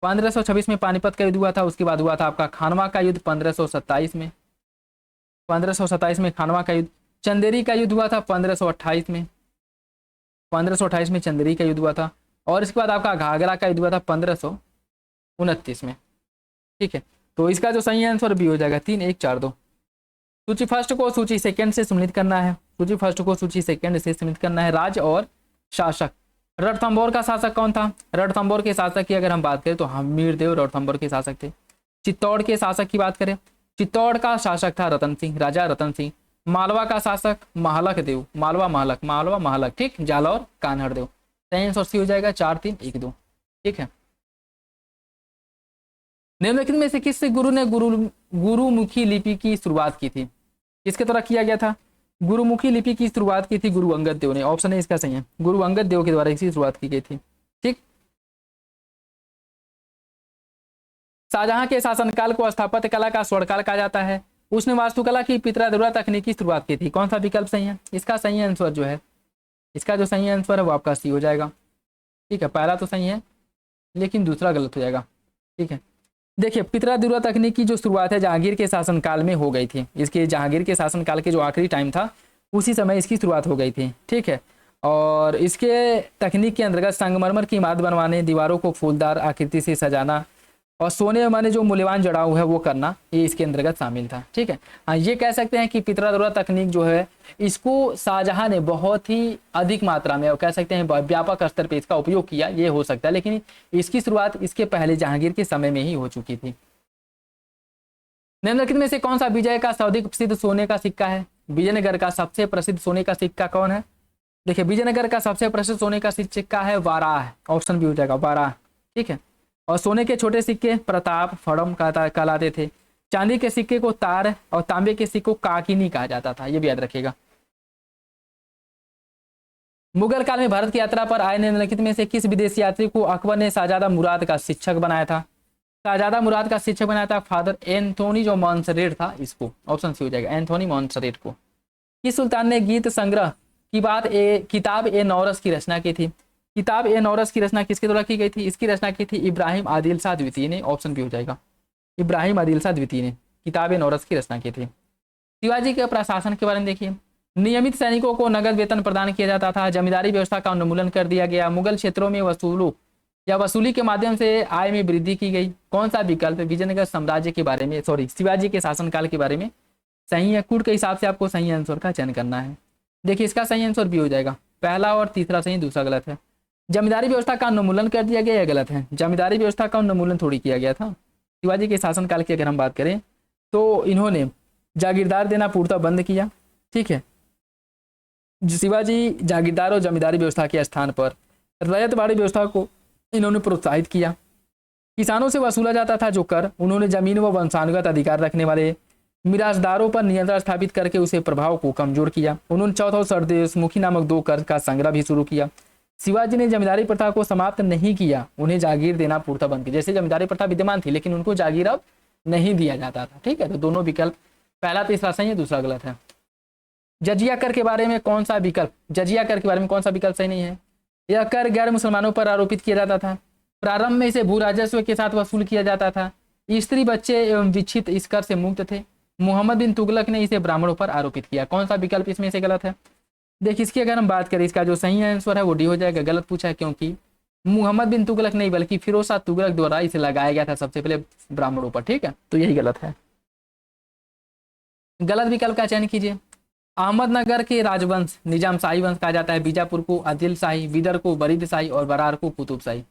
1526 में पानीपत का युद्ध हुआ था। उसके बाद हुआ था आपका खानवा का युद्ध 1527 में। 1527 में खानवा का युद्ध। चंदेरी का युद्ध हुआ था 1528 में। 1528 में चंदेरी का युद्ध हुआ था। और इसके बाद आपका घाघरा का युद्ध हुआ था 1529 में, ठीक है। तो इसका जो सही आंसर भी हो जाएगा 3, 1, 4, 2। सूची फर्स्ट को सूची सेकंड से सम्मिलित करना है। सूची फर्स्ट को सूची सेकंड से सम्मिलित करना है। राज्य और शासक। रणथंभौर का शासक कौन था। रणथंभौर के शासक की अगर हम बात करें तो हमीरदेव रणथंभौर के शासक थे। चित्तौड़ के शासक की बात करें, चित्तौड़ का शासक था रतन सिंह, राजा रतन सिंह। मालवा का शासक महलक देव, मालवा महलक, ठीक। जालौर कान्हड़ देव। सही आंसर सी हो जाएगा 4, 3, 1, 2, ठीक है। निम्नलिखित में से किस गुरु ने गुरुमुखी लिपि की शुरुआत की थी। किसके द्वारा किया गया था। गुरुमुखी लिपि की शुरुआत की थी गुरु अंगद देव ने। ऑप्शन है इसका सही है, गुरु अंगद देव के द्वारा इसकी शुरुआत की गई थी, ठीक। शाहजहां के शासनकाल को स्थापत्य कला का स्वर्णकाल कहा जाता है। उसने वास्तुकला की पितराधुरा तकनीक की शुरुआत की थी। कौन सा विकल्प सही है। इसका सही आंसर जो है, इसका जो सही आंसर है वो आपका सी हो जाएगा, ठीक है। पहला तो सही है लेकिन दूसरा गलत हो जाएगा। ठीक है। देखिए पितरा दुर्रा तकनीक की जो शुरुआत है जहांगीर के शासनकाल में हो गई थी। इसके जहांगीर के शासनकाल के जो आखिरी टाइम था उसी समय इसकी शुरुआत हो गई थी। ठीक है। और इसके तकनीक के अंतर्गत संगमरमर की इमारत बनवाने, दीवारों को फूलदार आकृति से सजाना और सोने माने जो मूल्यवान जड़ाऊ है वो करना, ये इसके अंतर्गत शामिल था। ठीक है। हाँ, ये कह सकते हैं कि पितरा दुर्रा तकनीक जो है इसको शाहजहां ने बहुत ही अधिक मात्रा में और कह सकते हैं व्यापक स्तर पर इसका उपयोग किया, ये हो सकता है, लेकिन इसकी शुरुआत इसके पहले जहांगीर के समय में ही हो चुकी थी। निम्नलिखित में से कौन सा विजय का सर्वाधिक प्रसिद्ध सोने का सिक्का है? विजयनगर का सबसे प्रसिद्ध सोने का सिक्का कौन है? देखिए विजयनगर का सबसे प्रसिद्ध सोने का सिक्का है वाराह, ऑप्शन भी हो जाएगा वाराह। ठीक है। और सोने के छोटे सिक्के प्रताप, फड़म कहलाते थे। चांदी के सिक्के को तार और तांबे के सिक्के को काकिनी कहा जाता था, ये भी याद रखिएगा। मुगल काल में भारत की यात्रा पर आए निम्नलिखित में से किस विदेशी यात्री को अकबर ने शाहजादा मुराद का शिक्षक बनाया था? शाहजादा मुराद का शिक्षक बनाया था फादर एंथोनी जो मॉन्सरेट था, इसको ऑप्शन सी हो जाएगा, एंथोनी मॉन्सरेट को। किस सुल्तान ने गीत संग्रह की किताब ए नौरस की रचना की थी? किताब ए नौरस की रचना किसके द्वारा की गई थी? इसकी रचना की थी इब्राहिम आदिल शाह द्वितीय ने, ऑप्शन भी हो जाएगा, इब्राहिम आदिल शाह द्वितीय ने किताब ए नौरस की रचना की थी। शिवाजी के प्रशासन के बारे में देखिए, नियमित सैनिकों को नगद वेतन प्रदान किया जाता था, जमींदारी व्यवस्था का उन्मूलन कर दिया गया, मुगल क्षेत्रों में वसूली के माध्यम से आय में वृद्धि की गई। कौन सा विकल्प विजयनगर साम्राज्य के बारे में, शिवाजी के शासनकाल के बारे में सही है? कूट के हिसाब से आपको सही आंसर का चयन करना है। देखिए इसका सही आंसर भी हो जाएगा, पहला और तीसरा सही, दूसरा गलत है। जमींदारी व्यवस्था का उन्मूलन कर दिया गया, यह गलत है। जमींदारी व्यवस्था का उन्मूलन थोड़ी किया गया था। शिवाजी के शासनकाल की अगर हम बात करें तो इन्होंने जागीरदार देना पूर्णतः बंद किया। ठीक है। शिवाजी जागीरदार और जमींदारी व्यवस्था के स्थान पर रैयतवाड़ी व्यवस्था को इन्होंने प्रोत्साहित किया। किसानों से वसूला जाता था जो कर, उन्होंने जमीन व वंशानुगत अधिकार रखने वाले मिरासदारों पर नियंत्रण स्थापित करके उसे प्रभाव को कमजोर किया। उन्होंने चौथा सरदेशमुखी नामक 2 कर का संग्रह भी शुरू किया। शिवाजी ने जमींदारी प्रथा को समाप्त नहीं किया, उन्हें जागीर देना पूर्णतः बंद किया। जैसे जमींदारी प्रथा विद्यमान थी लेकिन उनको जागीर अब नहीं दिया जाता था। ठीक है। तो दोनों विकल्प, पहला तीसरा सही है, दूसरा गलत है। जजिया कर के बारे में कौन सा विकल्प, जजिया कर के बारे में कौन सा विकल्प सही नहीं है? यह कर गैर मुसलमानों पर आरोपित किया जाता था। प्रारंभ में इसे भू राजस्व के साथ वसूल किया जाता था। स्त्री, बच्चे एवं विच्छित इस कर से मुक्त थे। मोहम्मद बिन तुगलक ने इसे ब्राह्मणों पर आरोपित किया। कौन सा विकल्प इसमें से गलत है? देखिए इसकी अगर हम बात करें, इसका जो सही आंसर है वो डी हो जाएगा। गलत पूछा है क्योंकि मोहम्मद बिन तुगलक नहीं बल्कि फिरोज शाह तुगलक द्वारा इसे लगाया गया था सबसे पहले ब्राह्मणों पर। ठीक है। तो यही गलत है। गलत विकल्प का चयन कीजिए। अहमदनगर के राजवंश निजाम शाही वंश कहा जाता है। बीजापुर को आदिल शाही, विदर को बरीद शाही और बरार को कुतुब शाही।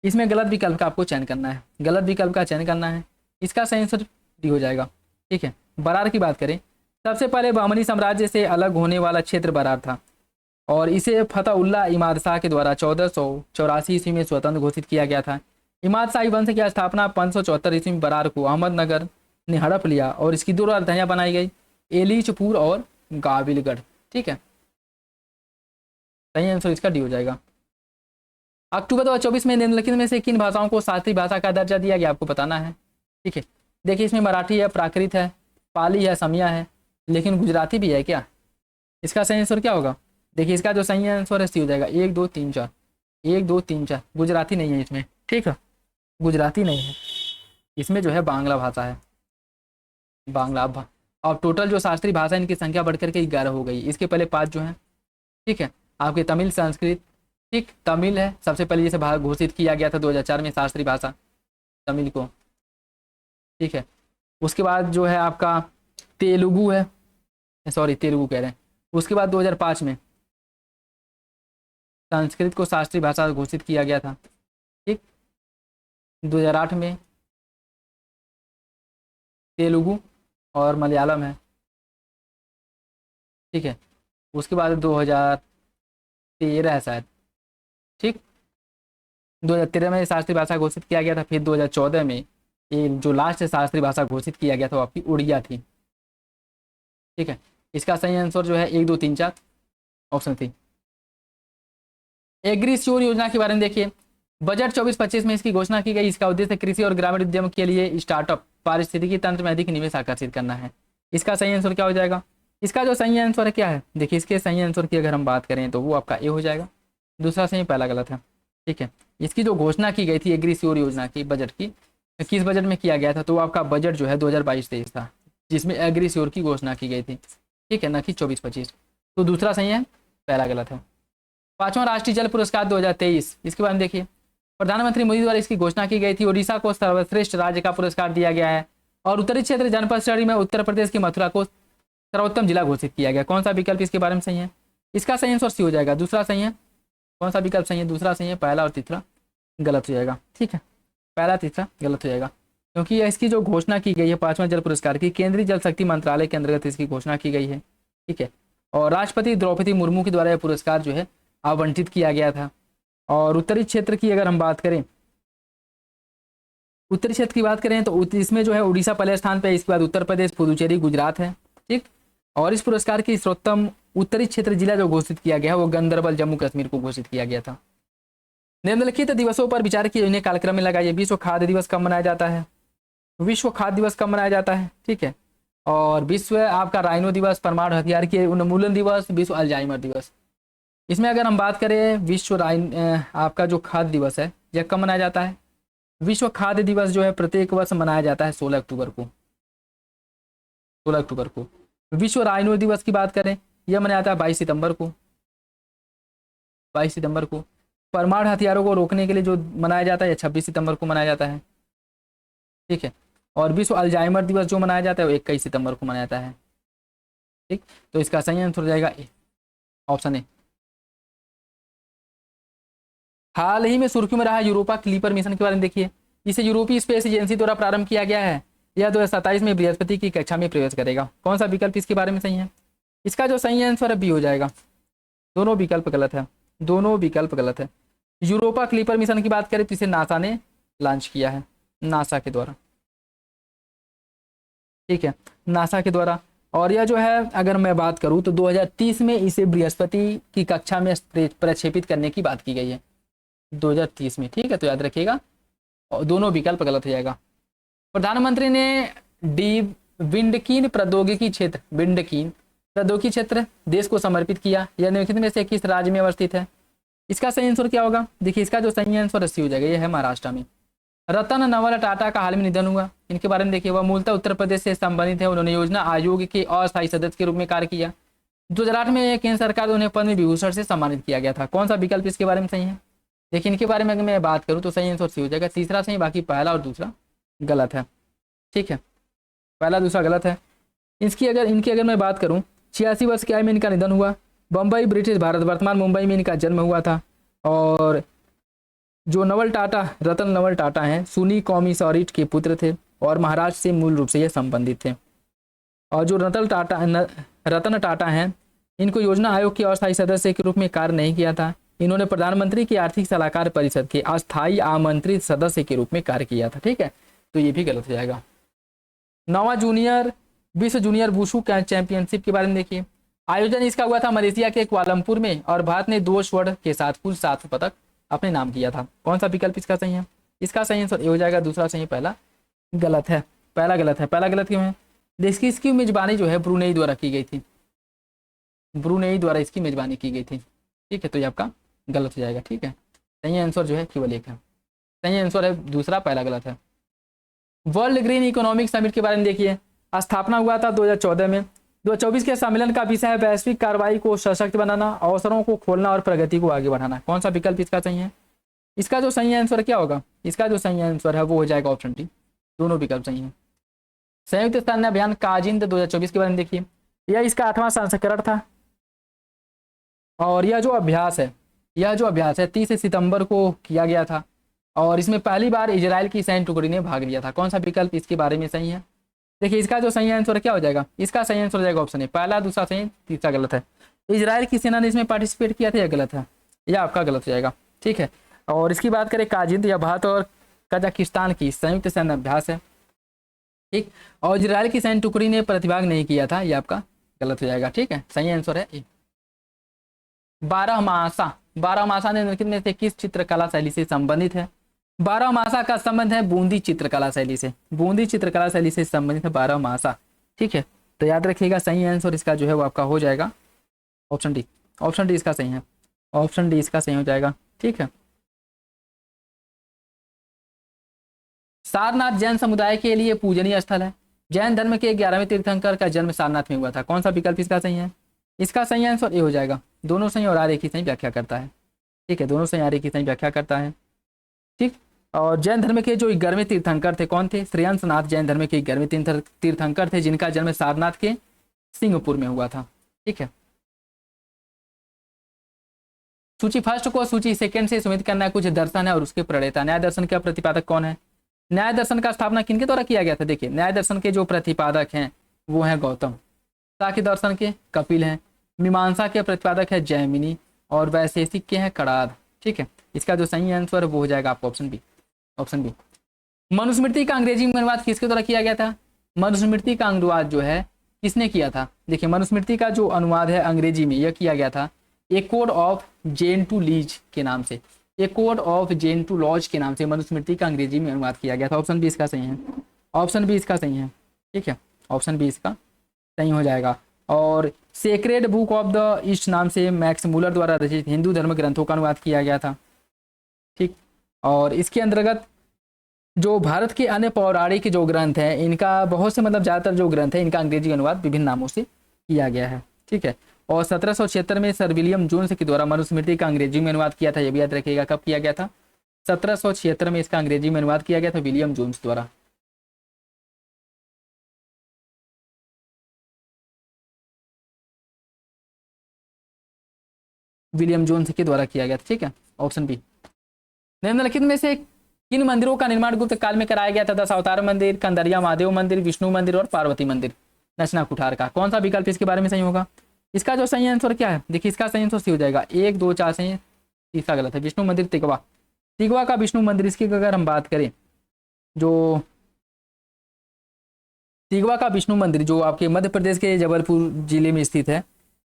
इसमें गलत विकल्प का आपको चयन करना है, गलत विकल्प का चयन करना है। इसका सही आंसर डी हो जाएगा। ठीक है। बरार की बात करें, सबसे पहले बहमनी साम्राज्य से अलग होने वाला क्षेत्र बरार था और इसे फतेहुल्लाह इमाद शाह के द्वारा 1484 ईस्वी में स्वतंत्र घोषित किया गया था। इमाद शाही वंश की स्थापना 574 ईस्वी में बरार को अहमदनगर ने हड़प लिया और इसकी 2 राजधानियां बनाई गई, एलीचपुर और गाविलगढ़। ठीक है। सही आंसर इसका डी हो जाएगा। अक्टूबर 2024 में निम्नलिखित में से किन भाषाओं को शास्त्रीय भाषा का दर्जा दिया गया, आपको बताना है। ठीक है। देखिए इसमें मराठी है, प्राकृत है, पाली है, समिया है, लेकिन गुजराती भी है क्या? इसका सही आंसर क्या होगा? देखिए इसका जो सही आंसर है सी हो जाएगा 1 2 3 4, 1 2 3 4। गुजराती नहीं है इसमें। ठीक है। गुजराती नहीं है इसमें, जो है बांग्ला भाषा है, बांग्ला। अब टोटल जो शास्त्रीय भाषा इनकी संख्या बढ़कर के 11 हो गई। इसके पहले 5 जो हैं। ठीक है। आपके तमिल, संस्कृत, ठीक, तमिल है सबसे पहले जिसे घोषित किया गया था 2004 में शास्त्रीय भाषा तमिल को। ठीक है। उसके बाद जो है आपका तेलुगु है, तेलुगु कह रहे हैं। उसके बाद 2005 में संस्कृत को शास्त्रीय भाषा घोषित किया गया था। ठीक। 2008 में तेलुगु और मलयालम है। ठीक है। उसके बाद 2013 है शायद। ठीक। 2013 में शास्त्रीय भाषा घोषित किया गया था। फिर 2014 में ये जो लास्ट शास्त्रीय भाषा घोषित किया गया था वो आपकी उड़िया थी। ठीक है। इसका सही आंसर जो है 1 2 3 4 ऑप्शन थी। एग्री श्योर योजना के बारे में देखिए, बजट 24-25 में इसकी घोषणा की गई। इसका उद्देश्य कृषि और ग्रामीण उद्यम के लिए स्टार्टअप पारिस्थितिकी तंत्र में अधिक निवेश आकर्षित करना है। इसका सही आंसर क्या हो जाएगा? इसका जो सही आंसर है क्या है? देखिए इसके सही आंसर की अगर हम बात करें तो वो आपका ए हो जाएगा, दूसरा सही, पहला गलत है। ठीक है। इसकी जो घोषणा की गई थी एग्री श्योर योजना की बजट की, किस बजट में किया गया था? तो आपका बजट जो है 2022-23 था, जिसमें एग्रीश्योर की घोषणा की गई थी, ठीक है ना, कि 24-25। तो दूसरा सही है, पहला गलत है। पांचवा राष्ट्रीय जल पुरस्कार 2023, इसके बारे में देखिए। प्रधानमंत्री मोदी द्वारा इसकी घोषणा की गई थी। ओडिशा को सर्वश्रेष्ठ राज्य का पुरस्कार दिया गया है और उत्तरी क्षेत्र जनपद श्रेणी में उत्तर प्रदेश की मथुरा को सर्वोत्तम जिला घोषित किया गया। कौन सा विकल्प इसके बारे में सही है? इसका सही आंसर सी हो जाएगा, दूसरा सही है। कौन सा विकल्प सही है? दूसरा सही है, पहला और तीसरा गलत हो जाएगा, ठीक है। पहला तीसरा गलत हो जाएगा, क्योंकि इसकी जो घोषणा की गई है पांचवें जल पुरस्कार की, केंद्रीय जल शक्ति मंत्रालय के अंतर्गत इसकी घोषणा की गई है, ठीक है। और राष्ट्रपति द्रौपदी मुर्मू के द्वारा यह पुरस्कार जो है आवंटित किया गया था। और उत्तरी क्षेत्र की अगर हम बात करें, उत्तरी क्षेत्र की बात करें तो इसमें जो है उड़ीसा पहले स्थान पे, इसके बाद उत्तर प्रदेश, पुदुचेरी, गुजरात है, ठीक। और इस पुरस्कार की सर्वोत्तम उत्तरी क्षेत्र जिला जो घोषित किया गया है वो गंदरबल जम्मू कश्मीर को घोषित किया गया था। निम्नलिखित दिवसों पर विचार किए इन्हें कालक्रम में लगाइए। विश्व खाद्य दिवस कब मनाया जाता है? विश्व खाद्य दिवस कब मनाया जाता है, ठीक है। और विश्व आपका राइनो दिवस, परमाणु हथियार के उन्मूलन दिवस, विश्व अल्जाइमर दिवस। इसमें अगर हम बात करें विश्व आपका जो खाद्य दिवस है यह कब मनाया जाता है? विश्व खाद्य दिवस जो है प्रत्येक वर्ष मनाया जाता है 16 अक्टूबर को, 16 अक्टूबर को। विश्व राइनो दिवस की बात करें, यह मनाया जाता है 22 सितंबर को, 22 सितंबर को। परमाणु हथियारों को रोकने के लिए जो मनाया जाता है 26 सितंबर को मनाया जाता है, ठीक है। और विश्व अल्जाइमर दिवस जो मनाया जाता है वो 21 सितंबर को मनाया जाता है, ठीक। तो इसका सही आंसर हो जाएगा ऑप्शन ए। हाल ही में सुर्खियों में रहा यूरोपा क्लीपर मिशन के बारे में देखिए। इसे यूरोपीय स्पेस एजेंसी द्वारा प्रारंभ किया गया है। यह 2027 में बृहस्पति की कक्षा में प्रवेश करेगा। कौन सा विकल्प इसके बारे में सही है? इसका जो सही आंसर है बी हो जाएगा। दोनों विकल्प गलत है, दोनों विकल्प गलत है। यूरोपा क्लीपर मिशन की बात करें तो इसे नासा ने लॉन्च किया है, नासा के द्वारा, ठीक है, नासा के द्वारा। और यह जो है अगर मैं बात करूं तो 2030 में इसे बृहस्पति की कक्षा में प्रक्षेपित करने की बात की गई है, 2030 में, ठीक है। तो याद रखिएगा, और दोनों विकल्प गलत हो जाएगा। प्रधानमंत्री ने डी विंडकीन प्रौद्योगिकी क्षेत्र, विंडकीन प्रौद्योगिकी क्षेत्र देश को समर्पित किया। यह निम्नलिखित में से किस राज्य में अवस्थित है? इसका सही आंसर क्या होगा? देखिए इसका जो सही आंसर सी हो जाएगा, यह है महाराष्ट्र में। रतन नवल टाटा का हाल में निधन हुआ। इनके बारे में देखिए, वह मूलतः उत्तर प्रदेश से संबंधित है। उन्होंने योजना आयोग के अस्थायी सदस्य के रूप में कार्य किया। 2008 में केंद्र सरकार द्वारा उन्हें पद्म विभूषण से सम्मानित किया गया था। कौन सा विकल्प इसके बारे में सही है? देखिए इनके बारे में अगर मैं बात करूं तो सही आंसर सी हो जाएगा, तीसरा सही, बाकी पहला और दूसरा गलत है, ठीक है। पहला दूसरा गलत है। इनकी अगर मैं बात करूं, 86 वर्ष की आयु में इनका निधन हुआ। बम्बई, ब्रिटिश भारत, वर्तमान मुंबई में इनका जन्म हुआ था। और जो नवल टाटा, रतन नवल टाटा हैं, सुनी कॉमिसॉरिट के पुत्र थे और महाराष्ट्र से मूल रूप से ये संबंधित थे। और जो रतन टाटा हैं, इनको योजना आयोग के अस्थायी सदस्य के रूप में कार्य नहीं किया था। इन्होंने प्रधानमंत्री की आर्थिक सलाहकार परिषद के अस्थायी आमंत्रित सदस्य के रूप में कार्य किया था, ठीक है। तो ये भी गलत हो जाएगा। 9वां विश्व जूनियर वुशु चैंपियनशिप के बारे में देखिए। आयोजन इसका हुआ था मलेशिया के कुआलालंपुर में और भारत ने 2 स्वर्ण के साथ कुल 7 पदक अपने नाम किया था। कौन सा विकल्प इसका सही है? इसका सही आंसर ये हो जाएगा, दूसरा सही, पहला गलत है। पहला गलत है। पहला गलत क्यों है? देखिए इसकी मेजबानी जो है ब्रुनेई द्वारा की गई थी, ब्रुनेई द्वारा इसकी मेजबानी की गई थी, ठीक है। तो ये आपका गलत हो जाएगा, ठीक है। सही आंसर जो है केवल एक है, सही आंसर है दूसरा, पहला गलत है। वर्ल्ड ग्रीन इकोनॉमिक समिट के बारे में देखिए। स्थापना हुआ था 2014 में। 2024 के सम्मेलन का विषय है वैश्विक कार्रवाई को सशक्त बनाना, अवसरों को खोलना और प्रगति को आगे बढ़ाना। कौन सा विकल्प इसका सही है? इसका जो सही आंसर क्या होगा? इसका जो सही आंसर है वो हो जाएगा ऑप्शन डी, दोनों विकल्प सही है। संयुक्त स्तन अभियान काजिंद 2024 के बारे में देखिए। यह इसका 8वां संस्करण था और यह जो अभ्यास है 30 सितंबर को किया गया था और इसमें पहली बार इजराइल की सैन्य टुकड़ी ने भाग लिया था। कौन सा विकल्प इसके बारे में सही है? देखिए इसका जो सही आंसर क्या हो जाएगा? इसका सही आंसर हो जाएगा ऑप्शन ए, पहला, दूसरा सही, तीसरा गलत है। इजराइल की सेना ने इसमें पार्टिसिपेट किया था, यह गलत है, यह आपका गलत हो जाएगा, ठीक है। और इसकी बात करें काजिंद, या भारत और कजाकिस्तान की संयुक्त सैन्य अभ्यास है, ठीक। और इजराइल की सैन्य टुकड़ी ने प्रतिभाग नहीं किया था, यह आपका गलत हो जाएगा, ठीक है। सही आंसर है ए। 12मासा निम्नलिखित में से किस चित्रकला शैली से संबंधित है? 12मासा का संबंध है बूंदी चित्रकला शैली से, बूंदी चित्रकला शैली से संबंधित है 12मासा, ठीक है। तो याद रखिएगा सही आंसर इसका जो है वो आपका हो जाएगा ऑप्शन डी, ऑप्शन डी इसका सही है, ऑप्शन डी इसका सही हो जाएगा, ठीक है। सारनाथ जैन समुदाय के लिए पूजनीय स्थल है। जैन धर्म के 11वें तीर्थंकर का जन्म सारनाथ में हुआ था। कौन सा विकल्प इसका सही है? इसका सही आंसर ए हो जाएगा। दोनों सही और आर एक ही सही व्याख्या करता है। ठीक है, दोनों सही आर एक ही सही व्याख्या करता है। ठीक, और जैन धर्म के जो 11वें तीर्थंकर थे कौन थे? श्रेयांसनाथ जैन धर्म के 11वें तीर्थंकर थे, जिनका जन्म सारनाथ के सिंहपुर में हुआ था। ठीक है, सूची फर्स्ट को सूची सेकंड से सुमित करना है। कुछ दर्शन है और उसके प्रणेता। न्याय दर्शन का प्रतिपादक कौन है? न्याय दर्शन का स्थापना किनके द्वारा किया गया था? देखिए, न्याय दर्शन के जो प्रतिपादक हैं वो हैं गौतम। सांख्य दर्शन के कपिल हैं। मीमांसा के प्रतिपादक है जैमिनी। और वैशेषिक के हैं कणाद। ठीक है, इसका जो सही आंसर वो हो जाएगा आपको option B. Option B. Manusmriti का अंग्रेजी में अनुवाद किसके द्वारा किया गया था? मनुस्मृति का अनुवाद जो है किसने किया था? देखिए, मनुस्मृति का जो अनुवाद है अंग्रेजी में यह किया गया था a code of Gentoo laws के नाम से। A code of Gentoo laws के नाम से मनुस्मृति का अंग्रेजी में अनुवाद किया गया था। ऑप्शन बी इसका सही है। ऑप्शन बी इसका सही है। ठीक है, ऑप्शन बी इसका सही हो जाएगा। और sacred book of the east नाम से मैक्स मूलर द्वारा रचित हिंदू धर्म ग्रंथों का अनुवाद किया गया था। ठीक, और इसके अंतर्गत जो भारत के अन्य पौराणिक जो ग्रंथ हैं इनका बहुत से मतलब ज़्यादातर जो ग्रंथ है इनका अंग्रेजी अनुवाद विभिन्न नामों से किया गया है। ठीक है, और 1776 में सर विलियम जोन्स के द्वारा मनुस्मृति का अंग्रेजी में अनुवाद किया था। ये भी याद रखिएगा, कब किया गया था? 1776 में इसका अंग्रेजी में अनुवाद किया गया था विलियम जोन्स द्वारा। विलियम जोन्स के द्वारा किया गया था। ठीक है, ऑप्शन बी। निम्नलिखित में से किन मंदिरों का निर्माण गुप्त काल में कराया गया था? 10 अवतार मंदिर, कंदरिया महादेव मंदिर, विष्णु मंदिर और पार्वती मंदिर। नचना कुठार का कौन सा विकल्प इसके बारे में सही होगा? इसका जो सही आंसर क्या है? देखिए, इसका सही आंसर सी हो जाएगा 1 2 4 सही, तीसरा गलत है। विष्णु मंदिर तिगवा। तिगवा का विष्णु मंदिर, इसकी अगर हम बात करें जो तिगवा का विष्णु मंदिर जो आपके मध्य प्रदेश के जबलपुर जिले में स्थित है,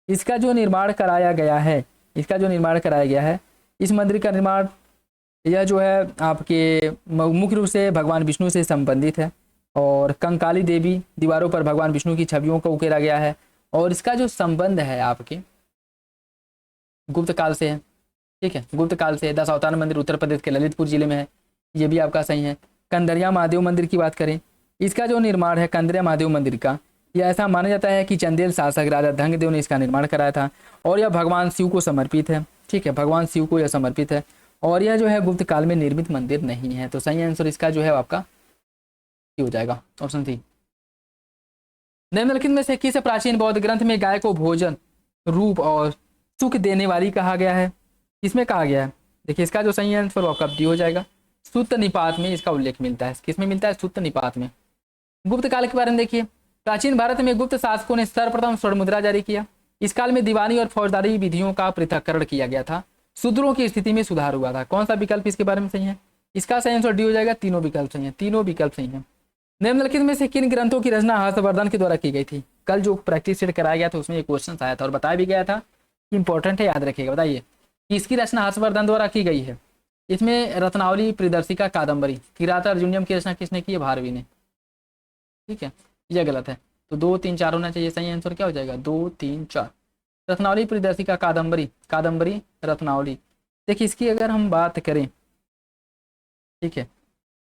इसका जो निर्माण कराया गया है, इसका जो निर्माण कराया गया है, इस मंदिर का निर्माण यह जो है आपके मुख्य रूप से भगवान विष्णु से संबंधित है। और कंकाली देवी दीवारों पर भगवान विष्णु की छवियों को उकेरा गया है। और इसका जो संबंध है आपके गुप्त काल से है। ठीक है, गुप्त काल से। 10 अवतार मंदिर उत्तर प्रदेश के ललितपुर जिले में है, ये भी आपका सही है। कंदरिया महादेव मंदिर की बात करें, इसका जो निर्माण है कंदरिया महादेव मंदिर का, यह ऐसा माना जाता है कि चंदेल शासक राजा धंगदेव ने इसका निर्माण कराया था। और यह भगवान शिव को समर्पित है। ठीक है, भगवान शिव को यह समर्पित है। और यह जो है गुप्त काल में निर्मित मंदिर नहीं है। तो सही आंसर इसका जो है आपका हो जाएगा ऑप्शन सी। निम्नलिखित में से किस प्राचीन बौद्ध ग्रंथ में गाय को भोजन रूप और सुख देने वाली कहा गया है? इसमें कहा गया है, देखिए इसका जो सही आंसर आपका डी हो जाएगा। सूत्र निपात में इसका उल्लेख मिलता है। किसमें मिलता है? सूत्र निपात में। गुप्त काल के बारे में देखिए, प्राचीन भारत में गुप्त शासकों ने सर्वप्रथम स्वर्ण मुद्रा जारी किया। इस काल में दीवानी और फौजदारी विधियों का पृथक्करण किया गया था। शूद्रों की स्थिति में सुधार हुआ था। कौन सा विकल्प इसके बारे में सही है? इसका सही आंसर डी हो जाएगा। तीनों विकल्प सही है, तीनों विकल्प सही है। निम्नलिखित में से किन ग्रंथों की रचना हर्षवर्धन के द्वारा की गई थी? कल जो प्रैक्टिस सेट कराया गया था उसमें एक क्वेश्चन आया था और बताया भी गया था, इंपॉर्टेंट है, याद रखिएगा। बताइए कि इसकी रचना हर्षवर्धन द्वारा की गई है। इसमें रत्नावली, प्रियदर्शिका, कादम्बरी। किराता अर्जुनियम की रचना किसने की है? भारवी ने। ठीक है, यह गलत है, तो 2 3 4 होना चाहिए। सही आंसर क्या हो जाएगा? 2 3 4। रत्नावली, प्रियदर्शिका, कादम्बरी, कादम्बरी, रत्नावली। देखिए इसकी अगर हम बात करें, ठीक है,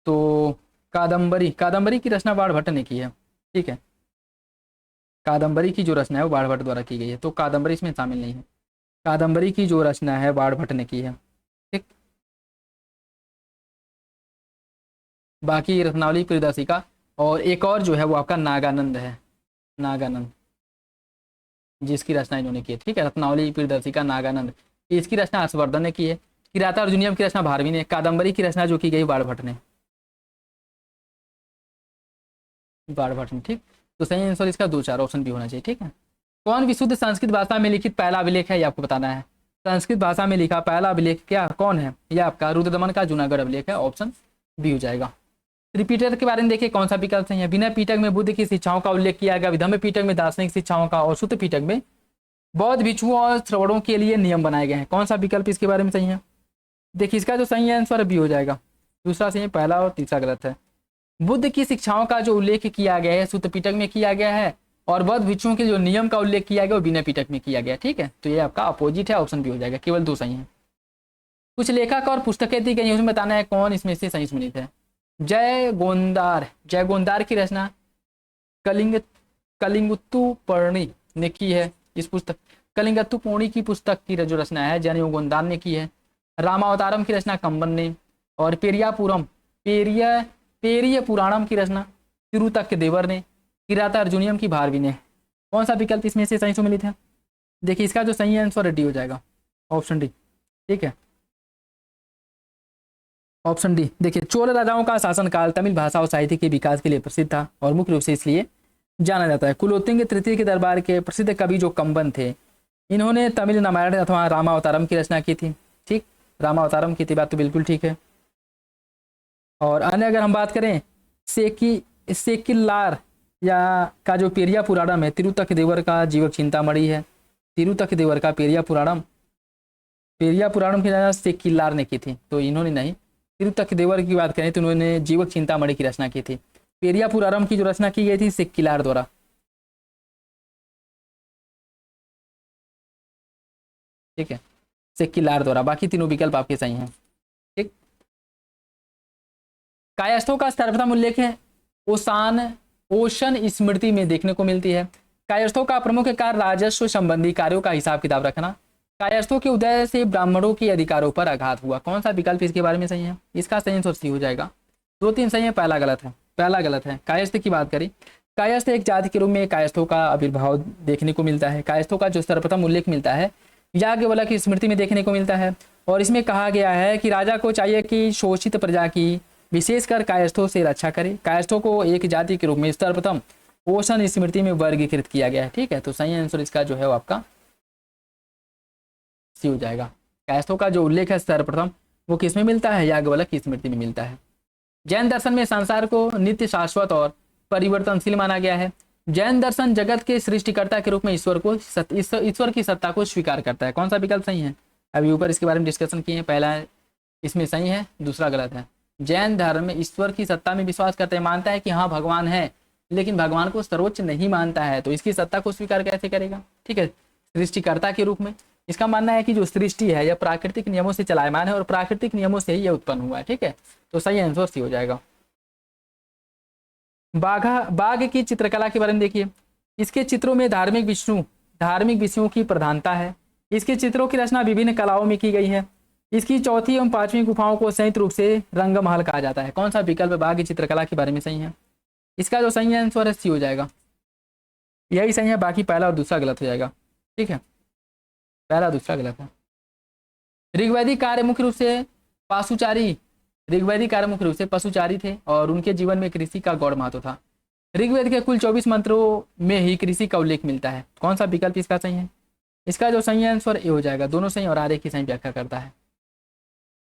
तो कादम्बरी, कादम्बरी की रचना बाणभट्ट ने की है। ठीक है, कादम्बरी की जो रचना है वो बाणभट्ट द्वारा की गई है, तो कादम्बरी इसमें शामिल नहीं है। कादम्बरी की जो रचना है बाणभट्ट ने की है। ठीक, बाकी रत्नावली, प्रियदर्शिका और एक और जो है वो आपका नागानंद है। नागानंद जिसकी रचना इन्होंने की है। ठीक है, रत्नावली, प्रियदर्शिका, नागानंद, इसकी रचना हर्षवर्धन ने की है। किराता अर्जुनियम की रचना भारवी ने। कादम्बरी की रचना जो की गई बाणभट्ट ने। बाणभट्ट ने। ठीक, तो सही आंसर इसका 2 4 ऑप्शन भी होना चाहिए। ठीक है, कौन विशुद्ध संस्कृत भाषा में लिखित पहला अभिलेख है? ये आपको बताना है। संस्कृत भाषा में लिखा पहला अभिलेख क्या कौन है? यह आपका रुद्रदमन का जूनागढ़ अभिलेख है। ऑप्शन बी हो जाएगा। त्रिपिटक के बारे में देखिए कौन सा विकल्प सही है? विनय पिटक में बुद्ध की शिक्षाओं का उल्लेख किया गया। विधम्म पिटक में दार्शनिक शिक्षाओं का। और सूत्र पिटक में बौद्ध भिक्षुओं और श्रवणों के लिए नियम बनाए गए हैं। कौन सा विकल्प इसके बारे में सही है? देखिए इसका जो सही आंसर बी हो जाएगा। दूसरा सही है, पहला और तीसरा गलत है। बुद्ध की शिक्षाओं का जो उल्लेख किया गया है सूत्र पिटक में किया गया है। और बौद्ध भिक्षुओं के जो नियम का उल्लेख किया गया वो विनय पिटक में किया गया। ठीक है, तो ये आपका अपोजिट है। ऑप्शन बी हो जाएगा। केवल 2 सही है। कुछ लेखक और पुस्तकें दी गई हैं, उसमें बताना है कौन इसमें से सही सुनित है। जय गोंदार की रचना कलिंग कलिंगुत्तु पर्णी ने की है। इस पुस्तक कलिंगत्तु पर्णी की पुस्तक की जो रचना है जय गोंदार ने की है। रामावतारम की रचना कंबन ने, और पेरिय पुराणम की रचना तिरुतक देवर ने, किराता अर्जुनियम की भारवी ने। कौन सा विकल्प इसमें से सही सुमिलित है? देखिए इसका जो सही आंसर डी हो जाएगा, ऑप्शन डी। ठीक है, ऑप्शन डी। देखिए चोल राजाओं का शासनकाल तमिल भाषा और साहित्य के विकास के लिए प्रसिद्ध था और मुख्य रूप से इसलिए जाना जाता है। कुलोत्तुंग तृतीय के दरबार के प्रसिद्ध कवि जो कंबन थे, इन्होंने तमिल रामायण अथवा रामावतारम की रचना की थी। ठीक, रामावतारम की थी, बात तो बिल्कुल ठीक है। और अन्य अगर हम बात करें सेकिलार या का जो पेरिया पुराणम है, तिरुतक देवर का जीवक चिंतामणि है। तिरुतक देवर का पेरिया पुराणम की रचना सेकिलार ने की थी, तो इन्होंने नहीं। तिरुतक देवर की बात करें तो उन्होंने जीवक चिंतामणि की रचना की थी। पेरिया पुराणम की जो रचना की गई थी सेकिलार द्वारा। ठीक है, सेकिलार द्वारा। बाकी तीनों विकल्प आपके सही हैं। ठीक, कायस्थों का सर्वप्रथम उल्लेख है ओशन स्मृति में देखने को मिलती है। कायस्थों का प्रमुख कार्य राजस्व संबंधी कार्यों का हिसाब किताब रखना। कायस्थों के उदय से ब्राह्मणों के अधिकारों पर आघात हुआ। कौन सा विकल्प इसके बारे में सही है? इसका सही आंसर सी हो जाएगा। 2-3 सही है, पहला गलत है। पहला गलत है। कायस्थ की बात करें, कायस्थ एक जाति के रूप में कायस्थों का आविर्भाव देखने को मिलता है। कायस्थों का जो सर्वप्रथम उल्लेख मिलता है याज्ञवल्क्य की स्मृति में देखने को मिलता है, और इसमें कहा गया है कि राजा को चाहिए कि शोषित प्रजा की विशेषकर कायस्थों से रक्षा करे। कायस्थों को एक जाति के रूप में सर्वप्रथम ओशन स्मृति में वर्गीकृत किया गया है। ठीक है, तो सही आंसर इसका जो है वो आपका सी हो जाएगा। कायस्थों का जो उल्लेख है सर्वप्रथम वो किस में मिलता है? याज्ञवल्क्य की स्मृति में मिलता है। जैन दर्शन में संसार को नित्य, शाश्वत और परिवर्तनशील माना गया है। जैन दर्शन जगत के सृष्टिकर्ता के रूप में ईश्वर की सत्ता को स्वीकार करता है। कौन सा विकल्प सही है? अभी ऊपर इसके बारे में डिस्कशन किए हैं। पहला इसमें सही है, दूसरा गलत है। जैन धर्म में ईश्वर की सत्ता में विश्वास करते हैं, मानता है कि हाँ भगवान है, लेकिन भगवान को सर्वोच्च नहीं मानता है, तो इसकी सत्ता को स्वीकार कैसे करेगा? ठीक है, सृष्टिकर्ता के रूप में। इसका मानना है कि जो सृष्टि है यह प्राकृतिक नियमों से चलायमान है और प्राकृतिक नियमों से ही यह उत्पन्न हुआ है। ठीक है, तो सही आंसर सी हो जाएगा। बाघ की चित्रकला के बारे में देखिए। इसके चित्रों में धार्मिक विषयों की प्रधानता है। इसके चित्रों की रचना विभिन्न कलाओं में की गई है। इसकी चौथी एवं पांचवी गुफाओं को संयुक्त रूप से रंगमहल कहा जाता है। कौन सा विकल्प बाघ की चित्रकला के बारे में सही है? इसका जो सही आंसर है सी हो जाएगा। यही सही है, बाकी पहला और दूसरा गलत हो जाएगा। ठीक है, पहला दूसरा गलत है। ऋग्वैदिक कार्य मुख्य रूप से पशुचारी थे और उनके जीवन में कृषि का गौर महत्व था। ऋग्वेद के कुल 24 मंत्रों में ही कृषि का उल्लेख मिलता है। कौन सा विकल्प इसका सही है? इसका जो सही आंसर ए हो जाएगा। दोनों सही और आरे की सही व्याख्या करता है।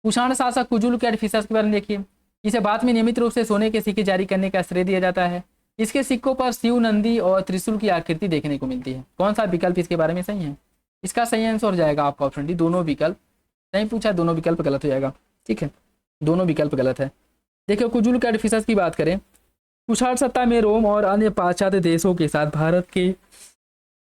कुषाण शासक कुजुल कैडफिसस के बारे में देखिए। इसे बाद में नियमित रूप से सोने के सिक्के जारी करने का श्रेय दिया जाता है। इसके सिक्कों पर शिव, नंदी और त्रिशूल की आकृति देखने को मिलती है। कौन सा विकल्प इसके बारे में सही है? इसका सही आंसर हो जाएगा आपका ऑप्शन डी। दोनों विकल्प नहीं पूछा, दोनों विकल्प गलत हो जाएगा। ठीक है, दोनों विकल्प गलत है। देखिए कुजुल कैडफिसस की बात करें, कुषाण सत्ता में रोम और अन्य पाश्चात्य देशों के साथ भारत के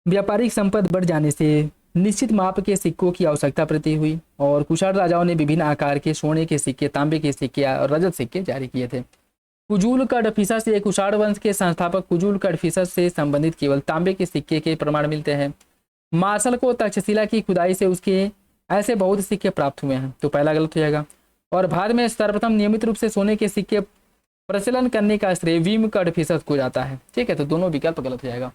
व्यापारिक संपत्ति बढ़ जाने से निश्चित माप के सिक्कों की आवश्यकता प्रती हुई और कुषाण राजाओं ने विभिन्न आकार के सोने के सिक्के, तांबे के सिक्के और रजत सिक्के जारी किए थे। कुजुल कैडफिसस से कुषाण वंश के संस्थापक कुजुल कैडफिसस से संबंधित केवल तांबे के सिक्के के प्रमाण मिलते हैं। मार्शल को तक्षशिला की खुदाई से उसके ऐसे बहुत सिक्के प्राप्त हुए हैं, तो पहला गलत हो जाएगा। और भारत में सर्वप्रथम नियमित रूप से सोने के सिक्के प्रचलन करने का श्रेय वीम कैडफिसस को जाता है। ठीक है, तो दोनों विकल्प गलत हो जाएगा।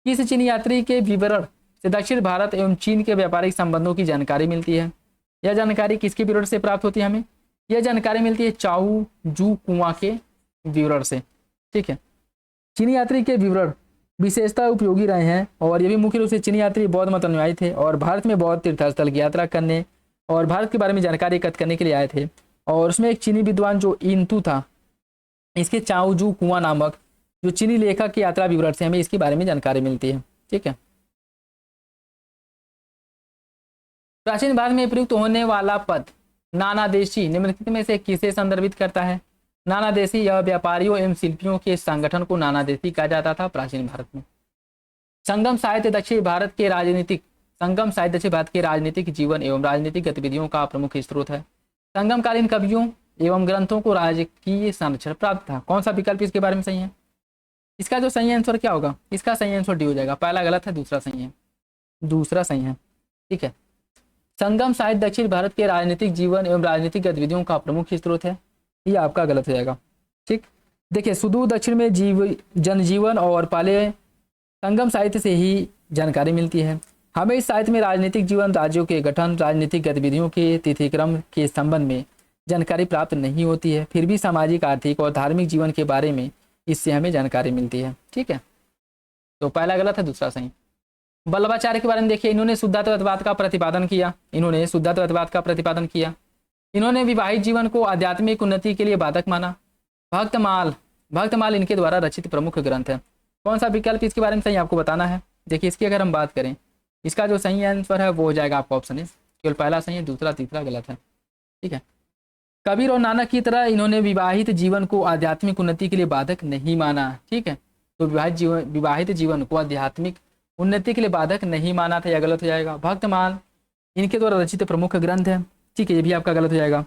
किस चीनी यात्री के विवरण से दक्षिण भारत एवं चीन के व्यापारिक संबंधों की जानकारी मिलती है? यह जानकारी किसके विवरण से प्राप्त होती है? हमें यह जानकारी मिलती है चाउ जू कुआं के विवरण से। ठीक है, चीनी यात्री के विवरण विशेषता उपयोगी रहे हैं और ये भी मुख्य रूप से चीनी यात्री बौद्ध मत अनुयायी थे और भारत में बौद्ध तीर्थस्थल की यात्रा करने और भारत के बारे में जानकारी एकत्र करने के लिए आए थे। और उसमें एक चीनी विद्वान जो इंतु था, इसके चाउजू कुआं नामक जो चीनी लेखक की यात्रा विवरण से हमें इसके बारे में जानकारी मिलती है। ठीक है, प्राचीन भारत में प्रयुक्त होने वाला पद नानादेशी निम्नलिखित में से किसे संदर्भित करता है? नानादेशी यह व्यापारियों एवं शिल्पियों के संगठन को नानादेशी कहा जाता था प्राचीन भारत में। संगम साहित्य दक्षिण भारत के राजनीतिक जीवन एवं राजनीतिक गतिविधियों का प्रमुख स्रोत है। संगमकालीन कवियों एवं ग्रंथों को राजकीय संरक्षण प्राप्त था। कौन सा विकल्प इसके बारे में सही है? इसका जो सही आंसर क्या होगा? इसका सही आंसर डी हो जाएगा। पहला गलत है, दूसरा सही है। दूसरा सही है, ठीक है। संगम साहित्य दक्षिण भारत के राजनीतिक जीवन एवं राजनीतिक गतिविधियों का प्रमुख स्रोत है, ये आपका गलत हो जाएगा, ठीक। देखिए, सुदूर दक्षिण में जनजीवन और पहले संगम साहित्य से ही जानकारी मिलती है। हमें इस साहित्य में राजनीतिक जीवन, राज्यों के गठन, राजनीतिक गतिविधियों के तिथिक्रम के संबंध में जानकारी प्राप्त नहीं होती है, फिर भी सामाजिक, आर्थिक और धार्मिक जीवन के बारे में इससे हमें जानकारी मिलती है, ठीक है। तो पहला गलत है, दूसरा सही। वल्लभाचार्य के बारे में देखिए, इन्होंने शुद्धात्ववाद का प्रतिपादन किया। इन्होंने शुद्धात्ववाद का प्रतिपादन किया। इन्होंने विवाहित जीवन को आध्यात्मिक उन्नति के लिए बाधक माना। भक्तमाल इनके द्वारा रचित प्रमुख ग्रंथ है। कौन सा विकल्प इसके बारे में सही आपको बताना है? देखिए, इसकी अगर हम बात करें, इसका जो सही आंसर है वो हो जाएगा आपका ऑप्शन है, केवल पहला सही है, दूसरा तीसरा गलत है, ठीक है। कबीर और नानक की तरह इन्होंने विवाहित जीवन को आध्यात्मिक उन्नति के लिए बाधक नहीं माना, ठीक है। तो विवाहित जीवन को आध्यात्मिक उन्नति के लिए बाधक नहीं माना था, यह गलत हो जाएगा। भक्तमाल इनके द्वारा रचित प्रमुख ग्रंथ है, ठीक है, ये भी आपका गलत हो जाएगा,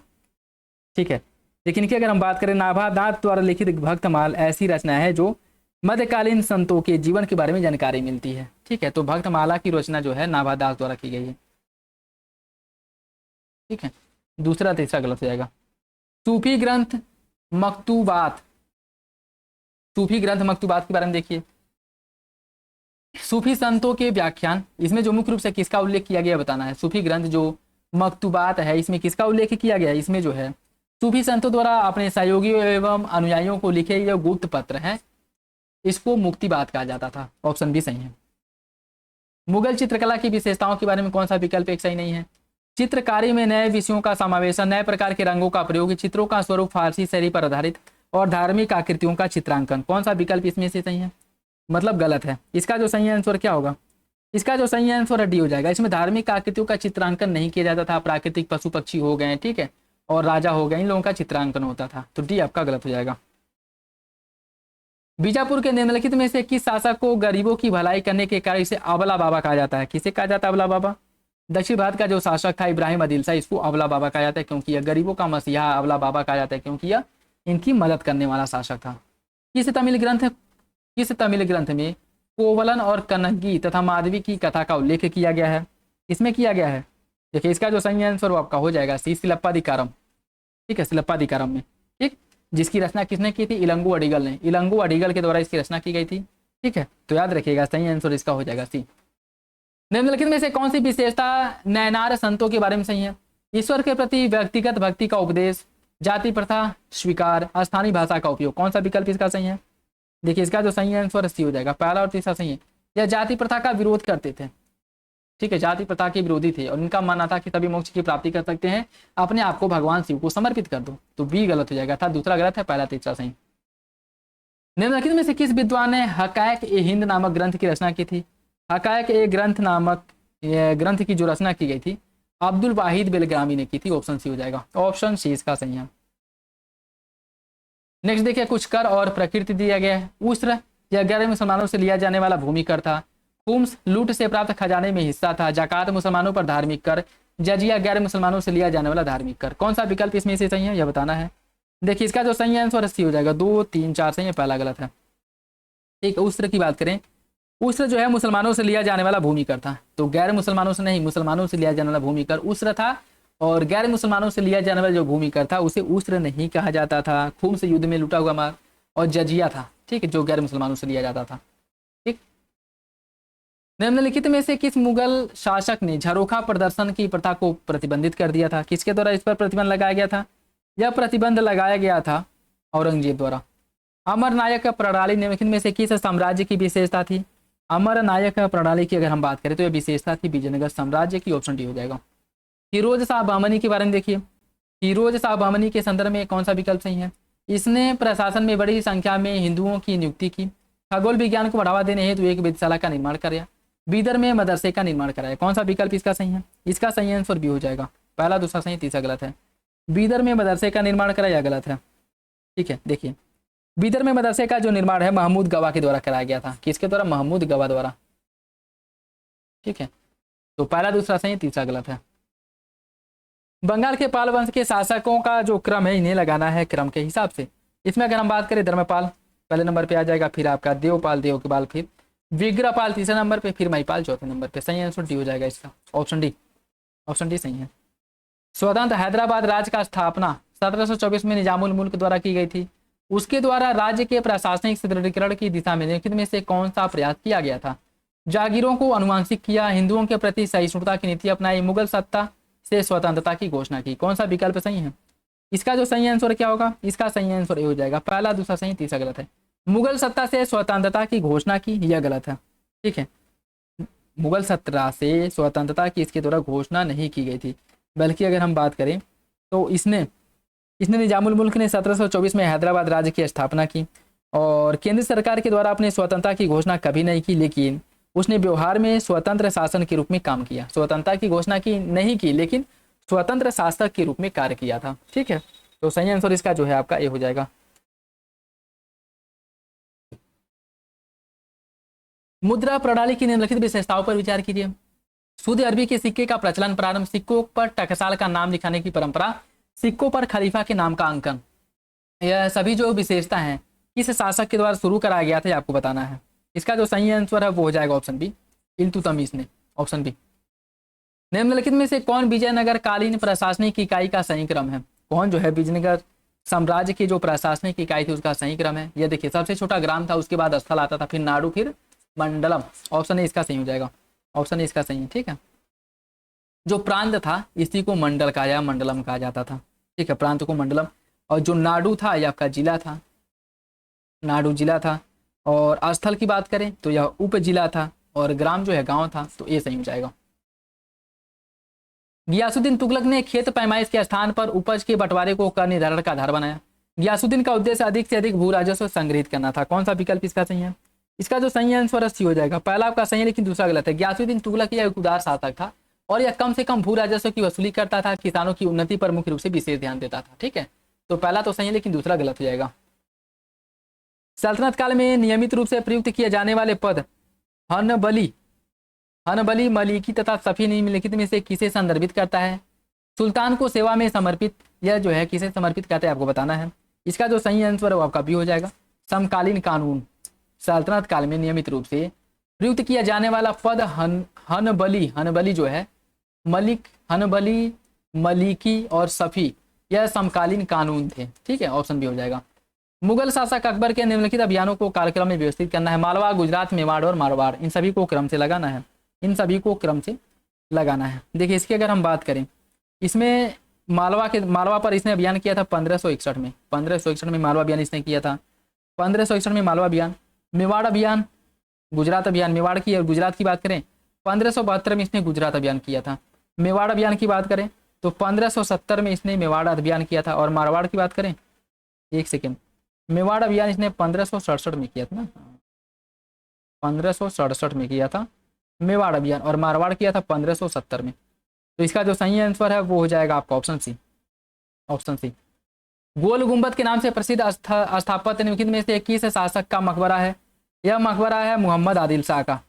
ठीक है। लेकिन इनकी अगर हम बात करें, नाभादास द्वारा लिखित भक्तमाल ऐसी रचना है जो मध्यकालीन संतों के जीवन के बारे में जानकारी मिलती है, ठीक है। तो भक्तमाला की रचना जो है नाभादास द्वारा की गई है, ठीक है। दूसरा तीसरा गलत हो जाएगा। सूफी ग्रंथ मकतूबात, सूफी ग्रंथ मकतूबात के बारे में देखिए। सूफी संतों के व्याख्यान, इसमें जो मुख्य रूप से किसका उल्लेख किया गया बताना है। सूफी ग्रंथ जो मकतूबात है, इसमें किसका उल्लेख किया गया? इसमें जो है सूफी संतों द्वारा अपने सहयोगियों एवं अनुयायियों को लिखे जो गुप्त पत्र हैं, इसको मुक्तिबात कहा जाता था। ऑप्शन बी सही है। मुगल चित्रकला की विशेषताओं के बारे में कौन सा विकल्प एक सही नहीं है? चित्रकारी में नए विषयों का समावेशन, नए प्रकार के रंगों का प्रयोग, चित्रों का स्वरूप फारसी शैली पर आधारित और धार्मिक आकृतियों का चित्रांकन। कौन सा विकल्प इसमें से सही है? मतलब गलत है। इसका जो सही आंसर क्या होगा? इसका जो सही आंसर डी हो जाएगा। इसमें धार्मिक आकृतियों का चित्रांकन नहीं किया जाता था। प्राकृतिक पशु पक्षी हो गए, ठीक है, और राजा हो गए, इन लोगों का चित्रांकन होता था। तो डी आपका गलत हो जाएगा। बीजापुर के निम्नलिखित में से किस शासक को गरीबों की भलाई करने के कारण इसे अबला बाबा कहा जाता है? किसे कहा जाता है अबला बाबा? दक्षिण भारत का जो शासक था इब्राहिम आदिल शाह, इसको अबला बाबा कहा जाता है, क्योंकि यह गरीबों का मसीहा अबला बाबा कहा जाता है, क्योंकि यह इनकी मदद करने वाला शासक था। किस तमिल ग्रंथ में कोवलन और कन्नगी तथा माधवी की कथा का उल्लेख किया गया है? इसमें किया गया है, देखिए, इसका जो सही आंसर वो आपका हो जाएगा सी, सिलप्पादिकारम, ठीक है, सिलप्पादिकारम में, ठीक, जिसकी रचना किसने की थी? इलंगो अडिगल ने। इलंगो अडिगल के द्वारा इसकी रचना की गई थी, ठीक है। तो याद रखिएगा, सही आंसर इसका हो जाएगा सी। निम्नलिखित में से कौन सी विशेषता नैनार संतों के बारे में सही है? ईश्वर के प्रति व्यक्तिगत भक्ति का उपदेश, जाति प्रथा स्वीकार, स्थानीय भाषा का उपयोग। कौन सा विकल्प इसका सही है? देखिए, इसका जो सही आंसर सी हो जाएगा, पहला और तीसरा सही है। यह जाति प्रथा का विरोध करते थे, ठीक है, जाति प्रथा के विरोधी थे और इनका मानना था कि तभी मोक्ष की प्राप्ति कर सकते हैं, अपने आप को भगवान शिव को समर्पित कर दो। तो बी गलत हो जाएगा, था दूसरा गलत है, पहला तीसरा सही। निम्नलिखित में से किस विद्वान ने हकायक ए हिंद नामक ग्रंथ की रचना की थी? हकायक ए ग्रंथ नामक ग्रंथ की जो रचना की गई थी, अब्दुल वाहिद बेलग्रामी ने की थी। ऑप्शन सी हो जाएगा, ऑप्शन सी इसका सही है। नेक्स्ट देखिए, कुछ कर और प्रकृति दिया गया है। उस्र यह गैर मुसलमानों से लिया जाने वाला भूमि कर था। खुम्स लूट से प्राप्त खजाने में हिस्सा था। जाकात मुसलमानों पर धार्मिक कर। जजिया गैर मुसलमानों से लिया जाने वाला धार्मिक कर। कौन सा विकल्प इसमें से सही है, यह बताना है। देखिए, इसका जो सही आंसर सी हो जाएगा, 2, 3, 4 सही है, पहला गलत है, ठीक है। उस्र की बात करें, उस्र जो है मुसलमानों से लिया जाने वाला भूमि कर था। तो गैर मुसलमानों से नहीं, मुसलमानों से लिया जाने वाला भूमि कर उस्र था, और गैर मुसलमानों से लिया जाने वाला जो भूमि कर था उसे उस्र नहीं कहा जाता था। खून से युद्ध में लूटा हुआ माल और जजिया था, ठीक है, जो गैर मुसलमानों से लिया जाता था, ठीक। निम्नलिखित में से किस मुगल शासक ने झरोखा प्रदर्शन की प्रथा को प्रतिबंधित कर दिया था? किसके द्वारा इस पर प्रतिबंध लगाया गया था? यह प्रतिबंध लगाया गया था औरंगजेब द्वारा। अमर नायक प्रणाली निम्नलिखित में से किस साम्राज्य की विशेषता थी? अमर नायक प्रणाली की अगर हम बात करें तो यह विशेषता थी विजयनगर साम्राज्य की। ऑप्शन डी हो जाएगा। फिरोज शाह बहमनी के बारे में देखिए। फिरोज शाह बहमनी के संदर्भ में कौन सा विकल्प सही है? इसने प्रशासन में बड़ी संख्या में हिंदुओं की नियुक्ति की। खगोल विज्ञान को बढ़ावा देने हेतु एक वेधशाला का निर्माण कराया। बीदर में मदरसे का निर्माण कराया। कौन सा विकल्प इसका सही है? इसका सही आंसर बी हो जाएगा। पहला दूसरा सही, तीसरा गलत है। बीदर में मदरसे का निर्माण कराया गलत है, ठीक है। देखिए, बीदर में मदरसे का जो निर्माण है महमूद गवा के द्वारा कराया गया था। किसके द्वारा? महमूद गवा द्वारा, ठीक है। तो पहला दूसरा सही, तीसरा गलत है। बंगाल के पाल वंश के शासकों का जो क्रम है इन्हें लगाना है क्रम के हिसाब से। इसमें अगर हम बात करें धर्मपाल पहले नंबर पे आ जाएगा, फिर आपका देवपाल, देवपाल फिर विग्रहपाल तीसरे नंबर पे, फिर महिपाल चौथे नंबर पे। सही आंसर डी हो जाएगा इसका, ऑप्शन डी, ऑप्शन डी सही है। स्वतंत्र हैदराबाद राज्य का स्थापना 1724 में निजामुल मुल्क द्वारा की गई थी। उसके द्वारा राज्य के प्रशासनिक सुदृढ़ीकरण की दिशा में निम्नलिखित में से कौन सा प्रयास किया गया था? जागीरों को अनुवांशिक किया, हिंदुओं के प्रति सहिष्णुता की नीति अपनाई, मुगल सत्ता से स्वतंत्रता की घोषणा की। कौन सा विकल्प सही है? इसका जो सही आंसर क्या होगा? इसका सही आंसर ए हो जाएगा, पहला दूसरा सही तीसरा गलत है। मुगल सत्ता से स्वतंत्रता की घोषणा की, यह गलत है। ठीक है, मुगल सत्ता से स्वतंत्रता की इसके द्वारा घोषणा नहीं की गई थी, बल्कि अगर हम बात करें तो इसने निजामुल मुल्क ने 1724 में हैदराबाद राज्य की स्थापना की और केंद्र सरकार के द्वारा अपने स्वतंत्रता की घोषणा कभी नहीं की, लेकिन उसने व्यवहार में स्वतंत्र शासन के रूप में काम किया। स्वतंत्रता की घोषणा की नहीं की, लेकिन स्वतंत्र शासक के रूप में कार्य किया था। ठीक है, तो सही आंसर इसका जो है आपका ए हो जाएगा। मुद्रा प्रणाली की निम्नलिखित विशेषताओं पर विचार कीजिए। शुद्ध अरबी के सिक्के का प्रचलन प्रारंभ, सिक्कों पर टकसाल का नाम लिखाने की परंपरा, सिक्कों पर खलीफा के नाम का अंकन, यह सभी जो विशेषता हैं किस शासक के द्वारा शुरू कराया गया था, आपको बताना है। इसका जो सही आंसर है वो हो जाएगा ऑप्शन बी, इल्तुतमिश ने, ऑप्शन बी। निम्नलिखित में से कौन विजयनगर कालीन प्रशासनिक इकाई का सही क्रम है? कौन जो है विजयनगर साम्राज्य की जो प्रशासनिक इकाई थी उसका सही क्रम है? यह देखिए, सबसे छोटा ग्राम था, उसके बाद स्थल आता था, फिर नाडु, फिर मंडलम। ऑप्शन ए इसका सही हो जाएगा, ऑप्शन ए इसका सही है। ठीक है, जो प्रांत था इसी को मंडल कहा जाए, मंडलम कहा जाता था। ठीक है, प्रांत को मंडलम, और जो नाडु था यह आपका जिला था, नाडु जिला था। और स्थल की बात करें तो यह उप जिला था, और ग्राम जो है गांव था, तो ये सही हो जाएगा। गियासुद्दीन तुगलक ने खेत पैमाइश के स्थान पर उपज के बंटवारे को कर निर्धारण का आधार बनाया। गियासुद्दीन का उद्देश्य अधिक से अधिक भू राजस्व संग्रहित करना था। कौन सा विकल्प इसका सही है? इसका जो सही आंसर सी हो जाएगा, पहला आपका सही है लेकिन दूसरा गलत है। गियासुद्दीन तुगलक यह एक उदार शासक था और यह कम से कम भू राजस्व की वसूली करता था, किसानों की उन्नति पर मुख्य रूप से विशेष ध्यान देता था। ठीक है, तो पहला तो सही है लेकिन दूसरा गलत हो जाएगा। सल्तनत काल में नियमित रूप से प्रयुक्त किए जाने वाले पद हनबली, हनबली, मलिकी तथा सफी निम्नलिखित में से किसे संदर्भित करता है? सुल्तान को सेवा में समर्पित, यह जो है किसे समर्पित करता है आपको बताना है। इसका जो सही आंसर है वो आपका बी हो जाएगा, समकालीन कानून। सल्तनत काल में नियमित रूप से प्रयुक्त किया जाने वाला पद हनबली, हनबली जो है मलिक, हनबली, मलिकी और सफी, यह समकालीन कानून थे। ठीक है, ऑप्शन बी हो जाएगा। मुगल शासक अकबर के निम्नलिखित अभियानों को कालक्रम में व्यवस्थित करना है। मालवा, गुजरात, मेवाड़ और मारवाड़, इन सभी को क्रम से लगाना है, इन सभी को क्रम से लगाना है। देखिए, इसकी अगर हम बात करें, इसमें मालवा पर इसने अभियान किया था 1561 में, 1561 में मालवा अभियान इसने किया था, 1561 में मालवा अभियान। मेवाड़ अभियान, गुजरात अभियान, मेवाड़ की और गुजरात की बात करें 1572 में इसने गुजरात अभियान किया था। मेवाड़ अभियान की बात करें तो 1570 में इसने मेवाड़ अभियान किया था। और मारवाड़ की बात करें, एक सेकेंड, मेवाड़ अभियान इसने 1567 में किया था ना, 1567 में किया था मेवाड़ अभियान, और मारवाड़ किया था 1570 में। तो इसका जो सही आंसर है वो हो जाएगा आपका ऑप्शन सी, ऑप्शन सी। गोल गुंबद के नाम से प्रसिद्ध स्थापत्य निम्नलिखित में से किस शासक का मकबरा है? यह मकबरा है मोहम्मद आदिल शाह का,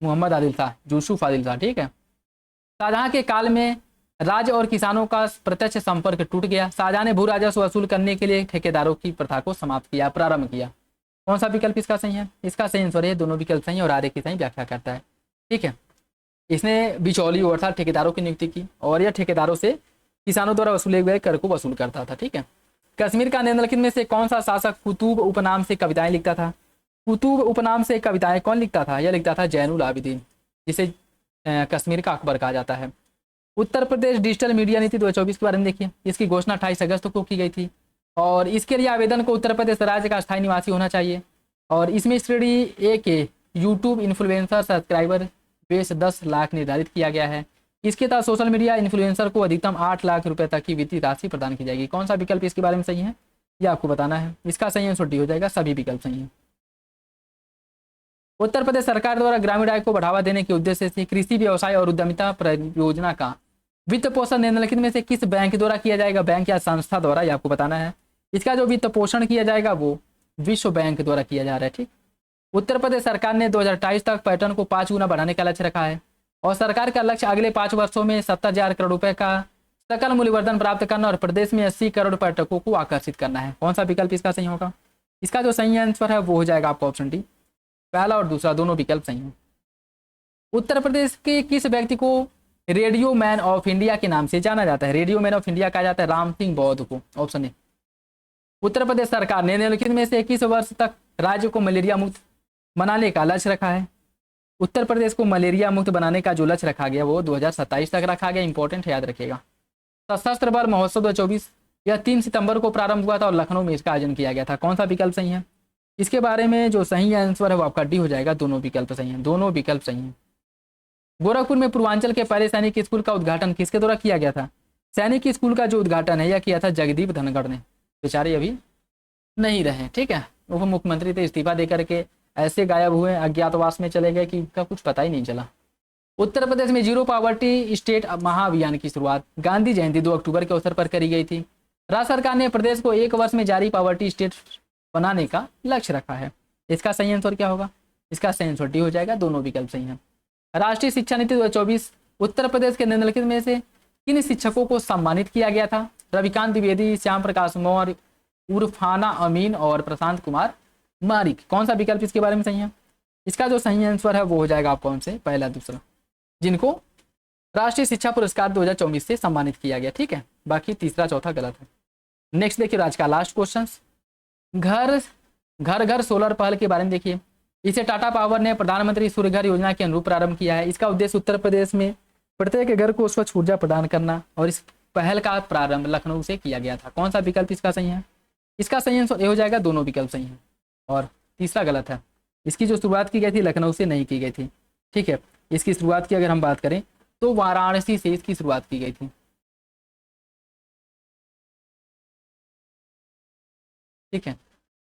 मोहम्मद आदिल शाह, यूसुफ आदिल शाह। ठीक है, शाहजहां के काल में राज्य और किसानों का प्रत्यक्ष संपर्क टूट गया। शाहजहां ने भू राजस्व वसूल करने के लिए ठेकेदारों की प्रथा को समाप्त किया, प्रारंभ किया। कौन सा विकल्प इसका सही है? इसका सही आंसर है, दोनों विकल्प सही और आगे की सही व्याख्या करता है। ठीक है, इसने बिचौली अर्थात ठेकेदारों की नियुक्ति की और यह ठेकेदारों से किसानों द्वारा वसूले गए कर को वसूल करता था। ठीक है, कश्मीर का निम्नलिखित में से कौन सा शासक कुतुब उपनाम से कविताएं लिखता था? कुतुब उपनाम से कविताएं कौन लिखता था? यह लिखता था जैनुल आबिदीन, जिसे कश्मीर का अकबर कहा जाता है। उत्तर प्रदेश डिजिटल मीडिया नीति 2024 के बारे में देखिए, इसकी घोषणा 28 अगस्त को की गई थी और इसके लिए आवेदन को उत्तर प्रदेश राज्य का स्थायी निवासी होना चाहिए। और इसमें श्रेणी ए के YouTube influencer subscriber base 10 lakh निर्धारित किया गया है। इसके तहत सोशल मीडिया इन्फ्लुएंसर को अधिकतम 8 लाख रुपए तक की वित्तीय राशि प्रदान की जाएगी। कौन सा विकल्प इसके बारे में सही है यह आपको बताना है। इसका सही आंसर डी हो जाएगा, सभी विकल्प सही है। उत्तर प्रदेश सरकार द्वारा ग्रामीण आय को बढ़ावा देने के उद्देश्य से कृषि व्यवसाय और उद्यमिता परियोजना का वित्त पोषण निम्नलिखित में से किस बैंक द्वारा किया जाएगा? बैंक या संस्था द्वारा, यह आपको बताना है। इसका जो वित्त पोषण किया जाएगा वो विश्व बैंक द्वारा किया जा रहा है। ठीक, उत्तर प्रदेश सरकार ने 2028 तक पर्यटन को 5 गुना बढ़ाने का लक्ष्य रखा है और सरकार का लक्ष्य अगले 5 वर्षों में 70,000 करोड़ रुपए का सकल मूल्यवर्धन प्राप्त करना और प्रदेश में 80 करोड़ पर्यटकों को आकर्षित करना है। कौन सा विकल्प इसका सही होगा? इसका जो सही आंसर है वो हो जाएगा आपका ऑप्शन डी। पहला और दूसरा दोनों विकल्प सही है। उत्तर प्रदेश के किस व्यक्ति को रेडियो मैन ऑफ इंडिया के नाम से जाना जाता है? रेडियो मैन ऑफ इंडिया कहा जाता है राम सिंह बौद्ध को। Option A. उत्तर प्रदेश सरकार ने निम्नलिखित में से 21 वर्ष तक राज्य को मलेरिया मुक्त बनाने का लक्ष्य रखा है। उत्तर प्रदेश को मलेरिया मुक्त बनाने का जो लक्ष्य रखा गया वो 2027 तक रखा गया। इंपॉर्टेंट है, याद रखिएगा। सशस्त्र बल महोत्सव 2024 यह 3 सितंबर को प्रारंभ हुआ था और लखनऊ में इसका आयोजन किया गया था। कौन सा विकल्प सही है? इसके बारे में जो सही आंसर है वो आपका डी हो जाएगा। दोनों विकल्प सही हैं, दोनों विकल्प सही हैं। गोरखपुर में पूर्वांचल के पहले सैनिक स्कूल का उद्घाटन किसके द्वारा किया गया था? सैनिक स्कूल का जो उद्घाटन है यह किया था जगदीप धनखड़ ने। बेचारे अभी नहीं रहे, ठीक है। उप मुख्यमंत्री थे, इस्तीफा देकर के ऐसे गायब हुए, अज्ञातवास में चले गए कि इनका कुछ पता ही नहीं चला। उत्तर प्रदेश में जीरो पॉवर्टी स्टेट महाअभियान की शुरुआत गांधी जयंती 2 अक्टूबर के अवसर पर करी गई थी। राज्य सरकार ने प्रदेश को 1 वर्ष में जारी पॉवर्टी स्टेट बनाने का लक्ष्य रखा है। इसका सही आंसर क्या होगा? इसका सही आंसर डी हो जाएगा। दोनों विकल्प सही हैं। राष्ट्रीय शिक्षा नीति 2024 उत्तर प्रदेश के निम्नलिखित में से किन शिक्षकों को सम्मानित किया गया था? रविकांत द्विवेदी, श्याम प्रकाश मौर्य, उर्फाना अमीन और प्रशांत कुमार मारिक। कौन सा विकल्प इसके बारे में सही है? इसका जो सही आंसर है वो हो जाएगा आप कौन से? पहला दूसरा, जिनको राष्ट्रीय शिक्षा पुरस्कार 2024 से सम्मानित किया गया, ठीक है। बाकी तीसरा चौथा गलत है। नेक्स्ट देखिए आज का लास्ट क्वेश्चन, घर घर सोलर पहल के बारे में देखिए। इसे टाटा पावर ने प्रधानमंत्री सूर्य घर योजना के अनुरूप प्रारंभ किया है। इसका उद्देश्य उत्तर प्रदेश में प्रत्येक घर को स्वच्छ ऊर्जा प्रदान करना और इस पहल का प्रारंभ लखनऊ से किया गया था। कौन सा विकल्प इसका सही है? इसका सही आंसर ये हो जाएगा। दोनों विकल्प सही हैं और तीसरा गलत है। इसकी जो शुरुआत की गई थी लखनऊ से नहीं की गई थी, ठीक है। इसकी शुरुआत की अगर हम बात करें तो वाराणसी से इसकी शुरुआत की गई थी, ठीक है।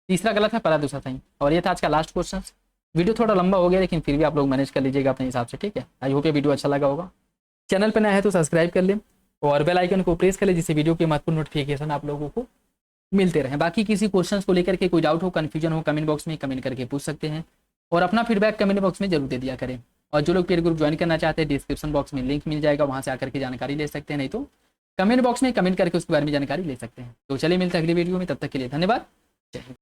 तीसरा गलत है, पहला दूसरा सही। और ये था आज का लास्ट क्वेश्चन। वीडियो थोड़ा लंबा हो गया लेकिन फिर भी आप लोग मैनेज कर लीजिएगा अपने हिसाब से, ठीक है। आई होप ये वीडियो अच्छा लगा होगा। चैनल पर नया है तो सब्सक्राइब कर लें और बेल आइकन को प्रेस कर लें जिससे वीडियो के महत्वपूर्ण नोटिफिकेशन आप लोगों को मिलते रहें। बाकी किसी क्वेश्चंस को लेकर के कोई डाउट हो, कन्फ्यूजन हो, कमेंट बॉक्स में कमेंट करके पूछ सकते हैं और अपना फीडबैक कमेंट बॉक्स में जरूर दे दिया करें। और जो लोग पेड ग्रुप ज्वाइन करना चाहते हैं डिस्क्रिप्शन बॉक्स में लिंक मिल जाएगा, वहाँ से आकर के जानकारी ले सकते हैं, नहीं तो कमेंट बॉक्स में कमेंट करके उसके बारे में जानकारी ले सकते हैं। तो चलिए मिलते हैं अगली वीडियो में, तब तक के लिए धन्यवाद। जय हिंद।